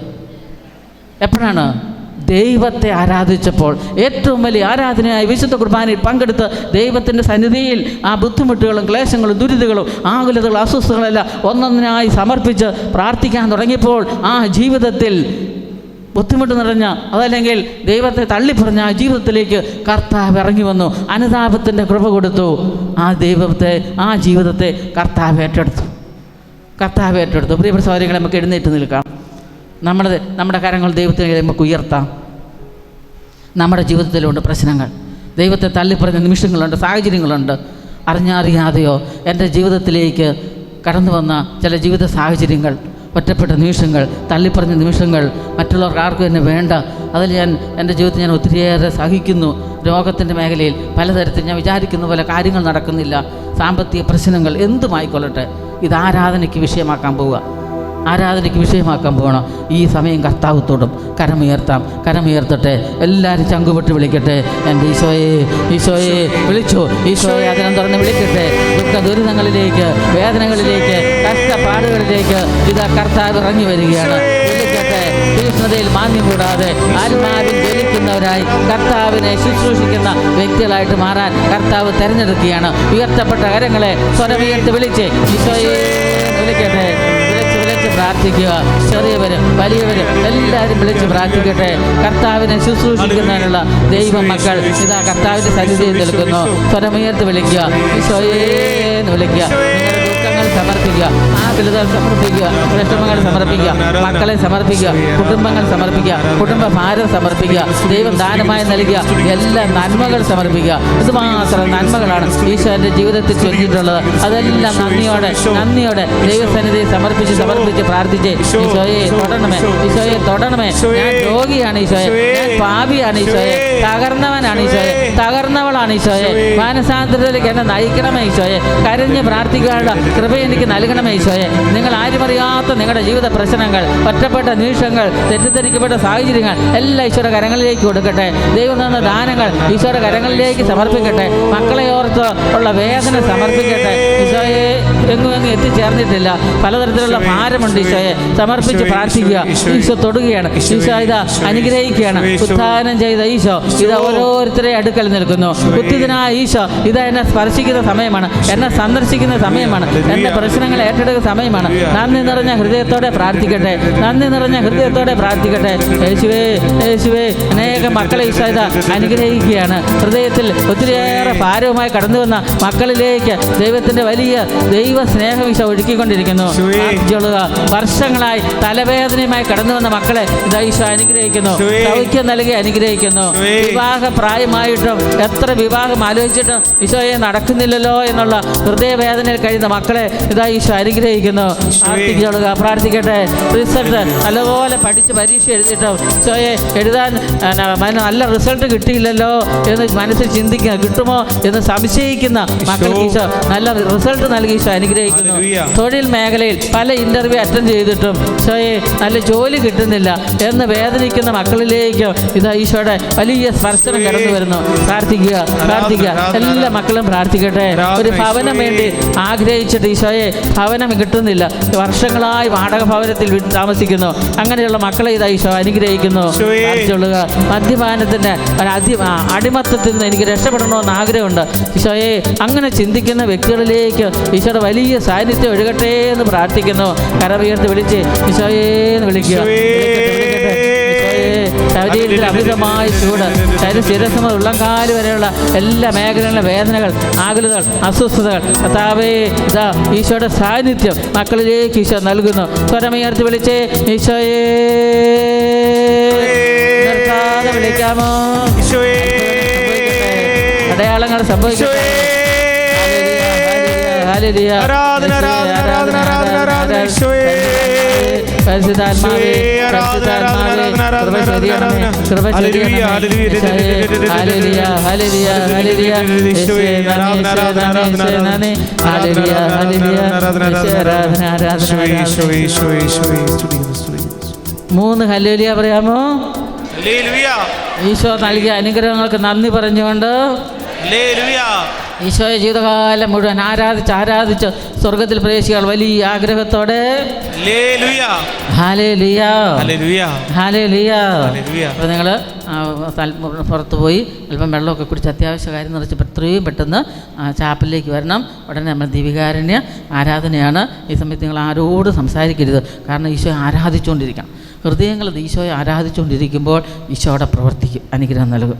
എപ്പോഴാണ്? ദൈവത്തെ ആരാധിച്ചപ്പോൾ. ഏറ്റവും വലിയ ആരാധനയായി വിശുദ്ധ കുർബാനയിൽ പങ്കെടുത്ത് ദൈവത്തിൻ്റെ സന്നിധിയിൽ ആ ബുദ്ധിമുട്ടുകളും ക്ലേശങ്ങളും ദുരിതങ്ങളും ആകുലതകളും അസ്വസ്ഥകളെല്ലാം ഒന്നൊന്നിനായി സമർപ്പിച്ച് പ്രാർത്ഥിക്കാൻ തുടങ്ങിയപ്പോൾ ആ ജീവിതത്തിൽ ബുദ്ധിമുട്ട് നിറഞ്ഞ, അതല്ലെങ്കിൽ ദൈവത്തെ തള്ളിപ്പറഞ്ഞ ആ ജീവിതത്തിലേക്ക് കർത്താവ് ഇറങ്ങി വന്നു. അനുതാപത്തിൻ്റെ കൃപ കൊടുത്തു. ആ ജീവിതത്തെ കർത്താവ് ഏറ്റെടുത്തു. പ്രിയപ്പെട്ട സഹോദരങ്ങളെ, നമുക്ക് എഴുന്നേറ്റ് നിൽക്കാം. നമ്മുടെ കരങ്ങൾ ദൈവത്തിന് നമുക്ക് ഉയർത്താം. നമ്മുടെ ജീവിതത്തിലുണ്ട് പ്രശ്നങ്ങൾ, ദൈവത്തെ തള്ളിപ്പറഞ്ഞ നിമിഷങ്ങളുണ്ട്, സാഹചര്യങ്ങളുണ്ട്. അറിഞ്ഞറിയാതെയോ എൻ്റെ ജീവിതത്തിലേക്ക് കടന്നു വന്ന ചില ജീവിത സാഹചര്യങ്ങൾ, ഒറ്റപ്പെട്ട നിമിഷങ്ങൾ, തള്ളിപ്പറഞ്ഞ നിമിഷങ്ങൾ, മറ്റുള്ളവർക്ക് ആർക്കും എന്നെ വേണ്ട, അതിൽ എൻ്റെ ജീവിതത്തിൽ ഞാൻ ഒത്തിരിയേറെ സഹിക്കുന്നു. രോഗത്തിൻ്റെ മേഖലയിൽ പലതരത്തിൽ ഞാൻ വിചാരിക്കുന്ന പോലെ കാര്യങ്ങൾ നടക്കുന്നില്ല. സാമ്പത്തിക പ്രശ്നങ്ങൾ എന്തുമായിക്കൊള്ളട്ടെ, ഇത് ആരാധനയ്ക്ക് വിഷയമാക്കാൻ പോകണം. ഈ സമയം കർത്താവത്തോടും കരമുയർത്തട്ടെ. എല്ലാവരും ചങ്കുപൊട്ടി വിളിക്കട്ടെ, എൻ്റെ ഈശോയെ വിളിച്ചു. ഈശോയെ അതിനം തുറന്ന് വിളിക്കട്ടെ. ദുഃഖ ദുരിതങ്ങളിലേക്ക്, വേദനകളിലേക്ക്, കഷ്ടപ്പാടുകളിലേക്ക് ഇതാ കർത്താവ് ഇറങ്ങി വരികയാണ്. വിളിക്കട്ടെ. തീഷ്ണതയിൽ മാന്യം കൂടാതെ ആത്മാവിൽ ജ്വലിക്കുന്നവരായി കർത്താവിനെ ശുശ്രൂഷിക്കുന്ന വ്യക്തികളായിട്ട് മാറാൻ കർത്താവ് തിരഞ്ഞെടുക്കുകയാണ്. ഉയർത്തപ്പെട്ട കരങ്ങളെ സ്വരമുയർത്തി വിളിച്ച് ഈശോയെ വിളിക്കട്ടെ. പ്രാർത്ഥിക്കുക. ചെറിയവരും വലിയവരും എല്ലാവരും വിളിച്ച് പ്രാർത്ഥിക്കട്ടെ. കർത്താവിനെ ശുശ്രൂഷിക്കുന്നതിനുള്ള ദൈവ മക്കൾ ഇതാ കർത്താവിൻ്റെ സന്നിധിയിൽ നിൽക്കുന്നു. സ്വരമുയർത്തി വിളിക്കുക, ഈശോയെ എന്ന് വിളിക്കുക. നിങ്ങളുടെ ദുഃഖങ്ങൾ സമർപ്പിക്കുക, ആകുലതകൾ സമർപ്പിക്കുക, വിഷമങ്ങൾ സമർപ്പിക്കുക, മക്കളെ സമർപ്പിക്കുക, കുടുംബങ്ങൾ സമർപ്പിക്കുക, കുടുംബ ഭാരം സമർപ്പിക്കുക, ദൈവം ദാനമായി നൽകിയ എല്ലാ നന്മകൾ സമർപ്പിക്കുക. ഇതുമാത്രം നന്മകളാണ് ഈശോന്റെ ജീവിതത്തിൽ ചൊല്ലിയിട്ടുള്ളത്. അതെല്ലാം നന്ദിയോടെ ദൈവസന്നിധിയെ സമർപ്പിച്ച് പ്രാർത്ഥിച്ച് ഈശോയെ തൊടണമേ. ഞാൻ രോഗിയാണ് ഈശോയെ, ഞാൻ പാപിയാണ് ഈശോയെ, തകർന്നവനാണ് ഈശോയെ, തകർന്നവളാണ് ഈശോയെ. മാനസാന്തരത്തിലേക്ക് എന്നെ നയിക്കണമേ ഈശോയെ. കരഞ്ഞ് പ്രാർത്ഥിക്കാനുള്ള കൃപ എനിക്ക് നൽകണമേ ഈശോയെ. നിങ്ങൾ ആരുമറിയാത്ത നിങ്ങളുടെ ജീവിത പ്രശ്നങ്ങൾ, ഒറ്റപ്പെട്ട നിമിഷങ്ങൾ, തെറ്റിദ്ധരിക്കപ്പെട്ട സാഹചര്യങ്ങൾ എല്ലാം ഈശോയുടെ കരങ്ങളിലേക്ക് കൊടുക്കട്ടെ. ദൈവം തന്ന ദാനങ്ങൾ ഈശോയുടെ കരങ്ങളിലേക്ക് സമർപ്പിക്കട്ടെ. മക്കളെ ഓർത്ത് ഉള്ള വേദന സമർപ്പിക്കട്ടെ. ഈശോയെ എങ്ങും എത്തിച്ചേർന്നിട്ടില്ല, പലതരത്തിലുള്ള ഭാരമുണ്ട് ഈശോയെ. സമർപ്പിച്ച് പ്രാർത്ഥിക്കുക. ഈശോ തൊടുകയാണ്, ഈശോ ഇതാ അനുഗ്രഹിക്കുകയാണ്. ഉത്ഥാനം ചെയ്ത ഈശോ ഇതാ ഓരോരുത്തരെ അടുക്കൽ നിൽക്കുന്നു. ഉത്തിതനായ ഈശോ ഇതാ എന്നെ സ്പർശിക്കുന്ന സമയമാണ്, എന്നെ സന്ദർശിക്കുന്ന സമയമാണ്, എൻ്റെ പ്രശ്നങ്ങളെ ഏറ്റെടുക്കുന്ന സമയമാണ്. നന്ദി നിറഞ്ഞ ഹൃദയത്തോടെ പ്രാർത്ഥിക്കട്ടെ. യേശുവേ അനേക മക്കളെ ഈശോ ഇതാ അനുഗ്രഹിക്കുകയാണ്. ഹൃദയത്തിൽ ഒത്തിരിയേറെ ഭാരവുമായി കടന്നു വന്ന മക്കളിലേക്ക് ദൈവത്തിൻ്റെ വലിയ ദൈവ സ്നേഹം ഈശോ ഒഴുക്കിക്കൊണ്ടിരിക്കുന്നു. വർഷങ്ങളായി തലവേദനയുമായി കടന്നു വന്ന മക്കളെ ഇതാ ഈശോ അനുഗ്രഹിക്കുന്നു, സൗഖ്യം നൽകി അനുഗ്രഹിക്കുന്നു. വിവാഹ പ്രായമായിട്ടും എത്ര വിവാഹം ആലോചിച്ചിട്ടും ഈശോയെ നടക്കുന്നില്ലല്ലോ എന്നുള്ള ഹൃദയവേദനയിൽ കഴിയുന്ന മക്കളെ ഇതാ ഈശോ അനുഗ്രഹിക്കുന്നു. പ്രാർത്ഥിക്കട്ടെ. റിസൾട്ട് നല്ലപോലെ പഠിച്ച് പരീക്ഷ എഴുതിയിട്ടും ഈശോയെ എഴുതാൻ നല്ല റിസൾട്ട് കിട്ടിയില്ലല്ലോ എന്ന് മനസ്സിൽ ചിന്തിക്കുക, കിട്ടുമോ എന്ന് സംശയിക്കുന്ന മക്കൾക്ക് ഈശോ നല്ല റിസൾട്ട് നൽകി ഈശോ അനുഗ്രഹിക്കുന്നു. ഹല്ലേലൂയ. തൊഴിൽ മേഖലയിൽ പല ഇൻ്റർവ്യൂ അറ്റൻഡ് ചെയ്തിട്ടും ഈശോയെ നല്ല ജോലി കിട്ടുന്നില്ല എന്ന് വേദനിക്കുന്ന മക്കളിലേക്ക് ഇതാ ഈശോയുടെ വലിയ സ്പർശനം കടന്നു വരുന്നു. പ്രാർത്ഥിക്കുക, പ്രാർത്ഥിക്കുക. എല്ലാ മക്കളും പ്രാർത്ഥിക്കട്ടെ. ഒരു ഭവനം വേണ്ടി ആഗ്രഹിച്ചിട്ട് ഈശോയെ ഭവനം കിട്ടുന്നില്ല, വർഷങ്ങളായി വാടക ഭവനത്തിൽ താമസിക്കുന്നു. അങ്ങനെയുള്ള മക്കളെ ഇതാ ഈശോ അനുഗ്രഹിക്കുന്നു. പ്രാർത്ഥിച്ചുകൊള്ളുക. മദ്യപാനത്തിൻ്റെ അടിമത്തത്തിൽ നിന്ന് എനിക്ക് രക്ഷപ്പെടണമെന്ന് ആഗ്രഹമുണ്ട്. ഈശോയെ അങ്ങനെ ചിന്തിക്കുന്ന വ്യക്തികളിലേക്ക് ഈശോയുടെ വലിയ സാന്നിധ്യം ഒഴുകട്ടെ എന്ന് പ്രാർത്ഥിക്കുന്നു. കരമുയർത്തി വിളിച്ച് ഈശോയെ എന്ന് വിളിക്കുക. ശരീരത്തിൽ അമിതമായ ചൂട്, ശിരസ് മുതൽ ഉള്ളംകാല് വരെയുള്ള എല്ലാ മേഖലകളിലെ വേദനകൾ, ആകുലതകൾ, അസ്വസ്ഥതകൾ കർത്താവേ ഇതാ ഈശോയുടെ സാന്നിധ്യം മക്കളിലേക്ക് ഈശോ നൽകുന്നു. സ്വരമുയർത്തി വിളിച്ചേ ഈശോയെ. നിർത്താതെ വിളിക്കാമോ? അടയാളങ്ങൾ സംഭവിക്കട്ടെ. മൂന്ന് ഹല്ലേലൂയ പറയാമോ? ഈശോ നൽകിയ അനുഗ്രഹങ്ങൾക്ക് നന്ദി പറഞ്ഞുകൊണ്ട് ഈശോയെ ജീവിതകാലം മുഴുവൻ ആരാധിച്ച് സ്വർഗത്തിൽ പ്രവേശിക്കാൻ വലിയ ആഗ്രഹത്തോടെ അപ്പോൾ നിങ്ങൾ പുറത്ത് പോയി അല്പം വെള്ളമൊക്കെ കുടിച്ച് അത്യാവശ്യ കാര്യം നിറച്ചപ്പോൾ എത്രയും പെട്ടെന്ന് ചാപ്പലിലേക്ക് വരണം. ഉടനെ നമ്മൾ ദിവികാരുണ്യ ആരാധനയാണ്. ഈ സമയത്ത് നിങ്ങൾ ആരോടും സംസാരിക്കരുത്. കാരണം ഈശോയെ ആരാധിച്ചുകൊണ്ടിരിക്കണം. ഹൃദയങ്ങൾ ഈശോയെ ആരാധിച്ചുകൊണ്ടിരിക്കുമ്പോൾ ഈശോയുടെ പ്രവർത്തിക്കും, അനുഗ്രഹം നൽകും.